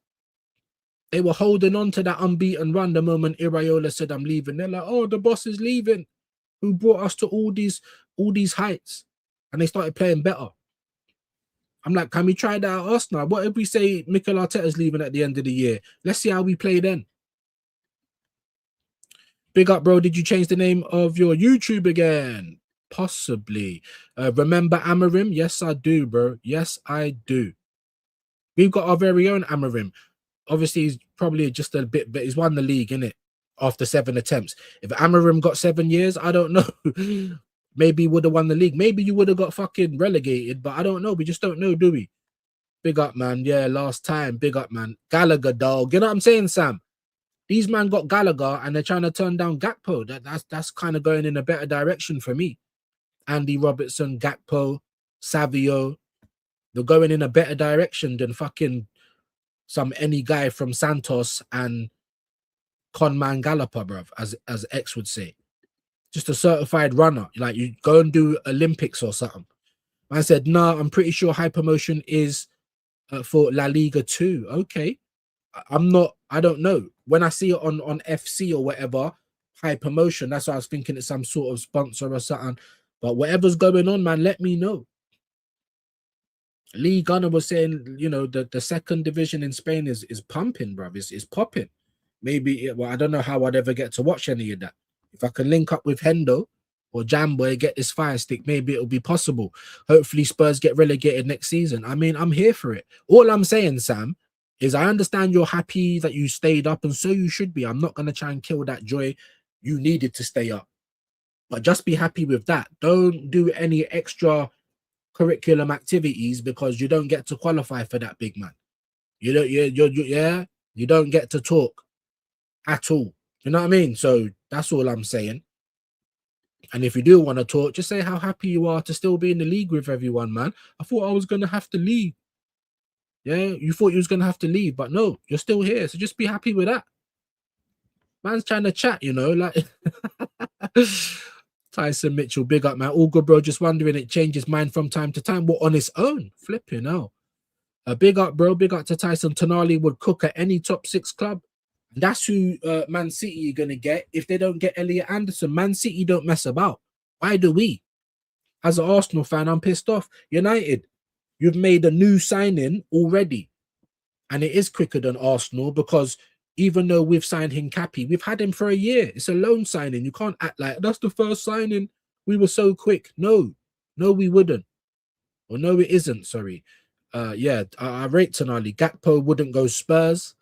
They were holding on to that unbeaten run the moment Iraola said, I'm leaving. They're like, oh, the boss is leaving. Who brought us to all these heights? And they started playing better. I'm like, can we try that at Arsenal? What if we say Mikel Arteta's leaving at the end of the year? Let's see how we play then. Big up, bro. Did you change the name of your YouTube again? Possibly. Remember Amarim? Yes, I do, bro. Yes, I do. We've got our very own Amarim. Obviously, he's probably just a bit, but he's won the league, innit? After 7 attempts. If Amarim got 7 years, I don't know. Maybe he would have won the league. Maybe you would have got fucking relegated, but I don't know. We just don't know, do we? Big up, man. Yeah, last time. Big up, man. Gallagher, dog. You know what I'm saying, Sam? These man got Gallagher and they're trying to turn down Gakpo. That's kind of going in a better direction for me. Andy Robertson, Gakpo, Savio. They're going in a better direction than fucking any guy from Santos and Conman Galloper, bruv, as X would say. Just a certified runner. Like, you go and do Olympics or something. I said, no, I'm pretty sure Hypermotion is for La Liga 2. Okay. I don't know. When I see it on FC or whatever, Hypermotion, that's why I was thinking it's some sort of sponsor or something. But whatever's going on, man, let me know. Lee Gunner was saying, the second division in Spain is pumping, bruv. It's popping. Maybe, I don't know how I'd ever get to watch any of that. If I can link up with Hendo or Jamboy, get this fire stick, maybe it'll be possible. Hopefully Spurs get relegated next season. I mean, I'm here for it. All I'm saying, Sam, is I understand you're happy that you stayed up, and so you should be. I'm not going to try and kill that joy. You needed to stay up. But just be happy with that. Don't do any extra curriculum activities because you don't get to qualify for that, big man. You don't get to talk at all. You know what I mean? So that's all I'm saying. And if you do want to talk, just say how happy you are to still be in the league with everyone, man. I thought I was going to have to leave. Yeah, you thought you was going to have to leave, but no, you're still here. So just be happy with that. Man's trying to chat, like Tyson Mitchell, big up, man. All good, bro. Just wondering, it changes mind from time to time. What, on its own? Flipping hell. Big up, bro. Big up to Tyson. Tonali would cook at any top 6 club. That's who Man City are going to get if they don't get Elliot Anderson. Man City don't mess about. Why do we? As an Arsenal fan, I'm pissed off. United, you've made a new signing already. And it is quicker than Arsenal because even though we've signed Hincapi, we've had him for a year. It's a loan signing. You can't act like that's the first signing. We were so quick. No, we wouldn't. Or no, it isn't. Sorry. I rate Tonali. Gakpo wouldn't go Spurs.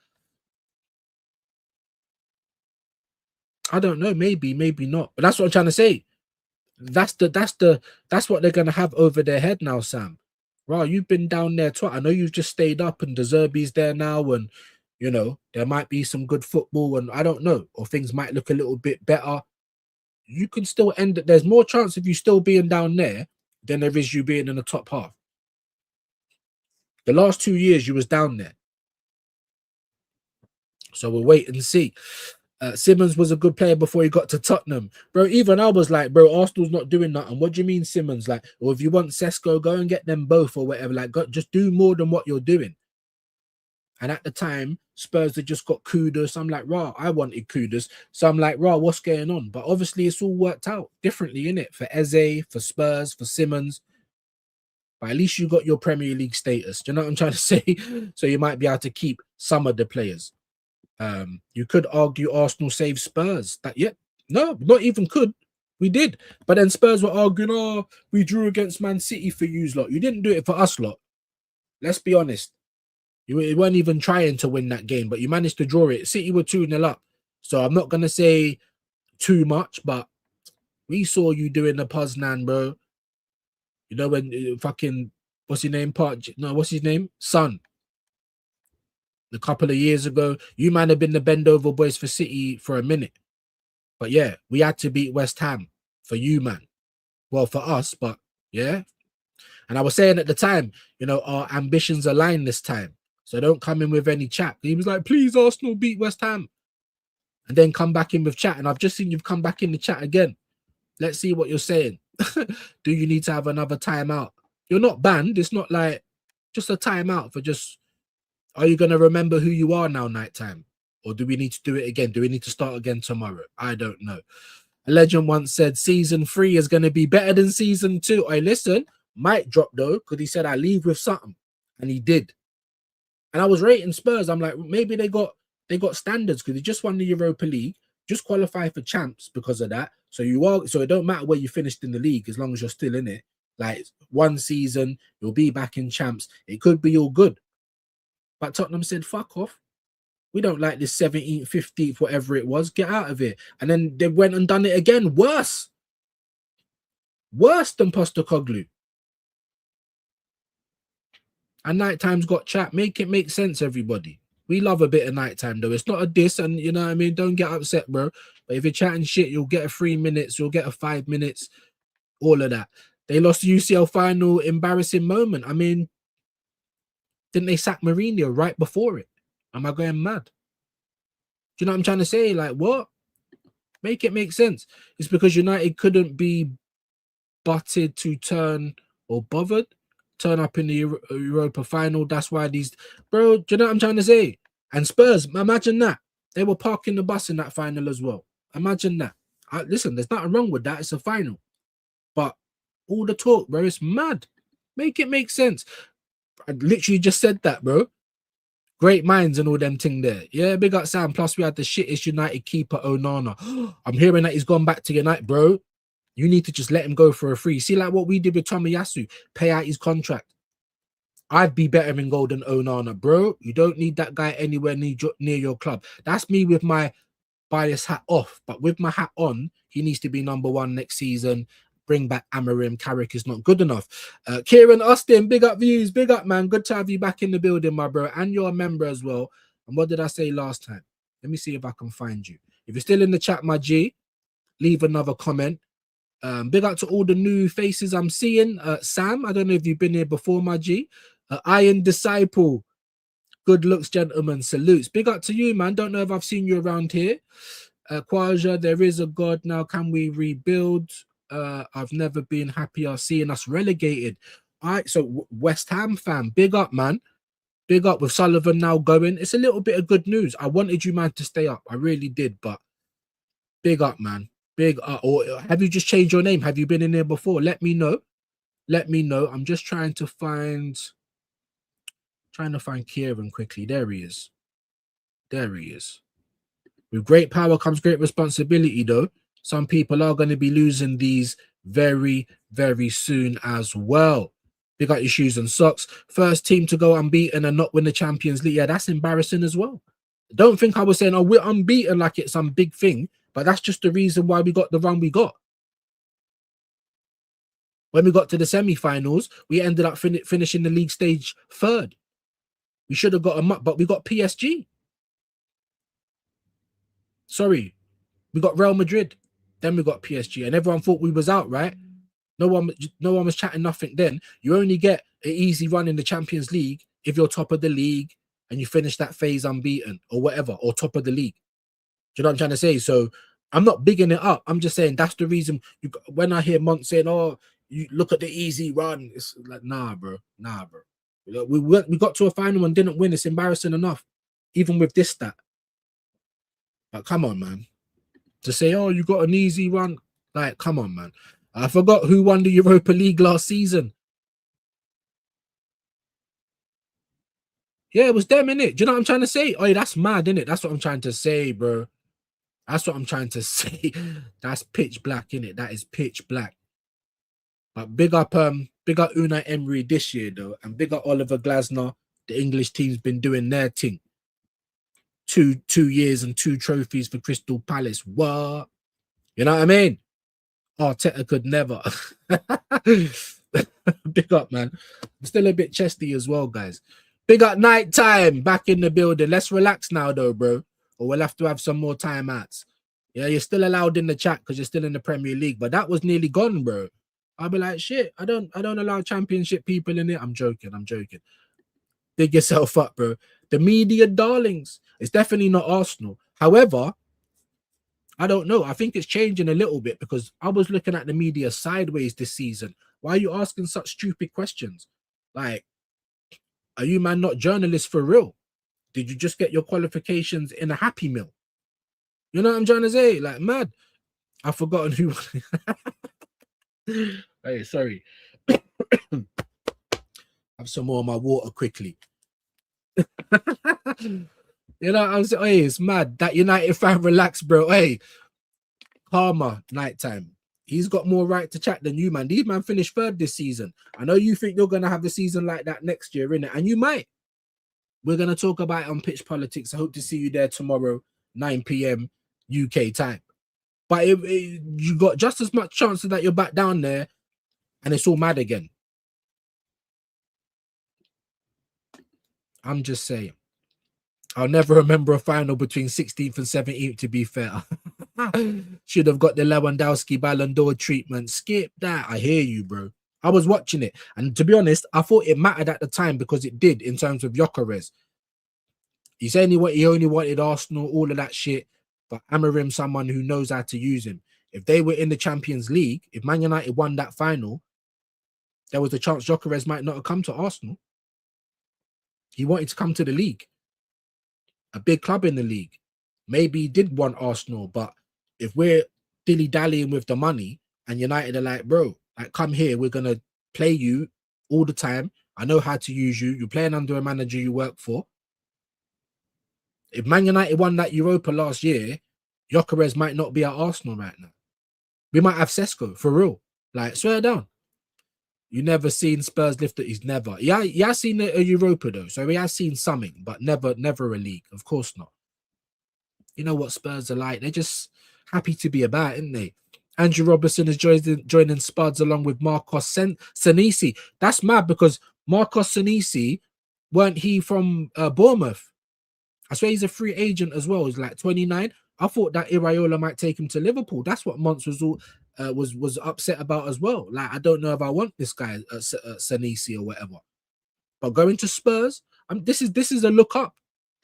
I don't know. Maybe not. But that's what I'm trying to say. That's what they're gonna have over their head now, Sam. Right, you've been down there twice. I know you've just stayed up and De Zerbi's there now, and there might be some good football, and I don't know, or things might look a little bit better. You can still end it. There's more chance of you still being down there than there is you being in the top half. The last 2 years you was down there. So we'll wait and see. Simmons was a good player before he got to Tottenham, bro. Even I was like, bro, Arsenal's not doing nothing. What do you mean, Simmons? Like, or if you want Sesko, go and get them both or whatever. Like, just do more than what you're doing. And at the time, Spurs had just got Kudus. I'm like, rah, I wanted Kudus. So I'm like, rah, what's going on? But obviously, it's all worked out differently, innit? For Eze, for Spurs, for Simmons. But at least you got your Premier League status. Do you know what I'm trying to say? So you might be able to keep some of the players. You could argue Arsenal saved Spurs. That no, not even could. We did. But then Spurs were arguing, oh, we drew against Man City for you lot. You didn't do it for us lot. Let's be honest. You weren't even trying to win that game, but you managed to draw it. City were 2-0 up. So I'm not going to say too much, but we saw you doing the Poznan, bro. You know, when fucking, what's his name? What's his name? Son. A couple of years ago, you might have been the bend over boys for City for a minute. But yeah, we had to beat West Ham for you, man. Well, for us, but yeah. And I was saying at the time, you know, our ambitions align this time. So don't come in with any chat. He was like, please, Arsenal beat West Ham. And then come back in with chat. And I've just seen you've come back in the chat again. Let's see what you're saying. Do you need to have another timeout? You're not banned. It's not like just a timeout for just... Are you going to remember who you are now, nighttime? Or do we need to do it again? Do we need to start again tomorrow? I don't know. A legend once said season 3 is going to be better than season 2. Hey, listen, might drop though, because he said I leave with something. And he did. And I was rating Spurs. I'm like, maybe they got standards because they just won the Europa League, just qualify for champs because of that. So it don't matter where you finished in the league as long as you're still in it. Like one season, you'll be back in champs. It could be all good. But Tottenham said, fuck off. We don't like this 17th, 15th, whatever it was. Get out of it. And then they went and done it again. Worse. Worse than Postecoglou. And nighttime's got chat. Make it make sense, everybody. We love a bit of nighttime, though. It's not a diss, and you know what I mean? Don't get upset, bro. But if you're chatting shit, you'll get a 3 minutes. You'll get a 5 minutes. All of that. They lost the UCL final. Embarrassing moment. I mean... Didn't they sack Mourinho right before it? Am I going mad? Do you know what I'm trying to say? Like, what? Make it make sense. It's because United couldn't be butted to turn up in the Europa final. That's why these... Bro, do you know what I'm trying to say? And Spurs, imagine that. They were parking the bus in that final as well. Imagine that. Listen, there's nothing wrong with that. It's a final. But all the talk, bro, it's mad. Make it make sense. I literally just said that, bro. Great minds and all them thing there. Yeah, big up Sam. Plus, we had the shittest United keeper, Onana. I'm hearing that he's gone back to United, bro. You need to just let him go for a free. See, like what we did with Tomiyasu. Pay out his contract. I'd be better in goal than Onana, bro. You don't need that guy anywhere near your club. That's me with my bias hat off. But with my hat on, he needs to be number 1 next season. Bring back Amarim. Carrick is not good enough. Kieran Austin, big up views. Big up, man. Good to have you back in the building, my bro. And you're a member as well. And what did I say last time? Let me see if I can find you. If you're still in the chat, my G, leave another comment. Big up to all the new faces I'm seeing. Sam, I don't know if you've been here before, my G. Iron Disciple. Good looks, gentlemen. Salutes. Big up to you, man. Don't know if I've seen you around here. Kwaja, there is a God now. Can we rebuild? I've never been happier seeing us relegated. All right, so West Ham fan, big up, man. Big up with Sullivan now going. It's a little bit of good news. I wanted you, man, to stay up. I really did, but big up, man. Big up. Or have you just changed your name? Have you been in there before? Let me know. Let me know. I'm just trying to find Kieran quickly. There he is. There he is. With great power comes great responsibility, though. Some people are going to be losing these very, very soon as well. Big up your shoes and socks. First team to go unbeaten and not win the Champions League. Yeah, that's embarrassing as well. Don't think I was saying, oh, we're unbeaten like it's some big thing. But that's just the reason why we got the run we got. When we got to the semi-finals, we ended up finishing the league stage 3rd. We should have got them up, but we got PSG. Sorry, we got Real Madrid. Then we got PSG, and everyone thought we was out, right? No one was chatting nothing then. You only get an easy run in the Champions League if you're top of the league and you finish that phase unbeaten or whatever, or top of the league. you know what I'm trying to say? So I'm not bigging it up. I'm just saying that's the reason. When I hear Mont saying, "Oh, you look at the easy run," it's like, nah, bro. We got to a final and didn't win. It's embarrassing enough, even with this stat. But come on, man. To say, "Oh, you got an easy run," like, come on, man. I forgot who won the Europa League last season. Yeah, it was them, innit? Do you know what I'm trying to say? Oh, yeah, that's mad, innit? That's what I'm trying to say, bro. That's what I'm trying to say. That's pitch black, innit? That is pitch black. But big up Unai Emery this year, though, and big up Oliver Glasner. The English team's been doing their thing. 2 years and 2 trophies for Crystal Palace. What? You know what I mean? Arteta could never. Big up, man. I'm still a bit chesty as well, guys. Big up Night Time back in the building. Let's relax now, though, bro. Or we'll have to have some more timeouts. Yeah, you're still allowed in the chat because you're still in the Premier League, but that was nearly gone, bro. I'll be like, shit, I don't allow championship people in it. I'm joking. Dig yourself up, bro. The media darlings. It's definitely not Arsenal. However, I don't know. I think it's changing a little bit because I was looking at the media sideways this season. Why are you asking such stupid questions? Like, are you, man, not journalists for real? Did you just get your qualifications in a Happy Meal? You know what I'm trying to say? Like, mad. I've forgotten who. Hey, sorry. Have some more of my water quickly. You know what I'm saying? Hey, it's mad. That United fan, relax, bro. Hey, Karma, Nighttime. He's got more right to chat than you, man. These man finished 3rd this season. I know you think you're going to have the season like that next year, innit? And you might. We're going to talk about it on Pitch Politics. I hope to see you there tomorrow, 9 p.m. UK time. But you got just as much chance that you're back down there and it's all mad again. I'm just saying. I'll never remember a final between 16th and 17th, to be fair. Should have got the Lewandowski Ballon d'Or treatment. Skip that. I hear you, bro. I was watching it. And to be honest, I thought it mattered at the time because it did in terms of Gyökeres. He only wanted Arsenal, all of that shit. But Amorim, someone who knows how to use him. If they were in the Champions League, if Man United won that final, there was a chance Gyökeres might not have come to Arsenal. He wanted to come to the league. A big club in the league. Maybe he did want Arsenal, but if we're dilly-dallying with the money and United are like, bro, like, come here, we're going to play you all the time. I know how to use you. You're playing under a manager you work for. If Man United won that Europa last year, Gyökeres might not be at Arsenal right now. We might have Sesko, for real. Like, swear down. You never seen Spurs lift it. He's never. Yeah, he has seen a Europa though, so he has seen something, but never a league. Of course not. You know what Spurs are like? They're just happy to be about, aren't they? Andrew Robertson is joining Spuds along with Marcos Senesi. That's mad because Marcos Senesi, weren't he from Bournemouth? I swear he's a free agent as well. He's like 29. I thought that Iraola might take him to Liverpool. That's what Mons was upset about as well. Like, I don't know if I want this guy, Senesi or whatever. But going to Spurs, this is a look up.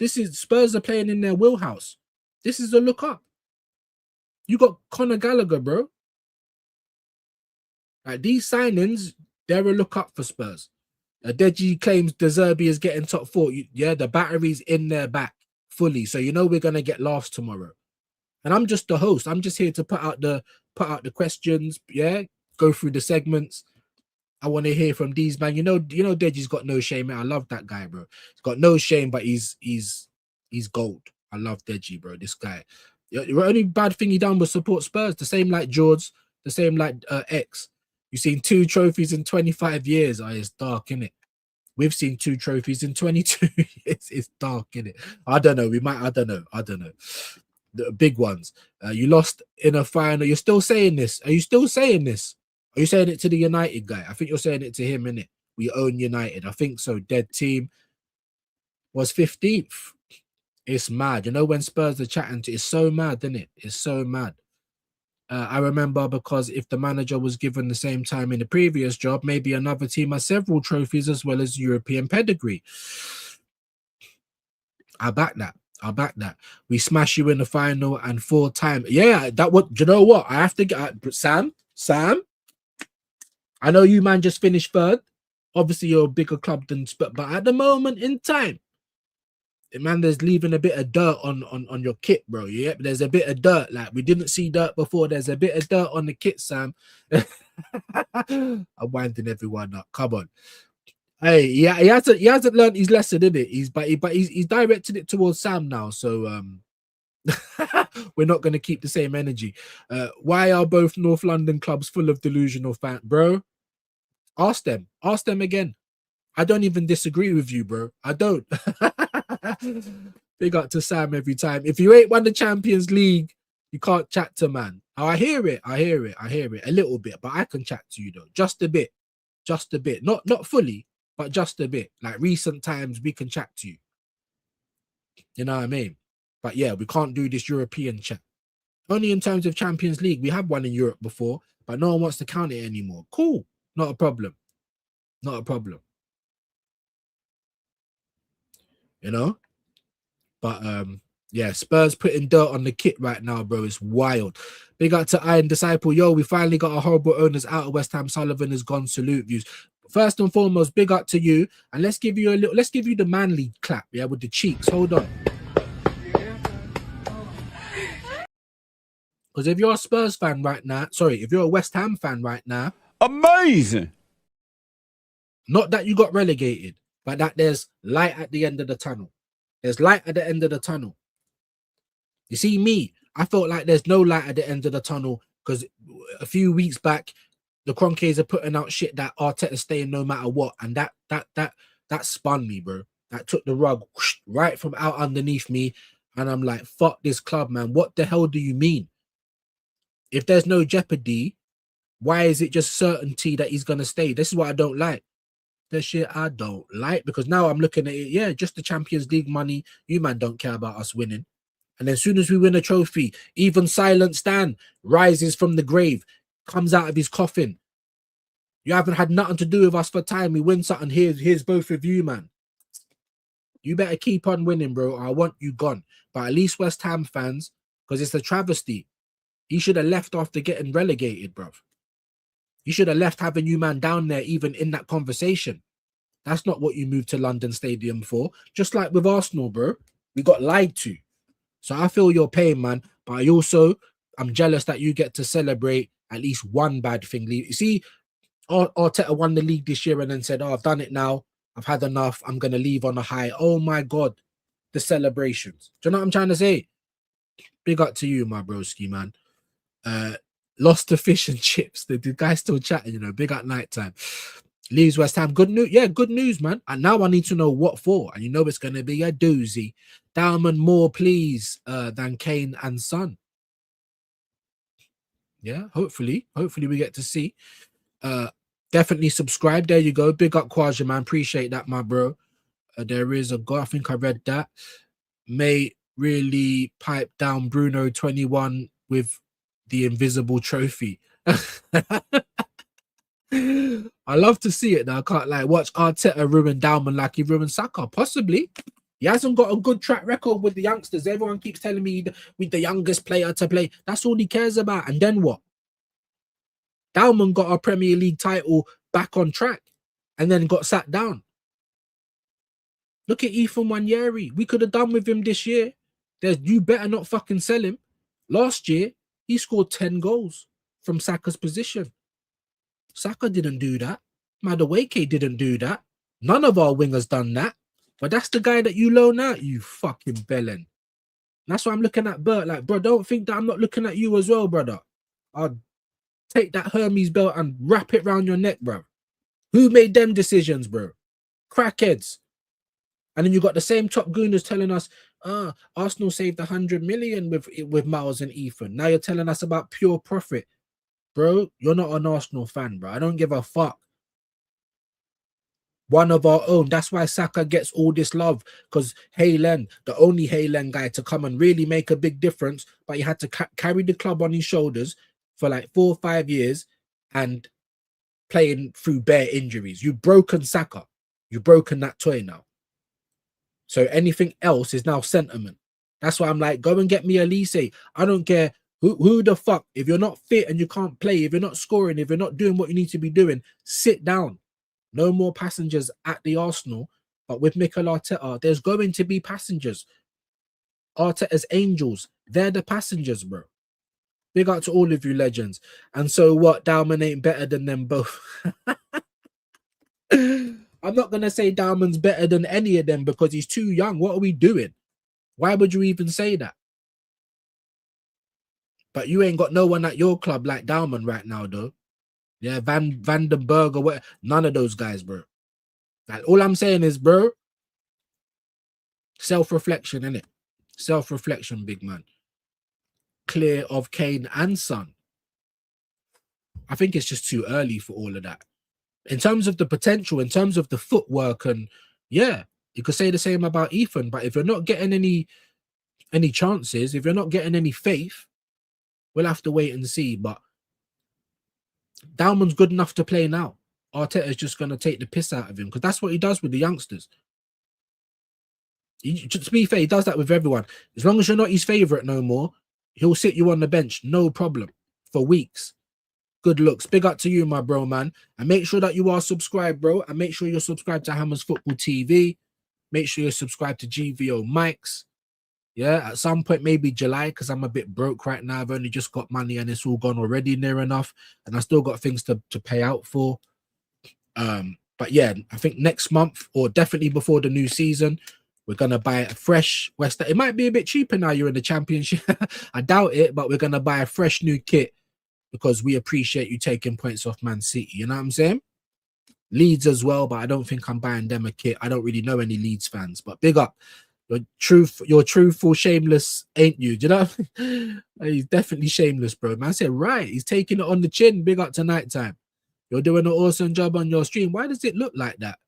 Spurs are playing in their wheelhouse. This is a look up. You got Conor Gallagher, bro. Like, these signings, they're a look up for Spurs. Deji claims De Zerbi is getting top 4. Yeah, the battery's in their back fully. So you know we're gonna get laughs tomorrow. And I'm just the host. I'm just here to put out the questions. Yeah, go through the segments. I want to hear from these, man. You know, Deji's got no shame, man. I love that guy, bro. He's got no shame, but he's gold. I love Deji, bro. This guy. The only bad thing he done was support Spurs. The same like George, the same like X. You've seen 2 trophies in 25 years. Oh, it's dark, innit? We've seen 2 trophies in 22 years. It's dark, innit? I don't know. I don't know. The big ones. You lost in a final. You're still saying this. Are you still saying this? Are you saying it to the United guy? I think you're saying it to him, innit? We own United. I think so. Dead team was 15th. It's mad. You know when Spurs are chatting to, it's so mad, isn't it? It's so mad. I remember because if the manager was given the same time in the previous job, maybe another team has several trophies as well as European pedigree. I back that. I'll back that. We smash you in the final and 4 times. Yeah, that would. Do you know what? I have to get Sam. I know you man just finished third. Obviously, you're a bigger club than Spurs, but at the moment in time, man, there's leaving a bit of dirt on your kit, bro. Yeah, there's a bit of dirt. Like we didn't see dirt before. There's a bit of dirt on the kit, Sam. I'm winding everyone up. Come on. Hey, yeah, he hasn't learned his lesson, did it? He's directed it towards Sam now. So we're not going to keep the same energy. Why are both North London clubs full of delusional fans, bro? Ask them again. I don't even disagree with you, bro. I don't. Big up to Sam every time. If you ain't won the Champions League, you can't chat to man. Oh, I hear it a little bit, but I can chat to you though, just a bit, not fully, but just a bit. Like recent times, we can chat to you. You know what I mean? But yeah, we can't do this European chat. Only in terms of Champions League, we have one in Europe before, but no one wants to count it anymore. Cool, not a problem. You know, but yeah, Spurs putting dirt on the kit right now, bro. It's wild. Big up to Iron Disciple. Yo, we finally got our horrible owners out of West Ham. Sullivan is gone. Salute views. First and foremost, big up to you. And let's give you the manly clap, yeah, with the cheeks. Hold on. Because if you're a Spurs fan right now, if you're a West Ham fan right now, amazing. Not that you got relegated, but that there's light at the end of the tunnel. There's light at the end of the tunnel. You see me, I felt like there's no light at the end of the tunnel because a few weeks back, the Kroenkes are putting out shit that Arteta's staying no matter what. And that spun me, bro. That took the rug right from out underneath me. And I'm like, fuck this club, man. What the hell do you mean? If there's no jeopardy, why is it just certainty that he's going to stay? This is what I don't like. The shit I don't like, because now I'm looking at it, yeah, just the Champions League money. You man don't care about us winning. And then as soon as we win a trophy, even Silent Stan rises from the grave, comes out of his coffin. You haven't had nothing to do with us for time. We win something. Here's both of you, man. You better keep on winning, bro. I want you gone. But at least West Ham fans, because it's a travesty. He should have left after getting relegated, bro. You should have left having you man down there even in that conversation. That's not what you moved to London Stadium for. Just like with Arsenal, bro. We got lied to. So I feel your pain, man. But I'm jealous that you get to celebrate at least one bad thing. You see, Arteta won the league this year and then said, oh, I've done it now. I've had enough. I'm going to leave on a high. Oh, my God. The celebrations. Do you know what I'm trying to say? Big up to you, my broski, man. Lost to fish and chips. The guy's still chatting, you know. Big at night time. Leaves West Ham. Good news. Yeah, good news, man. And now I need to know what for. And you know it's going to be a doozy. Diamond more, please, than Kane and Son. Yeah, hopefully we get to see. Definitely subscribe. There you go. Big up Kwaja, man. Appreciate that, my bro. There is a guy. I think I read that. May really pipe down Bruno 21 with the invisible trophy. I love to see it now. I can't like watch Arteta ruin Dalman like he ruined Saka. Possibly. He hasn't got a good track record with the youngsters. Everyone keeps telling me with the youngest player to play. That's all he cares about. And then what? Dalman got a Premier League title back on track and then got sat down. Look at Ethan Nwaneri. We could have done with him this year. You better not fucking sell him. Last year, he scored 10 goals from Saka's position. Saka didn't do that. Madueke didn't do that. None of our wingers done that. But that's the guy that you loan out, you fucking bellend. That's why I'm looking at Bert like, bro, don't think that I'm not looking at you as well, brother. I'll take that Hermes belt and wrap it round your neck, bro. Who made them decisions, bro? Crackheads. And then you got the same top gooners telling us, Arsenal saved 100 million with Miles and Ethan. Now you're telling us about pure profit. Bro, you're not an Arsenal fan, bro. I don't give a fuck. One of our own. That's why Saka gets all this love. Because Haylen, the only Haylen guy to come and really make a big difference, but he had to carry the club on his shoulders for like 4 or 5 years and playing through bare injuries. You've broken Saka. You've broken that toy now. So anything else is now sentiment. That's why I'm like, go and get me Elise. I don't care who the fuck. If you're not fit and you can't play, if you're not scoring, if you're not doing what you need to be doing, sit down. No more passengers at the Arsenal. But with Mikel Arteta, there's going to be passengers. Arteta's angels, they're the passengers, bro. Big up to all of you legends. And so what? Dalman ain't better than them both. I'm not going to say Dalman's better than any of them because he's too young. What are we doing? Why would you even say that? But you ain't got no one at your club like Dalman right now, though. Yeah, Van den Berg or what? None of those guys, bro. Like, all I'm saying is, bro, self-reflection, innit? Self-reflection, big man. Clear of Kane and Son. I think it's just too early for all of that. In terms of the potential, in terms of the footwork, and yeah, you could say the same about Ethan, but if you're not getting any chances, if you're not getting any faith, we'll have to wait and see. But Dalman's good enough to play now. Arteta's just going to take the piss out of him because that's what he does with the youngsters. To be fair, he does that with everyone. As long as you're not his favourite no more, he'll sit you on the bench, no problem, for weeks. Good looks. Big up to you, my bro, man. And make sure that you are subscribed, bro. And make sure you're subscribed to Hammers Football TV. Make sure you're subscribed to GVO Mics. Yeah, at some point, maybe July, because I'm a bit broke right now. I've only just got money and it's all gone already near enough. And I still got things to pay out for. But yeah, I think next month or definitely before the new season, we're going to buy a fresh West. It might be a bit cheaper now you're in the Championship. I doubt it, but we're going to buy a fresh new kit because we appreciate you taking points off Man City. You know what I'm saying? Leeds as well, but I don't think I'm buying them a kit. I don't really know any Leeds fans, but big up. You're truthful, shameless, ain't you? Do you know? He's definitely shameless, bro. Man said, right, he's taking it on the chin. Big up to nighttime. You're doing an awesome job on your stream. Why does it look like that?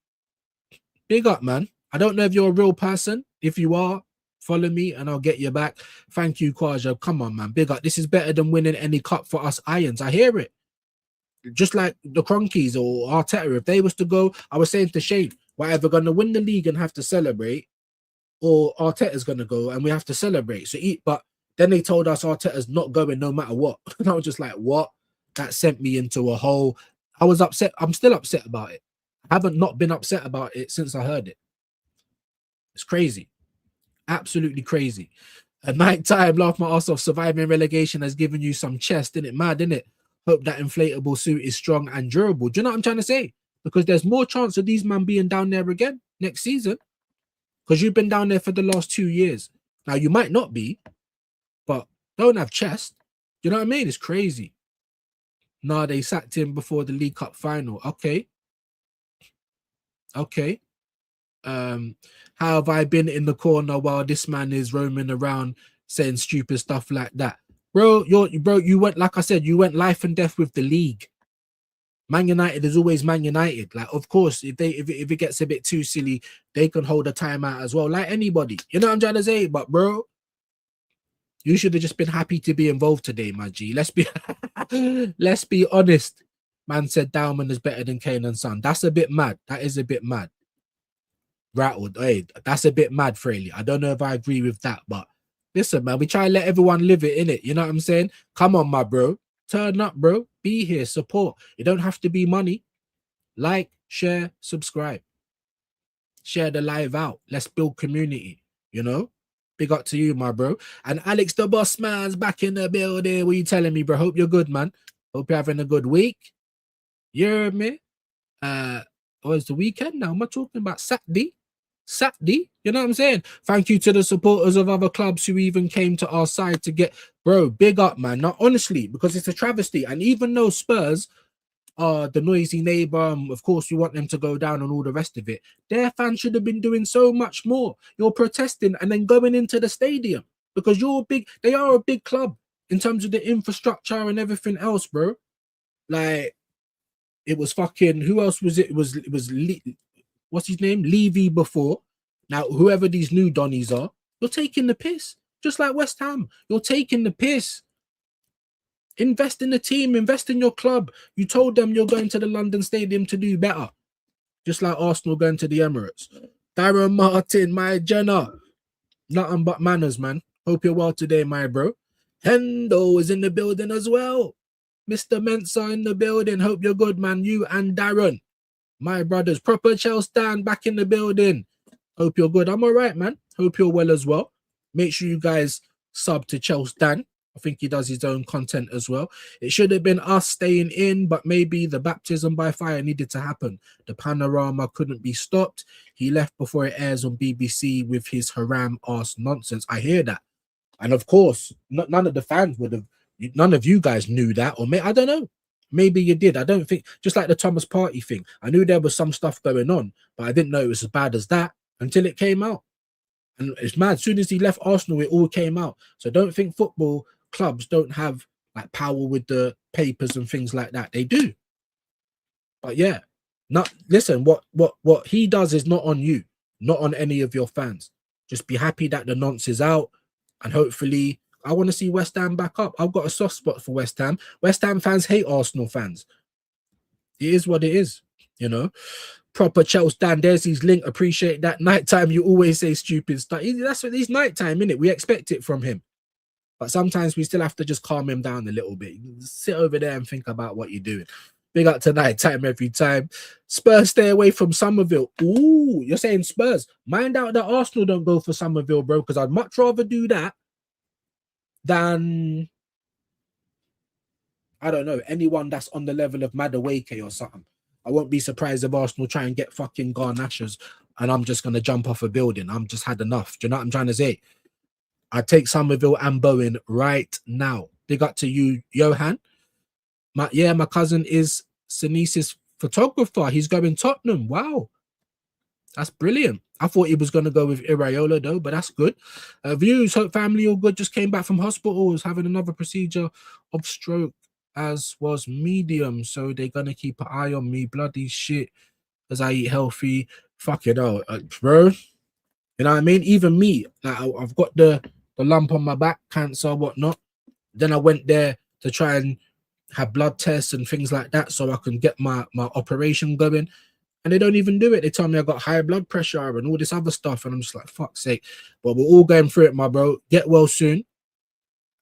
Big up, man. I don't know if you're a real person. If you are, follow me and I'll get you back. Thank you, Kwaja. Come on, man. Big up. This is better than winning any cup for us Irons. I hear it. Just like the Cronkies or Arteta, if they was to go, I was saying to Shane, we're either going to win the league and have to celebrate, or Arteta's going to go and we have to celebrate. But then they told us Arteta's not going no matter what. And I was just like, what? That sent me into a whole... I was upset. I'm still upset about it. I haven't not been upset about it since I heard it. It's crazy. Absolutely crazy. At night time, laugh my ass off. Surviving relegation has given you some chest, isn't it? Mad, isn't it? Hope that inflatable suit is strong and durable. Do you know what I'm trying to say? Because there's more chance of these men being down there again next season. Because you've been down there for the last 2 years. Now, you might not be, but don't have chest. Do you know what I mean? It's crazy. Nah, they sacked him before the League Cup final. Okay. How have I been in the corner while this man is roaming around saying stupid stuff like that? Bro, you went, like I said, you went life and death with the league. Man United is always Man United. Like, of course, if it gets a bit too silly, they can hold a timeout as well, like anybody. You know what I'm trying to say? But bro, you should have just been happy to be involved today, my G. Let's be honest. Man said Dalman is better than Kane and Son. That's a bit mad. That is a bit mad. Rattled. Hey, that's a bit mad, Fraley. I don't know if I agree with that, but listen, man, we try and let everyone live it, innit? You know what I'm saying? Come on, my bro. Turn up, bro. Be here, support. It don't have to be money. Like, share, subscribe. Share the live out. Let's build community, you know? Big up to you, my bro. And Alex the Boss Man's back in the building. What are you telling me, bro? Hope you're good, man. Hope you're having a good week. You heard me? It's the weekend now. Am I talking about Saturday? You know what I'm saying? Thank you to the supporters of other clubs who even came to our side to get... Bro, big up, man. Not honestly, because it's a travesty. And even though Spurs are the noisy neighbour, of course, you want them to go down and all the rest of it, their fans should have been doing so much more. You're protesting and then going into the stadium because they are a big club in terms of the infrastructure and everything else, bro. Like, it was fucking... Who else was it? It was what's his name? Levy before. Now, whoever these new Donnies are, you're taking the piss. Just like West Ham. You're taking the piss. Invest in the team. Invest in your club. You told them you're going to the London Stadium to do better. Just like Arsenal going to the Emirates. Darren Martin, my Jenna. Nothing but manners, man. Hope you're well today, my bro. Hendo is in the building as well. Mr. Mensa in the building. Hope you're good, man. You and Darren, my brothers. Proper Chelsea stand back in the building. Hope you're good. I'm all right, man. Hope you're well as well. Make sure you guys sub to Chelsea Dan. I think he does his own content as well. It should have been us staying in, but maybe the baptism by fire needed to happen. The panorama couldn't be stopped. He left before it airs on BBC with his haram ass nonsense. I hear that. And of course, none of the fans would have, none of you guys knew that, or I don't know. Maybe you did. I don't think, just like the Thomas Partey thing. I knew there was some stuff going on, but I didn't know it was as bad as that until it came out. And it's mad. As soon as he left Arsenal, it all came out. So don't think football clubs don't have like power with the papers and things like that. They do. But yeah, listen, what he does is not on you, not on any of your fans. Just be happy that the nonce is out, and hopefully I want to see West Ham back up. I've got a soft spot for West Ham. West Ham fans hate Arsenal fans. It is what it is, you know. Proper Chelsea Dan, there's his link. Appreciate that. Nighttime, you always say stupid stuff. That's what he's nighttime, innit? We expect it from him. But sometimes we still have to just calm him down a little bit. Sit over there and think about what you're doing. Big up to nighttime every time. Spurs stay away from Somerville. Ooh, you're saying Spurs. Mind out that Arsenal don't go for Somerville, bro, because I'd much rather do that than, I don't know, anyone that's on the level of Madueke or something. I won't be surprised if Arsenal try and get fucking Garnachers and I'm just going to jump off a building. I'm just had enough. Do you know what I'm trying to say? I'd take Somerville and Bowen right now. Big up to you, Johan. My cousin is Sinise's photographer. He's going Tottenham. Wow. That's brilliant. I thought he was going to go with Iraola though, but that's good. Views, hope family all good. Just came back from hospital. Was having another procedure of stroke, as was medium. So they're going to keep an eye on me. Bloody shit. As I eat healthy. Fuck it out, bro. You know what I mean? Even me, like I've got the lump on my back, cancer, whatnot. Then I went there to try and have blood tests and things like that so I can get my operation going. And they don't even do it. They tell me I got high blood pressure and all this other stuff. And I'm just like, fuck's sake. But we're all going through it, my bro. Get well soon.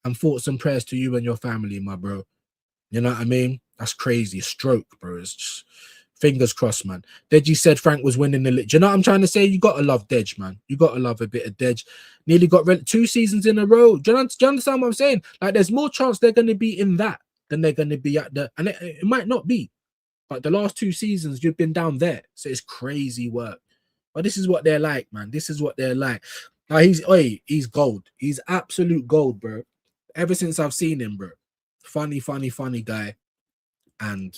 And thoughts and prayers to you and your family, my bro. You know what I mean? That's crazy. Stroke, bro. It's just fingers crossed, man. Deji said Frank was winning the league. Do you know what I'm trying to say? You got to love Dej, man. You got to love a bit of Dej. Nearly got 2 seasons in a row. Do you understand what I'm saying? Like, there's more chance they're going to be in that than they're going to be at the... And it might not be. But the last 2 seasons, you've been down there. So it's crazy work. But this is what they're like, man. This is what they're like. Now, he's gold. He's absolute gold, bro. Ever since I've seen him, bro. Funny guy. And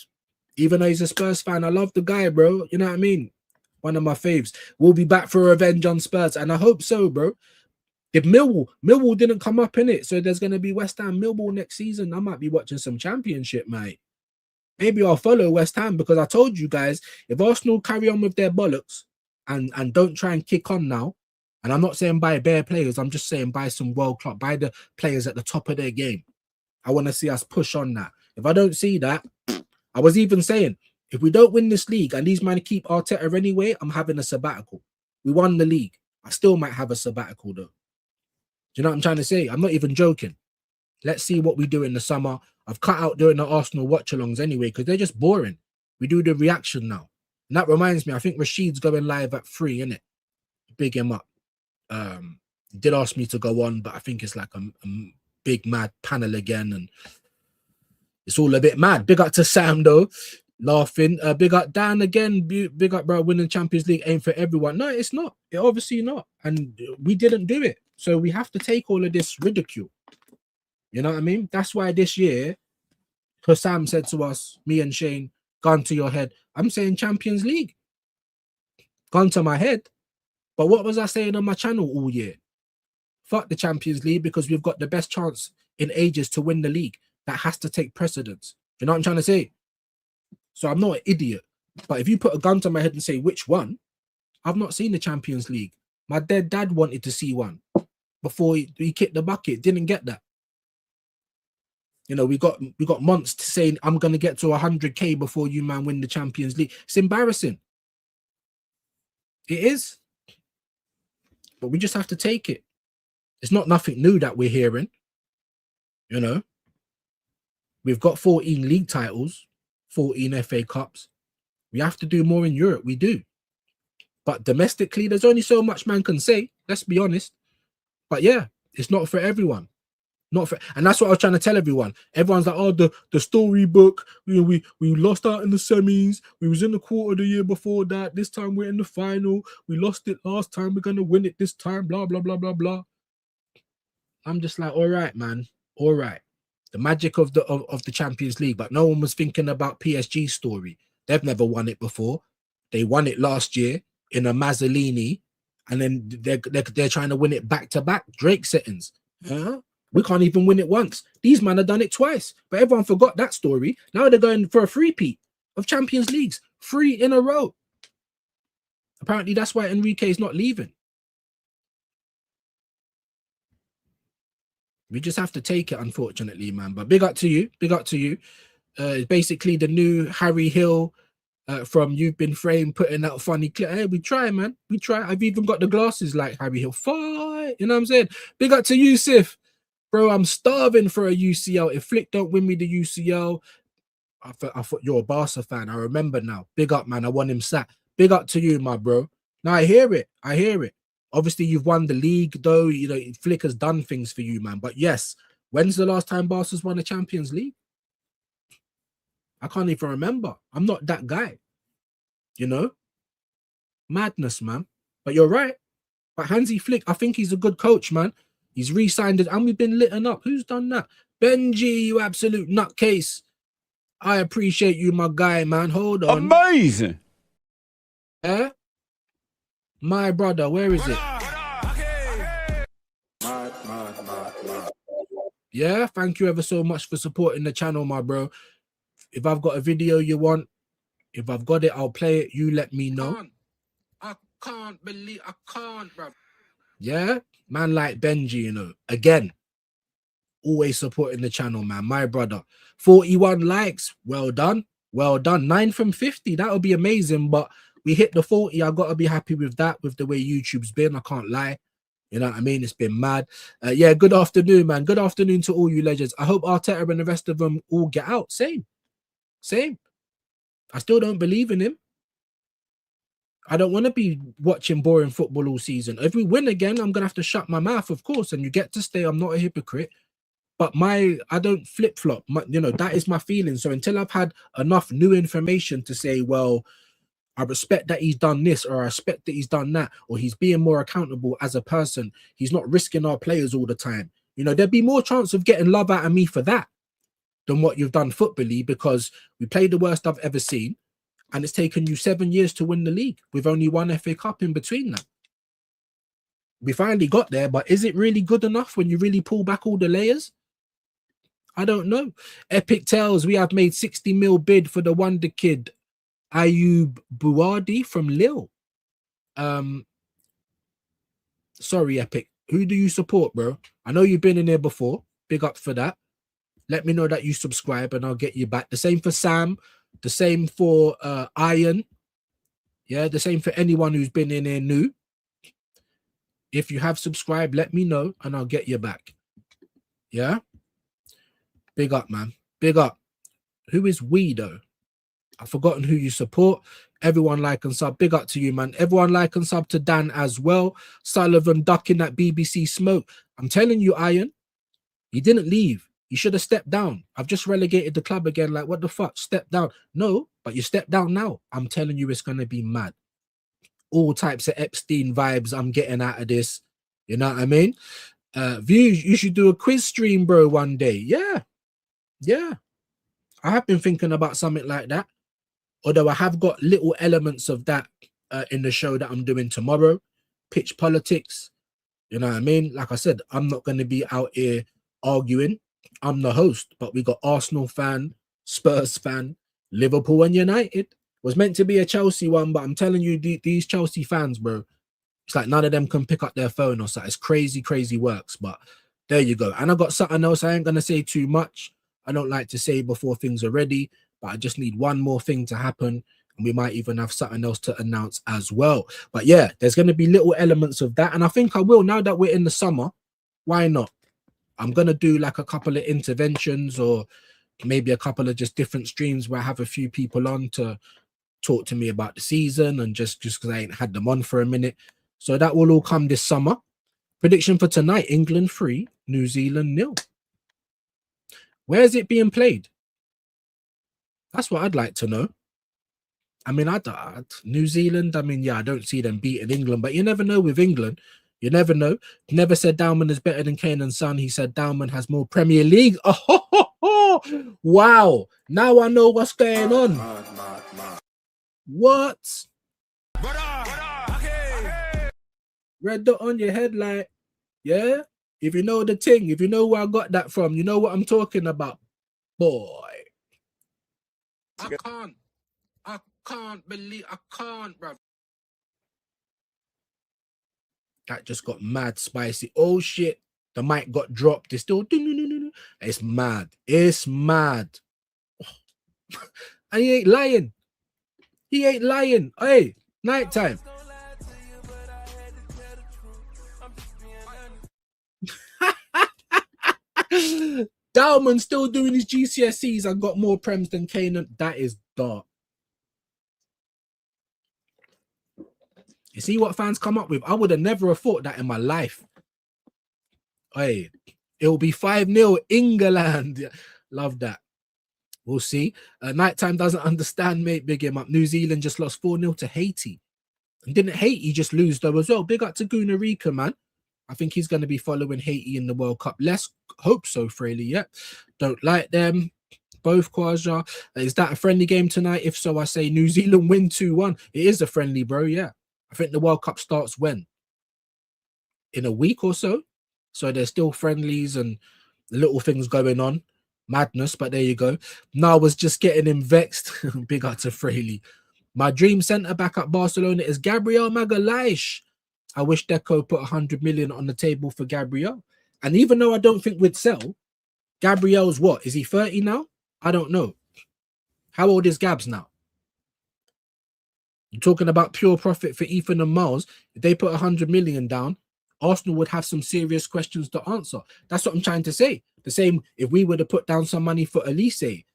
even though he's a Spurs fan, I love the guy, bro. You know what I mean? One of my faves. We'll be back for revenge on Spurs. And I hope so, bro. If Millwall didn't come up in it, so there's going to be West Ham Millwall next season, I might be watching some championship, mate. Maybe I'll follow West Ham because I told you guys, if Arsenal carry on with their bollocks and don't try and kick on now, and I'm not saying buy bare players, I'm just saying buy some world class, buy the players at the top of their game. I want to see us push on that. If I don't see that, I was even saying, if we don't win this league and these men keep Arteta anyway, I'm having a sabbatical. We won the league. I still might have a sabbatical though. Do you know what I'm trying to say? I'm not even joking. Let's see what we do in the summer. I've cut out doing the Arsenal watch-alongs anyway because they're just boring. We do the reaction now. And that reminds me, I think Rashid's going live at 3, innit? Big him up. He did ask me to go on, but I think it's like a big mad panel again and it's all a bit mad. Big up to Sam though, laughing. Big up Dan again. Big up, bro. Winning Champions League ain't for everyone. No, it's not. It obviously not. And we didn't do it. So we have to take all of this ridicule. You know what I mean? That's why this year, Sam said to us, me and Shane, gun to your head. I'm saying Champions League. Gun to my head. But what was I saying on my channel all year? Fuck the Champions League because we've got the best chance in ages to win the league. That has to take precedence. You know what I'm trying to say? So I'm not an idiot. But if you put a gun to my head and say, which one? I've not seen the Champions League. My dead dad wanted to see one before he kicked the bucket. Didn't get that. You know, we got months saying, I'm going to get to 100K before you, man, win the Champions League. It's embarrassing. It is. But we just have to take it. It's not nothing new that we're hearing. You know, we've got 14 league titles, 14 FA Cups. We have to do more in Europe. We do. But domestically, there's only so much man can say. Let's be honest. But yeah, it's not for everyone. Not for, and that's what I was trying to tell everyone. Everyone's like, oh, the storybook. We lost out in the semis. We was in the quarter the year before that. This time we're in the final. We lost it last time. We're gonna win it this time. Blah blah blah blah blah. I'm just like, all right, man. All right. The magic of the Champions League, but no one was thinking about PSG's story. They've never won it before. They won it last year in a Mazzolini, and then they're trying to win it back to back. Drake settings. Huh? We can't even win it once. These men have done it twice, but everyone forgot that story. Now they're going for a three-peat of Champions Leagues, 3 in a row. Apparently, that's why Enrique is not leaving. We just have to take it, unfortunately, man. But big up to you. Big up to you. Basically, the new Harry Hill from You've Been Framed putting out funny clip. Hey, we try, man. We try. I've even got the glasses like Harry Hill. Fight. You know what I'm saying? Big up to you, Sif. Bro, I'm starving for a UCL. If Flick don't win me the UCL, I thought you're a Barca fan. I remember now. Big up, man. I want him sat. Big up to you, my bro. Now I hear it. I hear it. Obviously, you've won the league, though. You know, Flick has done things for you, man. But yes, when's the last time Barca's won a Champions League? I can't even remember. I'm not that guy. You know? Madness, man. But you're right. But Hansi Flick, I think he's a good coach, man. He's re-signed it, and we've been lit up. Who's done that? Benji, you absolute nutcase. I appreciate you, my guy, man. Hold on. Amazing. Yeah? My brother, where is it? Yeah, thank you ever so much for supporting the channel, my bro. If I've got a video you want, if I've got it, I'll play it. You let me know. I can't believe, bro. Yeah? Man like Benji, you know. Again, always supporting the channel, man. My brother. 41 likes. Well done. Well done. 9 from 50. That would be amazing. But we hit the 40. I got to be happy with that, with the way YouTube's been. I can't lie. You know what I mean? It's been mad. Yeah, good afternoon, man. Good afternoon to all you legends. I hope Arteta and the rest of them all get out. Same. I still don't believe in him. I don't want to be watching boring football all season. If we win again, I'm going to have to shut my mouth, of course, and you get to stay. I'm not a hypocrite. But I don't flip-flop. You know, that is my feeling. So until I've had enough new information to say, well, I respect that he's done this, or I respect that he's done that, or he's being more accountable as a person, he's not risking our players all the time. You know, there'd be more chance of getting love out of me for that than what you've done footballly, because we played the worst I've ever seen. And it's taken you 7 years to win the league with only 1 FA Cup in between that. We finally got there, but is it really good enough when you really pull back all the layers? I don't know. Epic tells we have made 60 mil bid for the wonder kid, Ayub Bouadi from Lille. Sorry, Epic. Who do you support, bro? I know you've been in there before. Big up for that. Let me know that you subscribe and I'll get you back. The same for Sam. The same for Iron. Yeah, the same for anyone who's been in here new. If you have subscribed, let me know and I'll get you back. Yeah? Big up, man. Big up. Who is we, though? I've forgotten who you support. Everyone like and sub. Big up to you, man. Everyone like and sub to Dan as well. Sullivan ducking that BBC smoke. I'm telling you, Iron, he didn't leave. You should have stepped down. I've just relegated the club again. Like, what the fuck? Step down. No, but you step down now. I'm telling you, it's going to be mad. All types of Epstein vibes I'm getting out of this. You know what I mean? Views, you should do a quiz stream, bro, one day. Yeah. Yeah. I have been thinking about something like that. Although I have got little elements of that in the show that I'm doing tomorrow. Pitch politics. You know what I mean? Like I said, I'm not going to be out here arguing. I'm the host, but we got Arsenal fan, Spurs fan, Liverpool and United. Was meant to be a Chelsea one, but I'm telling you, these Chelsea fans, bro, it's like none of them can pick up their phone or something. It's crazy, crazy works, but there you go. And I got something else. I ain't going to say too much. I don't like to say before things are ready, but I just need one more thing to happen. And we might even have something else to announce as well. But yeah, there's going to be little elements of that. And I think I will, now that we're in the summer, Why not? I'm gonna do like a couple of interventions or maybe a couple of just different streams where I have a few people on to talk to me about the season and just because I ain't had them on for a minute. So that will all come this summer. Prediction for tonight: England 3, New Zealand 0. Where is it being played? That's what I'd like to know. I mean, New Zealand, I mean, yeah, I don't see them beating England, but you never know with England. You never know. Never said Dowman is better than Kane and Son. He said Dowman has more Premier League. Oh, ho, ho, ho. Wow. Now I know what's going on. What? Red dot on your headlight. Yeah? If you know the thing, if you know where I got that from, you know what I'm talking about. Boy. I can't believe, bruv. That just got mad spicy. Oh shit. The mic got dropped. It's still, it's mad. It's mad. And he ain't lying. He ain't lying. Hey, nighttime. Dowman still doing his GCSEs and got more prems than Kane. That is dark. You see what fans come up with? I would have never have thought that in my life. Hey, it'll be 5-0 England. Love that. We'll see. Nighttime doesn't understand, mate. Big him up. New Zealand just lost 4-0 to Haiti. And didn't Haiti just lose though as well? Big up to Ngumoaha, man. I think he's going to be following Haiti in the World Cup. Let's hope so, Fraley. Yeah. Don't like them. Both Kwaja. Is that a friendly game tonight? If so, I say New Zealand win 2-1. It is a friendly, bro. Yeah. I think the World Cup starts when? In a week or so. So there's still friendlies and little things going on. Madness, but there you go. No, I was just getting him vexed. Big up to Fraley. My dream centre back at Barcelona is Gabriel Magalhaes. I wish Deco put 100 million on the table for Gabriel. And even though I don't think we'd sell, Gabriel's what? Is he 30 now? I don't know. How old is Gabs now? You're talking about pure profit for Ethan and Miles. If they put 100 million down, Arsenal would have some serious questions to answer. That's what I'm trying to say. The same if we were to put down some money for Elise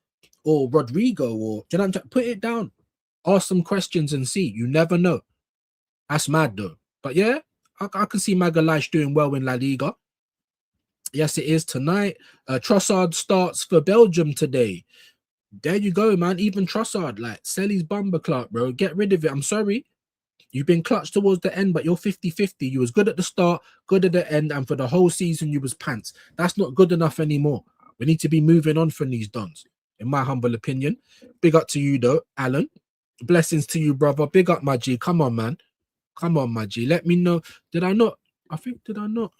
or Rodrigo or do you know what I'm trying? Put it down. Ask some questions and see. You never know. That's mad though. But yeah, I can see Magalhaes doing well in La Liga. Yes, it is tonight. Trossard starts for Belgium today. There you go, man. Even Trossard, like, sell his bumper clock, bro. Get rid of it. I'm sorry. You've been clutched towards the end, but you're 50-50. You was good at the start, good at the end, and for the whole season, you was pants. That's not good enough anymore. We need to be moving on from these dons, in my humble opinion. Big up to you, though, Alan. Blessings to you, brother. Big up, my G. Come on, man. Come on, my G. Let me know. Did I not? Did I not?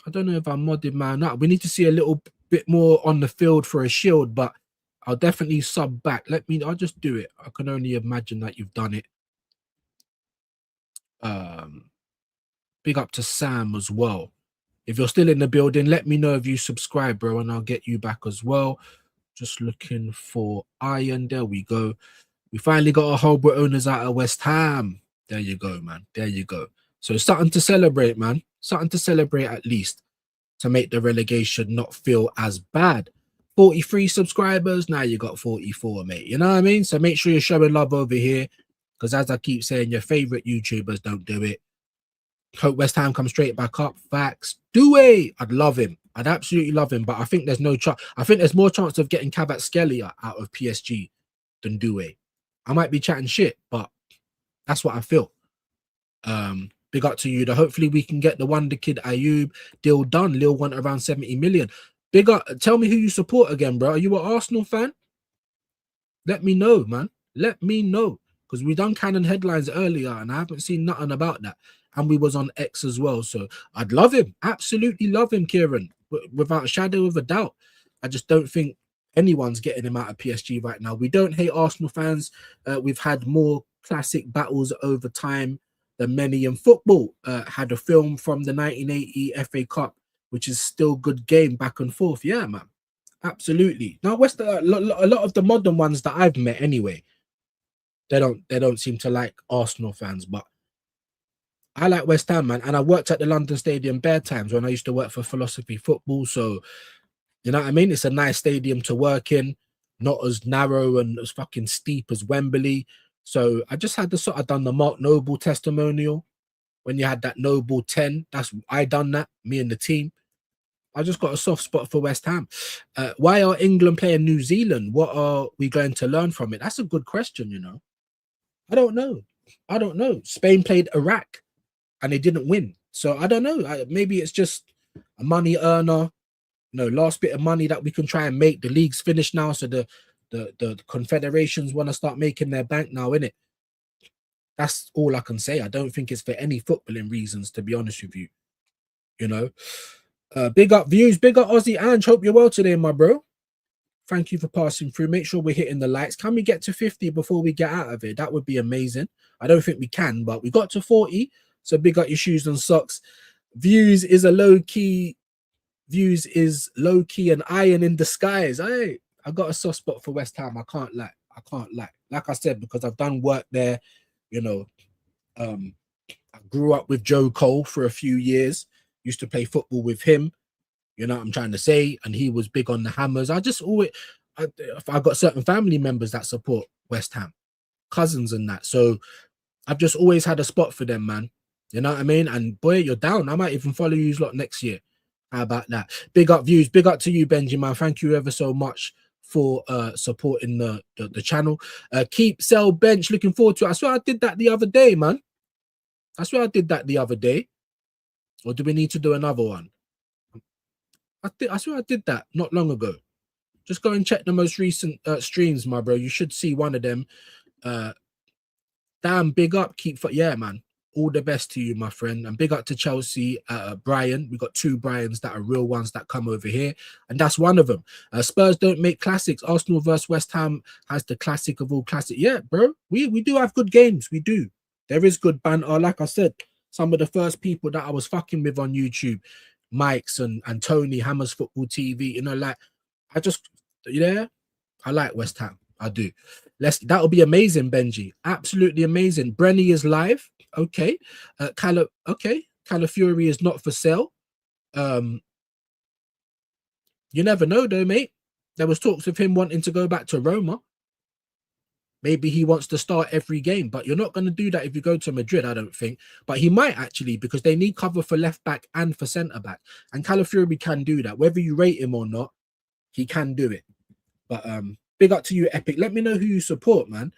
I don't know if I modded man up. We need to see a little bit more on the field for a shield, but I'll definitely sub back. I'll just do it. I can only imagine that you've done it. Big up to Sam as well. If you're still in the building, let me know if you subscribe, bro, and I'll get you back as well. Just looking for Iron. There we go. We finally got our Holbrook owners out of West Ham. There you go, man. There you go. So something to celebrate, man. Something to celebrate at least to make the relegation not feel as bad. 43 subscribers. Now you got 44, mate. You know what I mean? So make sure you're showing love over here because as I keep saying, your favorite YouTubers don't do it. Hope West Ham come straight back up. Facts. Doué. I'd love him. I'd absolutely love him. But I think there's no chance. I think there's more chance of getting Kvaratskhelia out of PSG than Doué. I might be chatting shit, but that's what I feel. Big up to you. Hopefully we can get the wonder kid Ayub deal done. Lil want around 70 million. Big up. Tell me who you support again, bro. Are you an Arsenal fan? Let me know, man. Let me know. Because we done Cannon headlines earlier and I haven't seen nothing about that. And we was on X as well. So I'd love him. Absolutely love him, Kieran. Without a shadow of a doubt. I just don't think anyone's getting him out of PSG right now. We don't hate Arsenal fans. We've had more classic battles over time than many in football. Had a film from the 1980 FA Cup, which is still good game back and forth. Yeah, man. Absolutely. Now, a lot of the modern ones that I've met anyway, they don't seem to like Arsenal fans, but I like West Ham, man, and I worked at the London Stadium bare times when I used to work for Philosophy Football. So you know what I mean? It's a nice stadium to work in, not as narrow and as fucking steep as Wembley. So I just had the sort of done the Mark Noble testimonial when you had that Noble 10. I done that, me and the team. I just got a soft spot for West Ham. Why are England playing New Zealand? What are we going to learn from it? That's a good question, you know. I don't know. Spain played Iraq and they didn't win. So I don't know. Maybe it's just a money earner, last bit of money that we can try and make. The league's finished now, so the confederations want to start making their bank now, innit? That's all I can say. I don't think it's for any footballing reasons, to be honest with you. You know. Big up views, big up Aussie Ange. Hope you're well today, my bro. Thank you for passing through. Make sure we're hitting the likes. Can we get to 50 before we get out of it? That would be amazing. I don't think we can, but we got to 40. So big up your shoes and socks. Views is low-key and iron in disguise. I got a soft spot for West Ham. I can't lie. Like I said, because I've done work there, I grew up with Joe Cole for a few years. Used to play football with him, you know what I'm trying to say, and he was big on the Hammers. I got certain family members that support West Ham, cousins and that. So I've just always had a spot for them, man. You know what I mean? And boy, you're down. I might even follow you lot next year. How about that? Big up views. Big up to you, Benjamin. Thank you ever so much for supporting the channel. Keep, sell, bench. Looking forward to it. I swear I did that the other day, man. Or do we need to do another one? I swear I did that not long ago. Just go and check the most recent streams, my bro. You should see one of them. Damn, big up. Yeah, man. All the best to you, my friend. And big up to Chelsea, Brian. We got 2 Brians that are real ones that come over here. And that's one of them. Spurs don't make classics. Arsenal versus West Ham has the classic of all classics. Yeah, bro. We do have good games. We do. There is good banter. Like I said, some of the first people that I was fucking with on YouTube, Mike's and Tony, Hammers Football TV, I like West Ham. I do. That'll be amazing, Benji. Absolutely amazing. Brenny is live. Okay. Calafiori is not for sale. You never know though, mate. There was talks of him wanting to go back to Roma. Maybe he wants to start every game, but you're not going to do that if you go to Madrid, I don't think. But he might actually, because they need cover for left back and for centre back. And Calafiori can do that. Whether you rate him or not, he can do it. But big up to you, Epic. Let me know who you support, man.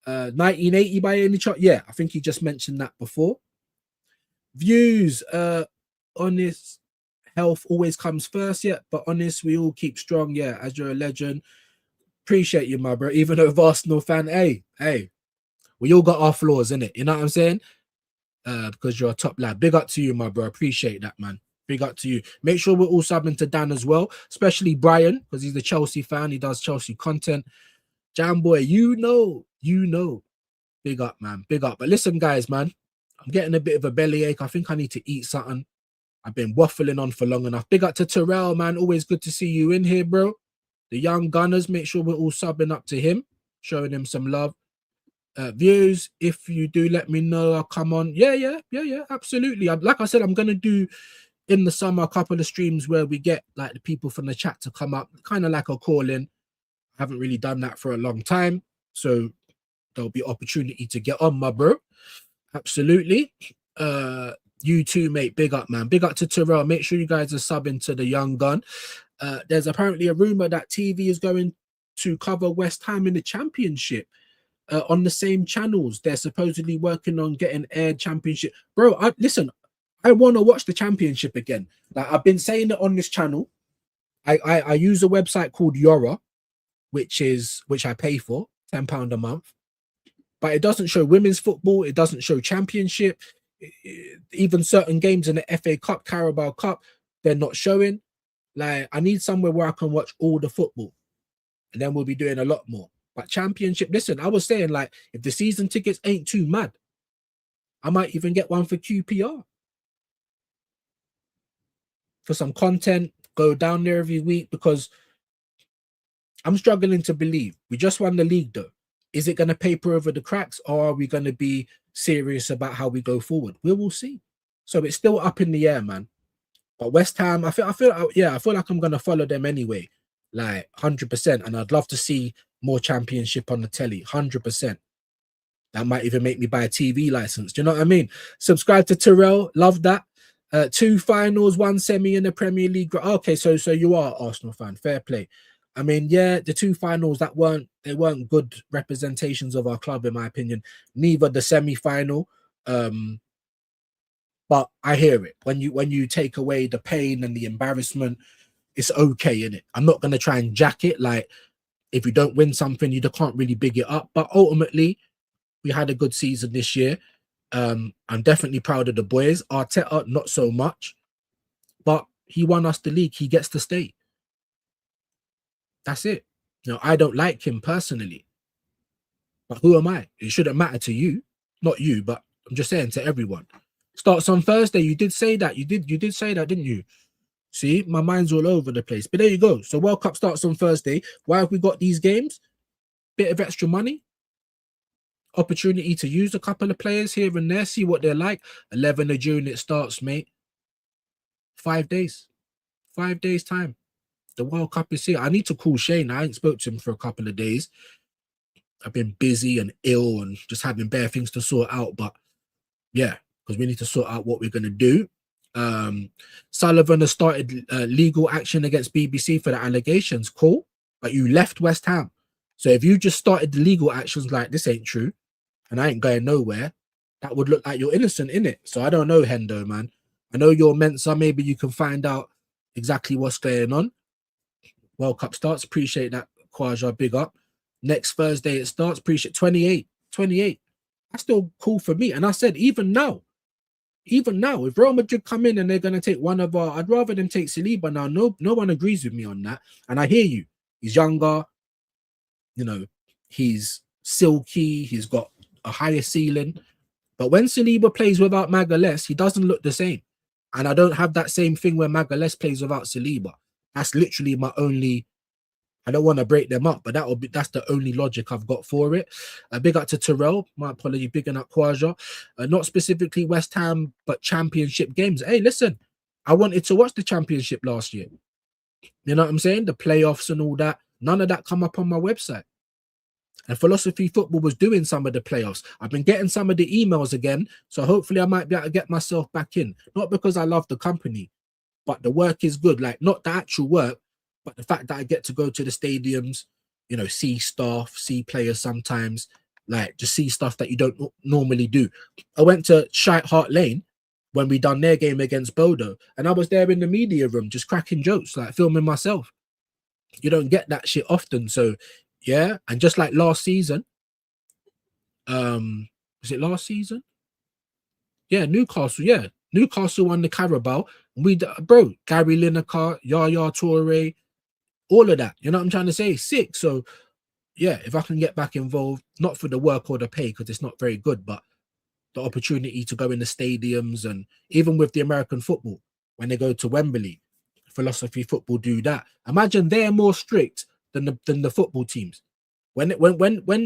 1980 by any chance? Yeah, I think he just mentioned that before. Views, honest, health always comes first, yeah. But honest, we all keep strong, yeah. As you're a legend. Appreciate you, my bro. Even though Arsenal fan, hey, we all got our flaws, innit? You know what I'm saying? Because you're a top lad. Big up to you, my bro. Appreciate that, man. Big up to you. Make sure we're all subbing to Dan as well, especially Brian, because he's the Chelsea fan. He does Chelsea content. Jam boy, you know. Big up, man. Big up. But listen, guys, man, I'm getting a bit of a bellyache. I think I need to eat something. I've been waffling on for long enough. Big up to Terrell, man. Always good to see you in here, bro. The young Gunners, make sure we're all subbing up to him, showing him some love. Views, if you do, let me know. I'll come on. Yeah, absolutely. Like I said, I'm going to do in the summer a couple of streams where we get like the people from the chat to come up, kind of like a call-in. I haven't really done that for a long time, so there'll be opportunity to get on, my bro. Absolutely. You too, mate. Big up, man. Big up to Terrell. Make sure you guys are subbing to the young gun. There's apparently a rumor that TV is going to cover West Ham in the Championship on the same channels. They're supposedly working on getting aired Championship. Bro, listen, I want to watch the Championship again. Like I've been saying it on this channel. I use a website called Yora, which I pay for £10 a month, but it doesn't show women's football. It doesn't show Championship. Even certain games in the FA Cup, Carabao Cup, they're not showing. Like, I need somewhere where I can watch all the football, and then we'll be doing a lot more. But Championship, listen, I was saying, like, if the season tickets ain't too mad, I might even get one for QPR. For some content, go down there every week, because I'm struggling to believe. We just won the league, though. Is it going to paper over the cracks, or are we going to be serious about how we go forward. We will see. So it's still up in the air, man. But West Ham, I feel like I'm gonna follow them anyway, like 100%. And I'd love to see more championship on the telly, 100%. That might even make me buy a TV license. Do you know what I mean? Subscribe to Terrell. Love that. 2 finals, 1 semi in the Premier League. Okay, so you are an Arsenal fan. Fair play. I mean, yeah, the 2 finals that weren't good representations of our club, in my opinion. Neither the semi-final. But I hear it. When you take away the pain and the embarrassment, it's okay, innit? I'm not gonna try and jack it. Like, if you don't win something, you can't really big it up. But ultimately, we had a good season this year. I'm definitely proud of the boys. Arteta, not so much, but he won us the league. He gets to stay. That's it. You know, I don't like him personally, but who am I? It shouldn't matter to you, not you, but I'm just saying to everyone. Starts on Thursday. You did say that. You did say that, didn't you? See, my mind's all over the place. But there you go. So World Cup starts on Thursday. Why have we got these games? Bit of extra money. Opportunity to use a couple of players here and there, see what they're like. 11th of June it starts, mate. 5 days. 5 days time. The World Cup is here. I need to call Shane. I ain't spoke to him for a couple of days. I've been busy and ill and just having bare things to sort out. But yeah, because we need to sort out what we're going to do. Sullivan has started legal action against BBC for the allegations. Cool. But you left West Ham. So if you just started the legal actions like this ain't true and I ain't going nowhere, that would look like you're innocent, innit? So I don't know, Hendo, man. I know you're Mensa. Maybe you can find out exactly what's going on. World Cup starts. Appreciate that, Kwaja. Big up. Next Thursday it starts. Appreciate 28. That's still cool for me. And I said, even now, if Real Madrid come in and they're going to take one of our, I'd rather them take Saliba now. No one agrees with me on that. And I hear you. He's younger. You know, he's silky. He's got a higher ceiling. But when Saliba plays without Magalhaes, he doesn't look the same. And I don't have that same thing when Magalhaes plays without Saliba. That's literally my only. I don't want to break them up, but that's the only logic I've got for it. Big up to Terrell. My apology, bigging up Kwaja. Not specifically West Ham, but championship games. Hey, listen, I wanted to watch the championship last year. You know what I'm saying? The playoffs and all that. None of that come up on my website. And Philosophy Football was doing some of the playoffs. I've been getting some of the emails again, so hopefully I might be able to get myself back in. Not because I love the company, but the work is good. Like, not the actual work, but the fact that I get to go to the stadiums, you know, see staff, see players sometimes, like just see stuff that you don't normally do. I went to Shite Hart Lane when we done their game against Bodo, and I was there in the media room just cracking jokes, like filming myself. You don't get that shit often. So yeah, and just like last season, was it last season? Yeah, Newcastle. Yeah, Newcastle won the Carabao. Gary Lineker, Yaya Toure, all of that. You know what I'm trying to say? Sick. So yeah, if I can get back involved, not for the work or the pay because it's not very good, but the opportunity to go in the stadiums, and even with the American football when they go to Wembley, Philosophy Football do that. Imagine they're more strict than the football teams. When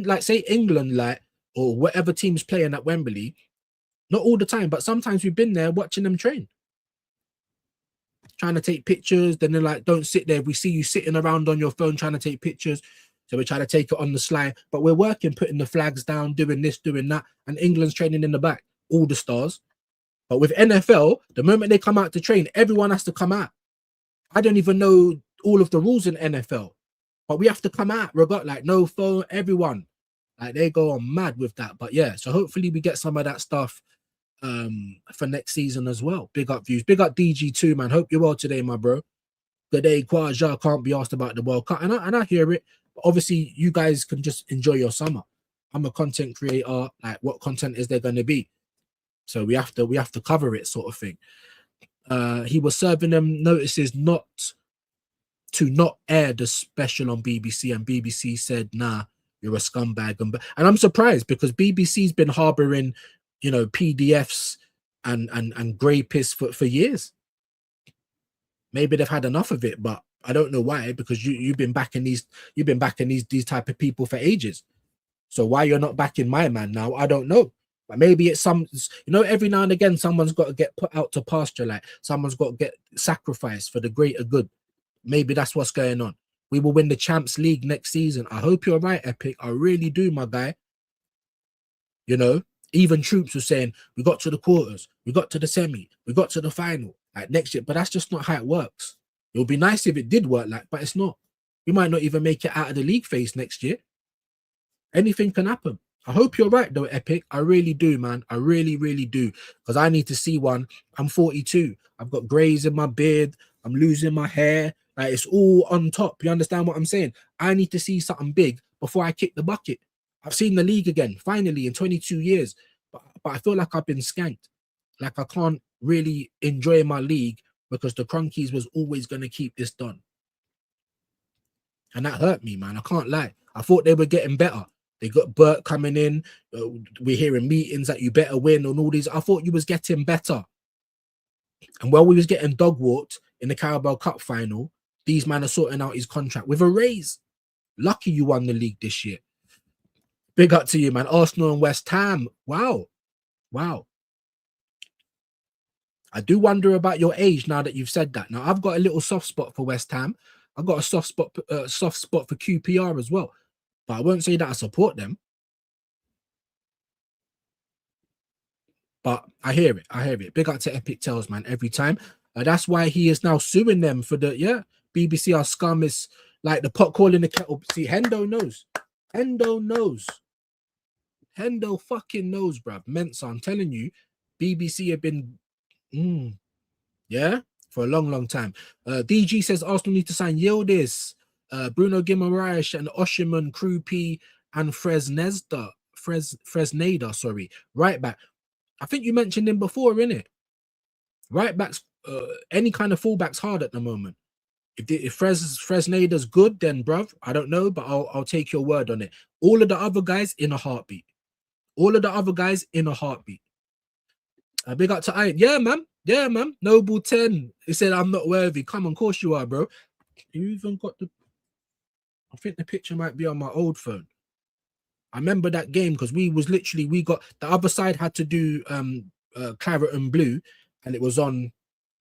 like say England, like, or whatever team's playing at Wembley, not all the time, but sometimes we've been there watching them train, trying to take pictures. Then they're like, don't sit there. We see you sitting around on your phone trying to take pictures. So we try to take it on the sly, but we're working, putting the flags down, doing this, doing that. And England's training in the back, all the stars. But with NFL, the moment they come out to train, everyone has to come out. I don't even know all of the rules in NFL, but we have to come out. We've got like no phone, everyone. Like they go on mad with that. But yeah, so hopefully we get some of that stuff for next season as well. Big up views. Big up DG2, man. Hope you're well today, my bro. Good day, Kwaja. Can't be asked about the World Cup. And I hear it. But obviously, you guys can just enjoy your summer. I'm a content creator. Like, what content is there going to be? So we have to cover it, sort of thing. He was serving them notices not to air the special on BBC, and BBC said, nah, you're a scumbag. And I'm surprised because BBC's been harboring, you know, PDFs and grey piss for years. Maybe they've had enough of it, but I don't know why, because you've been backing these type of people for ages. So why you're not backing my man now, I don't know. But maybe it's some, you know, every now and again, someone's got to get put out to pasture, like someone's got to get sacrificed for the greater good. Maybe that's what's going on. We will win the Champs League next season. I hope you're right, Epic. I really do, my guy. You know, even Troops was saying, we got to the quarters, we got to the semi, we got to the final, like next year. But that's just not how it works. It would be nice if it did work like, but it's not. We might not even make it out of the league phase next year. Anything can happen. I hope you're right, though, Epic. I really do, man. I really, really do. Because I need to see one. I'm 42. I've got grays in my beard. I'm losing my hair. Like, it's all on top. You understand what I'm saying? I need to see something big before I kick the bucket. I've seen the league again, finally, in 22 years. But I feel like I've been skanked. Like, I can't really enjoy my league because the Cronkies was always going to keep this done. And that hurt me, man. I can't lie. I thought they were getting better. They got Bert coming in. We're hearing meetings that you better win and all these. I thought you was getting better. And while we was getting dog walked in the Carabao Cup final, these men are sorting out his contract with a raise. Lucky you won the league this year. Big up to you, man. Arsenal and West Ham. Wow. Wow. I do wonder about your age now that you've said that. Now, I've got a little soft spot for West Ham. I've got a soft spot for QPR as well. But I won't say that I support them. But I hear it. I hear it. Big up to Epic Tales, man, every time. That's why he is now suing them for the, BBC are scum. Is like the pot calling the kettle. See, Hendo knows. Hendo knows. Hendo fucking knows, bruv. Mensa, I'm telling you, BBC have been, for a long, long time. DG says Arsenal need to sign Yildiz, Bruno Guimaraes and Oshiman, Krupi and Fresneda, sorry. Right back. I think you mentioned him before, innit? Right backs, any kind of fullback's hard at the moment. If Fresneda's good, then bruv, I don't know, but I'll take your word on it. All of the other guys in a heartbeat. All of the other guys in a heartbeat. Big up to Ian. Yeah, man. Noble 10. He said, I'm not worthy. Come on, of course you are, bro. You even got the... I think the picture might be on my old phone. I remember that game because we got... The other side had to do claret and blue, and it was on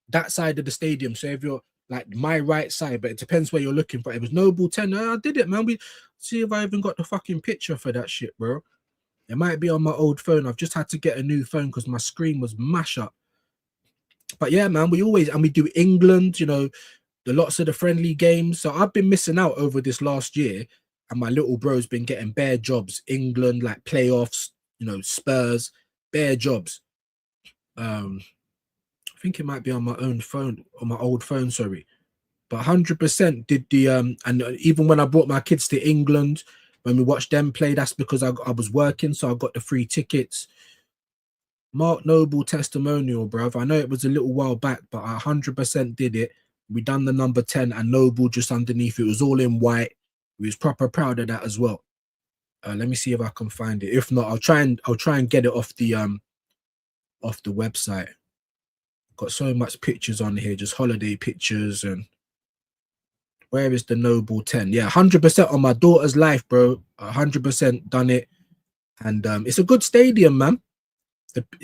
that side of the stadium. So if you're like my right side, but it depends where you're looking for. It was Noble 10. I did it, man. We see if I even got the fucking picture for that shit, bro. It might be on my old phone. I've just had to get a new phone because my screen was mash up. But yeah, man, we do England, you know, the lots of the friendly games. So I've been missing out over this last year, and my little bro's been getting bare jobs. England, like playoffs, you know, Spurs, bare jobs. I think it might be on my own phone, on my old phone, sorry. But 100% did the and even when I brought my kids to England, when we watched them play, that's because I was working, so I got the free tickets. Mark Noble testimonial, bruv. I know it was a little while back, but I 100% did it. We done the number 10 and Noble just underneath. It was all in white. We was proper proud of that as well. Let me see if I can find it. If not, I'll try and get it off the website. Got so much pictures on here, just holiday pictures. And where is the Noble 10? Yeah, 100% on my daughter's life, bro. 100% done it. And it's a good stadium, man.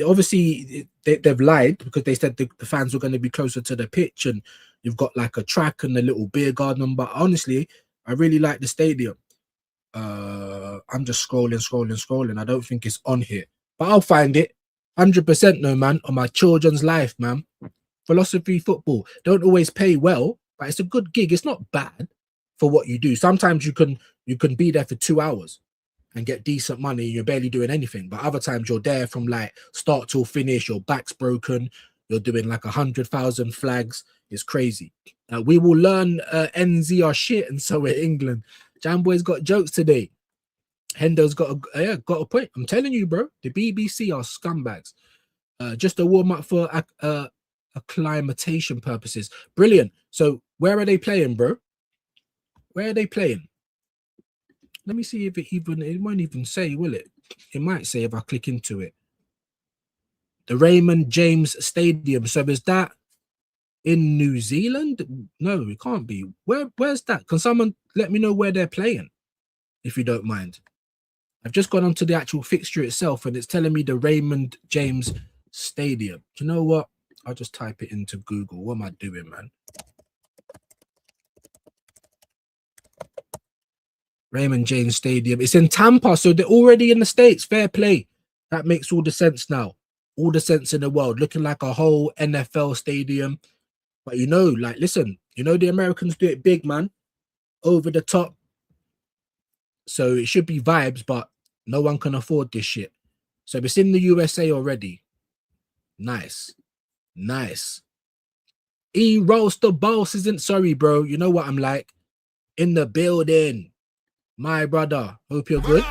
Obviously, they've lied because they said the fans were going to be closer to the pitch and you've got like a track and a little beer garden. But honestly, I really like the stadium. I'm just scrolling. I don't think it's on here, but I'll find it. 100% no, man, on my children's life, man. Philosophy football don't always pay well, but it's a good gig. It's not bad for what you do. Sometimes you can be there for 2 hours and get decent money. You're barely doing anything, but other times you're there from like start till finish. Your back's broken. You're doing like 100,000 flags. It's crazy. We will learn NZ our shit, and so we're England. Jamboy's got jokes today. Hendo's got a point. I'm telling you, bro. The BBC are scumbags. Just a warm up for acclimatation purposes. Brilliant. So where are they playing, bro? Where are they playing? Let me see if it won't even say, will it? It might say if I click into it. The Raymond James Stadium. So is that in New Zealand? No, it can't be. Where's that? Can someone let me know where they're playing, if you don't mind? I've just gone onto the actual fixture itself, and it's telling me the Raymond James Stadium. Do you know what? I'll just type it into Google. What am I doing, man? Raymond James Stadium. It's in Tampa, so they're already in the States. Fair play. That makes all the sense now. All the sense in the world. Looking like a whole NFL stadium. But you know, like, listen, you know the Americans do it big, man. Over the top. So it should be vibes, but no one can afford this shit. So it's in the USA already. Nice. Nice. E Rolls the boss isn't sorry, bro. You know what I'm like. In the building. My brother. Hope you're good.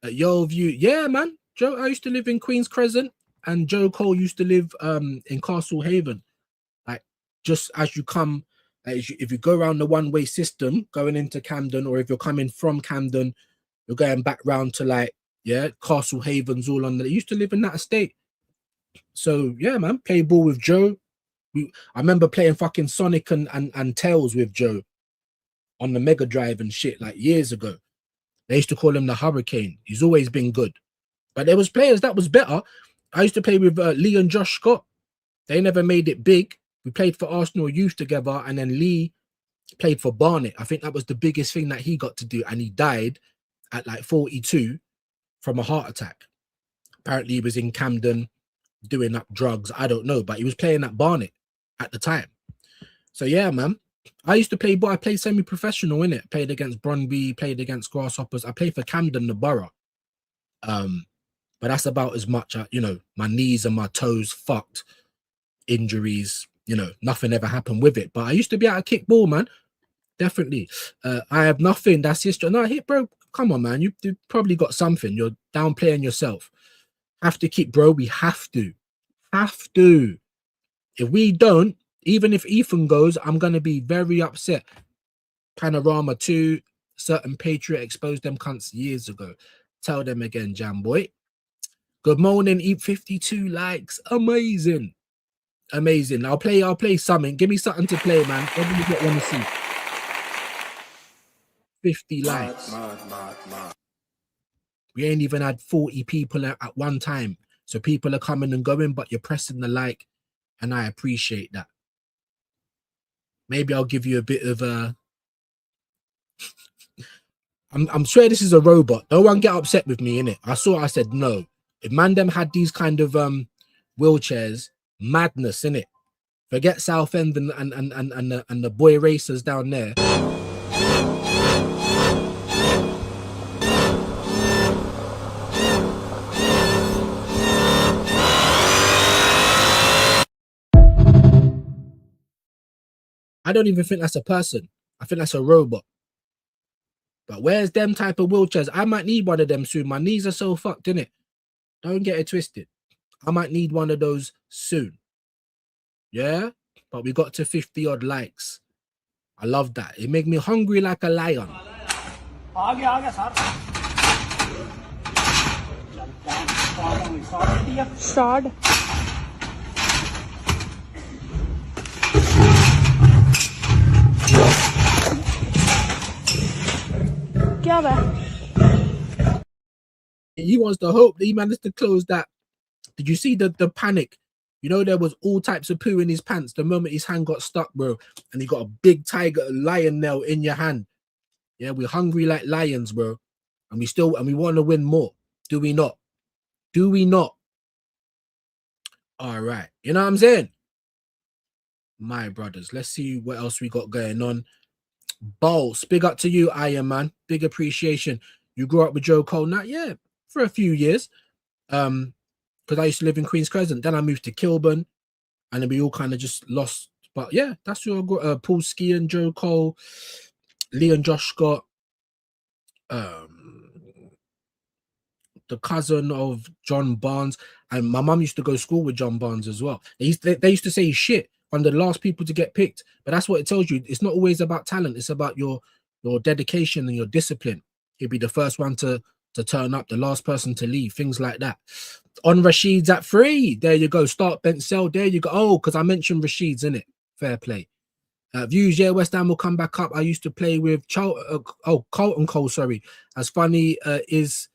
Yo view. Yeah, man. Joe, I used to live in Queens Crescent, and Joe Cole used to live in Castle Haven. Like, just as you come, if you go around the one-way system going into Camden, or if you're coming from Camden, you're going back round to, like, yeah, Castle Haven's all on. They used to live in that estate. So yeah, man, play ball with Joe. I remember playing fucking Sonic and Tails with Joe on the Mega Drive and shit, like, years ago. They used to call him the Hurricane. He's always been good. But there was players that was better. I used to play with Lee and Josh Scott. They never made it big. We played for Arsenal Youth together, and then Lee played for Barnet. I think that was the biggest thing that he got to do, and he died at like 42 from a heart attack. Apparently he was in Camden doing up drugs. I don't know, but he was playing at Barnet at the time. So yeah, man. I used to play, but I played semi-professional in it. Played against Brøndby, played against Grasshoppers. I played for Camden, the borough. But that's about as much. You know, my knees and my toes fucked. Injuries, you know, nothing ever happened with it. But I used to be able to kick ball, man. Definitely. I have nothing. That's history. No, hit, bro. Come on, man. You've probably got something. You're downplaying yourself. Have to kick, bro. We have to. Have to. If we don't, even if Ethan goes, I'm going to be very upset. Panorama 2, certain Patriot exposed them cunts years ago. Tell them again, Jam Boy. Good morning, eat 52 likes. Amazing. Amazing. I'll play something. Give me something to play, man. What do you want to see? 50 likes. We ain't even had 40 people at one time. So people are coming and going, but you're pressing the like, and I appreciate that. Maybe I'll give you a bit of a... I'm sure this is a robot. No one get upset with me, innit? I said no. If Mandem had these kind of wheelchairs, madness, innit? Forget Southend and the boy racers down there. I don't even think that's a person. I think that's a robot. But where's them type of wheelchairs? I might need one of them soon. My knees are so fucked, innit? Don't get it twisted. I might need one of those soon. Yeah? But we got to 50 odd likes. I love that. It made me hungry like a lion. Shard. He wants to hope that he managed to close that. Did you see the panic? You know, there was all types of poo in his pants the moment his hand got stuck, bro. And he got a big tiger lion nail in your hand. Yeah, we're hungry like lions, bro. And we want to win more. Do we not? Do we not? All right. You know what I'm saying? My brothers. Let's see what else we got going on. Balls. Big up to you, Iron Man. Big appreciation. You grew up with Joe Cole now? Yeah, for a few years. Because I used to live in Queens Crescent. Then I moved to Kilburn. And then we all kind of just lost. But yeah, that's who I got. Paul Ski and Joe Cole. Lee and Josh Scott. The cousin of John Barnes. And my mum used to go to school with John Barnes as well. They used to say he's shit. One of the last people to get picked. But that's what it tells you. It's not always about talent. It's about your dedication and your discipline. He'll be the first one to turn up, the last person to leave, things like that. On Rashid's at 3. There you go. Start, bench, sell. There you go. Oh, because I mentioned Rashid's, innit? Fair play. Views, yeah, West Ham will come back up. I used to play with Carlton Cole, sorry. As funny is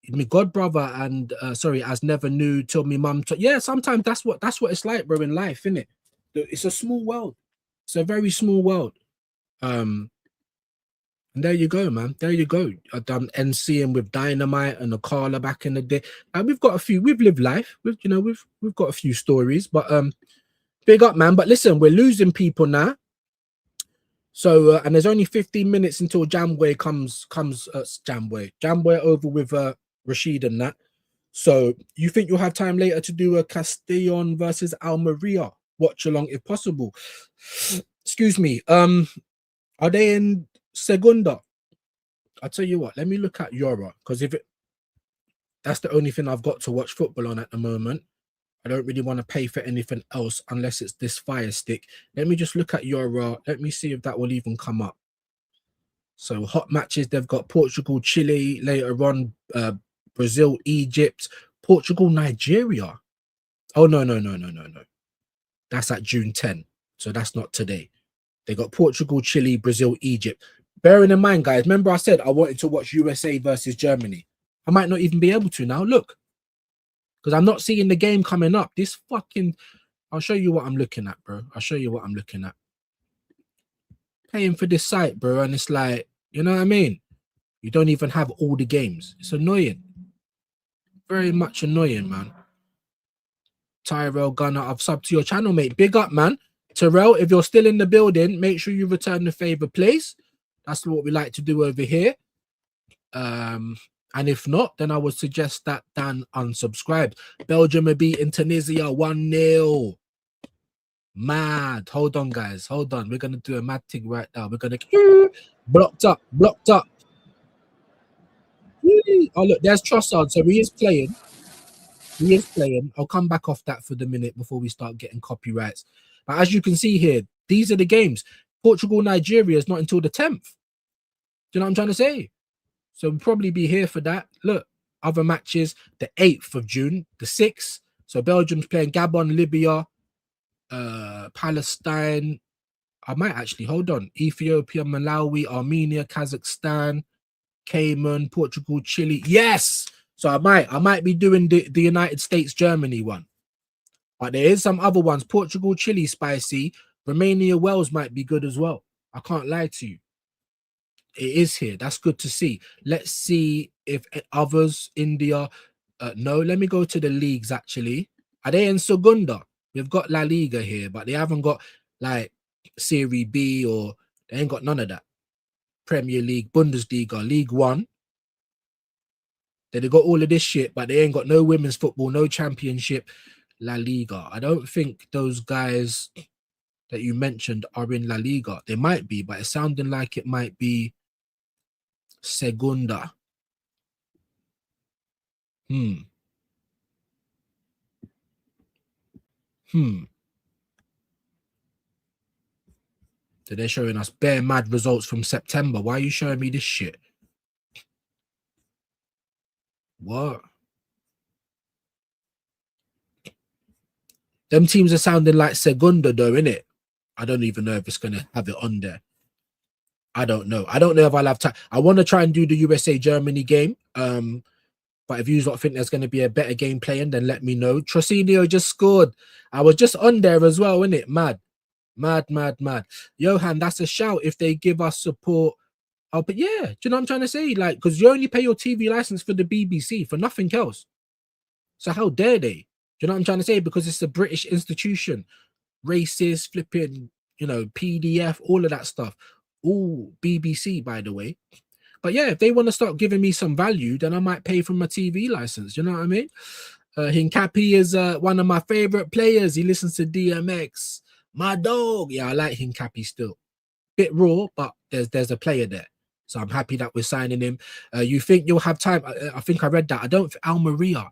my god brother and sorry, as never knew till me mum. Yeah, sometimes that's what it's like, bro, in life, innit? It's a small world. It's a very small world. And there you go, man. There you go. I've done NCing with Dynamite and Akala back in the day. And we've lived life. We've got a few stories, but big up, man. But listen, we're losing people now. So and there's only 15 minutes until Jamway comes Jamway over with Rashid and that. So you think you'll have time later to do a Castellon versus Almeria watch along if possible? Excuse me. Are they in Segunda? I'll tell you what, let me look at Euro, because that's the only thing I've got to watch football on at the moment. I don't really want to pay for anything else unless it's this Fire Stick. Let me just look at Euro. Let me see if that will even come up. So hot matches, they've got Portugal, Chile, later on Brazil, Egypt, Portugal, Nigeria. Oh, no. That's at June 10. So that's not today. They got Portugal, Chile, Brazil, Egypt. Bearing in mind, guys, remember I said I wanted to watch USA versus Germany. I might not even be able to now. Look, because I'm not seeing the game coming up. This fucking... I'll show you what I'm looking at, bro. I'll show you what I'm looking at. Paying for this site, bro, and it's like, you know what I mean? You don't even have all the games. It's annoying. Very much annoying, man. Tyrell Gunner, I've subbed to your channel, mate. Big up, man. Terrell, if you're still in the building, make sure you return the favor, please. That's what we like to do over here. And if not, then I would suggest that Dan unsubscribe. Belgium are beating Tunisia 1-0. Mad. Hold on, guys. Hold on. We're going to do a mad thing right now. We're going to... Blocked up. Oh, look, there's Trossard. So he is playing. I'll come back off that for the minute before we start getting copyrights. But as you can see here, these are the games. Portugal, Nigeria is not until the 10th. Do you know what I'm trying to say? So we'll probably be here for that. Look, other matches, the 8th of June, the 6th. So Belgium's playing Gabon, Libya, Palestine. I might actually, hold on. Ethiopia, Malawi, Armenia, Kazakhstan, Cayman, Portugal, Chile. Yes! So I might be doing the United States, Germany one. But there is some other ones. Portugal, Chile, spicy. Romania, Wales might be good as well. I can't lie to you. It is here. That's good to see. Let's see if others, India. No, let me go to the leagues actually. Are they in Segunda? We've got La Liga here, but they haven't got like Serie B, or they ain't got none of that. Premier League, Bundesliga, League One. Then they got all of this shit, but they ain't got no women's football, no championship. La Liga. I don't think those guys that you mentioned are in La Liga. They might be, but it's sounding like it might be Segunda. So they're showing us bare mad results from September. Why are you showing me this shit? What? Them teams are sounding like Segunda though, innit? I don't even know if it's going to have it on there. I don't know. I don't know if I'll have time. I want to try and do the USA-Germany game. But if you don't think there's going to be a better game playing, then let me know. Trocinio just scored. I was just on there as well, innit? Mad. Johan, that's a shout if they give us support. Oh, but yeah, do you know what I'm trying to say? Like, because you only pay your TV license for the BBC, for nothing else. So how dare they? Do you know what I'm trying to say? Because it's a British institution. Racist, flipping, PDF, all of that stuff. All BBC, by the way. But yeah, if they want to start giving me some value, then I might pay for my TV license. You know what I mean? Hincapi is one of my favorite players. He listens to DMX. My dog. Yeah, I like Hincapi still. Bit raw, but there's a player there. So I'm happy that we're signing him. You think you'll have time? I think I read that. Almeria.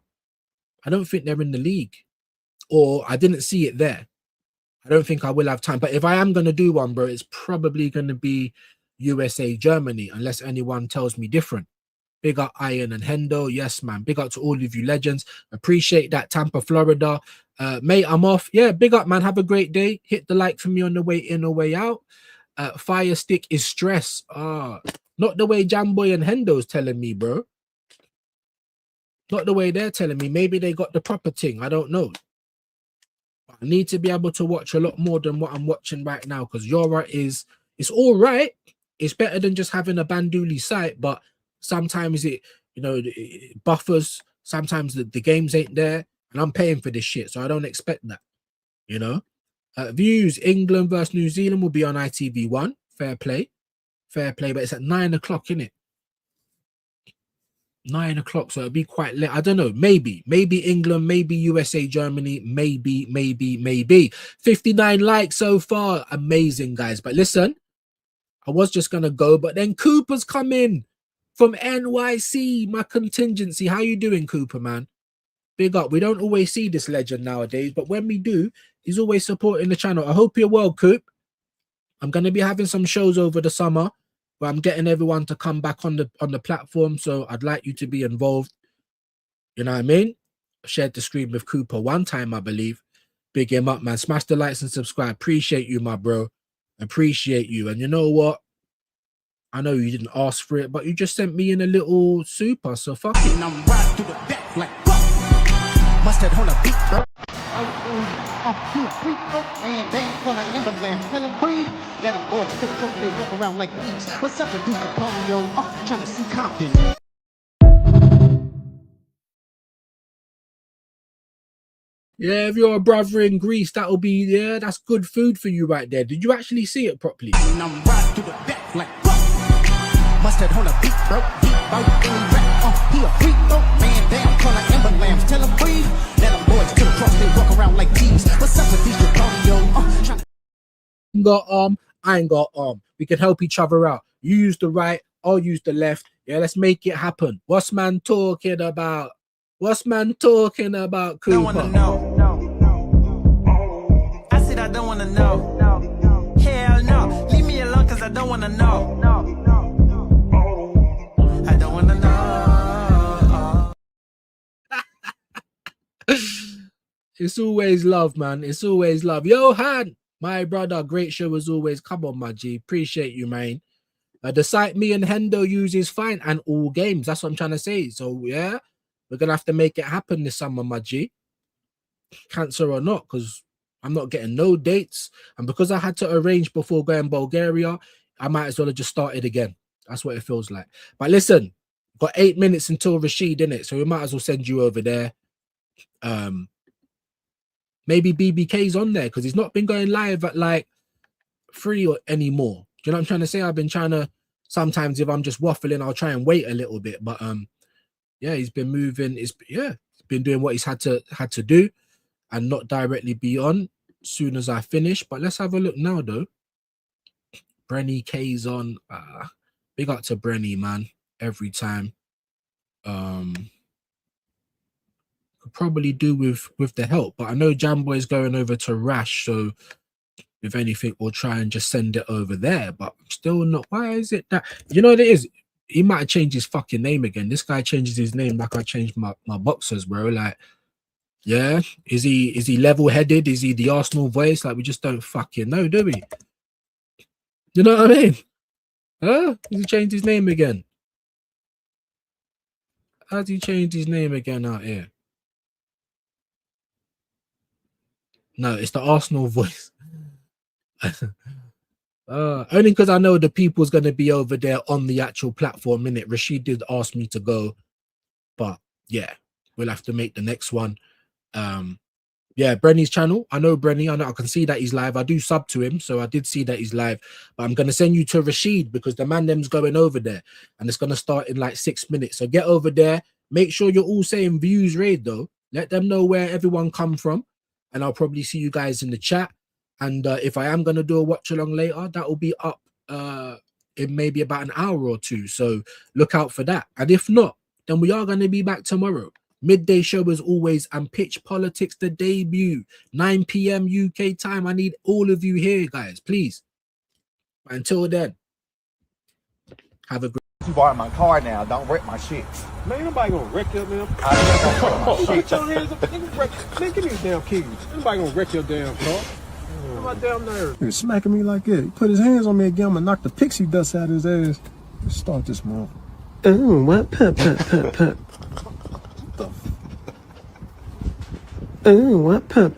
I don't think they're in the league. Or I didn't see it there. I don't think I will have time. But if I am going to do one, bro, it's probably going to be USA, Germany, unless anyone tells me different. Big up Iron and Hendo. Yes, man. Big up to all of you legends. Appreciate that. Tampa, Florida. Mate, I'm off. Yeah, big up, man. Have a great day. Hit the like for me on the way in or way out. Fire stick is stress. Not the way Jamboy and Hendo's telling me, bro. Not the way they're telling me. Maybe they got the proper thing. I don't know. I need to be able to watch a lot more than what I'm watching right now, because Yora it's all right. It's better than just having a Banduli site, but sometimes it buffers. Sometimes the games ain't there, and I'm paying for this shit, so I don't expect that. Views: England versus New Zealand will be on ITV1. Fair play, but it's at 9 o'clock, innit? 9 o'clock, so it'll be quite late. I don't know. Maybe England, maybe USA, Germany, maybe. 59 likes so far. Amazing, guys. But listen, I was just gonna go, but then Cooper's come in from NYC, my contingency. How you doing, Cooper, man? Big up. We don't always see this legend nowadays, but when we do, he's always supporting the channel. I hope you're well, Coop. I'm gonna be having some shows over the summer where I'm getting everyone to come back on the platform, so I'd like you to be involved. You know what I mean? I shared the screen with Cooper one time, I believe. Big him up, man. Smash the likes and subscribe. Appreciate you, my bro. Appreciate you. And you know what? I know you didn't ask for it, but you just sent me in a little super, so fuck it. And I'm riding through the back like must have on a beat, bro. What's up with these Capone, trying to see Compton. Yeah, if you're a brother in Greece, that'll be, yeah, that's good food for you right there. Did you actually see it properly? And I'm riding through the back like must have on a beat, bro. Deep out in the rap. He a freak, bro. Man down, call like Ember Lambs. Tell him breathe. Let them boys to the cross, they walk around like thieves. What's up with these Capone, Got arm, I ain't got arm. We can help each other out. You use the right, I'll use the left. Yeah, let's make it happen. What's man talking about? Cooper? Don't wanna know. I said I don't wanna know. Hell no. Leave me alone, cause I don't wanna know. I don't wanna know. It's always love, man. It's always love. Johan, my brother, great show as always. Come on, my G. Appreciate you, man. The site me and Hendo use is fine, and all games. That's what I'm trying to say. So, yeah, we're going to have to make it happen this summer, my G. Cancer or not, because I'm not getting no dates. And because I had to arrange before going Bulgaria, I might as well have just started again. That's what it feels like. But listen, got 8 minutes until Rashid, innit? So we might as well send you over there. Maybe BBK's on there because he's not been going live at like 3 or anymore. Do you know what I'm trying to say? I've been trying to, sometimes if I'm just waffling, I'll try and wait a little bit. But yeah, he's been moving. He's been doing what he's had to do and not directly be on as soon as I finish. But let's have a look now though. Brenny K's on. Big up to Brenny, man. Every time. Could probably do with the help, but I know Jamboy is going over to Rash, so if anything, we'll try and just send it over there. But still not. Why is it that, you know what it is? He might have changed his fucking name again. This guy changes his name like I changed my boxers, bro. Like, yeah, is he level-headed? Is he the Arsenal voice? Like, we just don't fucking know, do we? You know what I mean? Huh? Has he changed his name again? How's he changed his name again out here? No, it's the Arsenal voice. Only because I know the people's going to be over there on the actual platform, innit? Rashid did ask me to go, but yeah, we'll have to make the next one. Yeah, Brenny's channel. I know Brenny. I know I can see that he's live. I do sub to him, so I did see that he's live. But I'm going to send you to Rashid because the man them's going over there, and it's going to start in like 6 minutes. So get over there. Make sure you're all saying views raid though. Let them know where everyone come from. And I'll probably see you guys in the chat. And if I am going to do a watch along later, that will be up in maybe about an hour or two. So look out for that. And if not, then we are going to be back tomorrow. Midday show as always, and Pitch Politics, the debut, 9 p.m. UK time. I need all of you here, guys, please. Until then, have a great You borrow my car now. Don't wreck my shit. Man, nobody gonna wreck your damn car. Shit. Put your hands up. Man, give me the damn keys. Nobody gonna wreck your damn car. What my damn nerves? He was smacking me like that. He put his hands on me again. I'm gonna knock the pixie dust out of his ass. Let's start this motherfucker. Oh, what? Pep. Oh, what? Pep.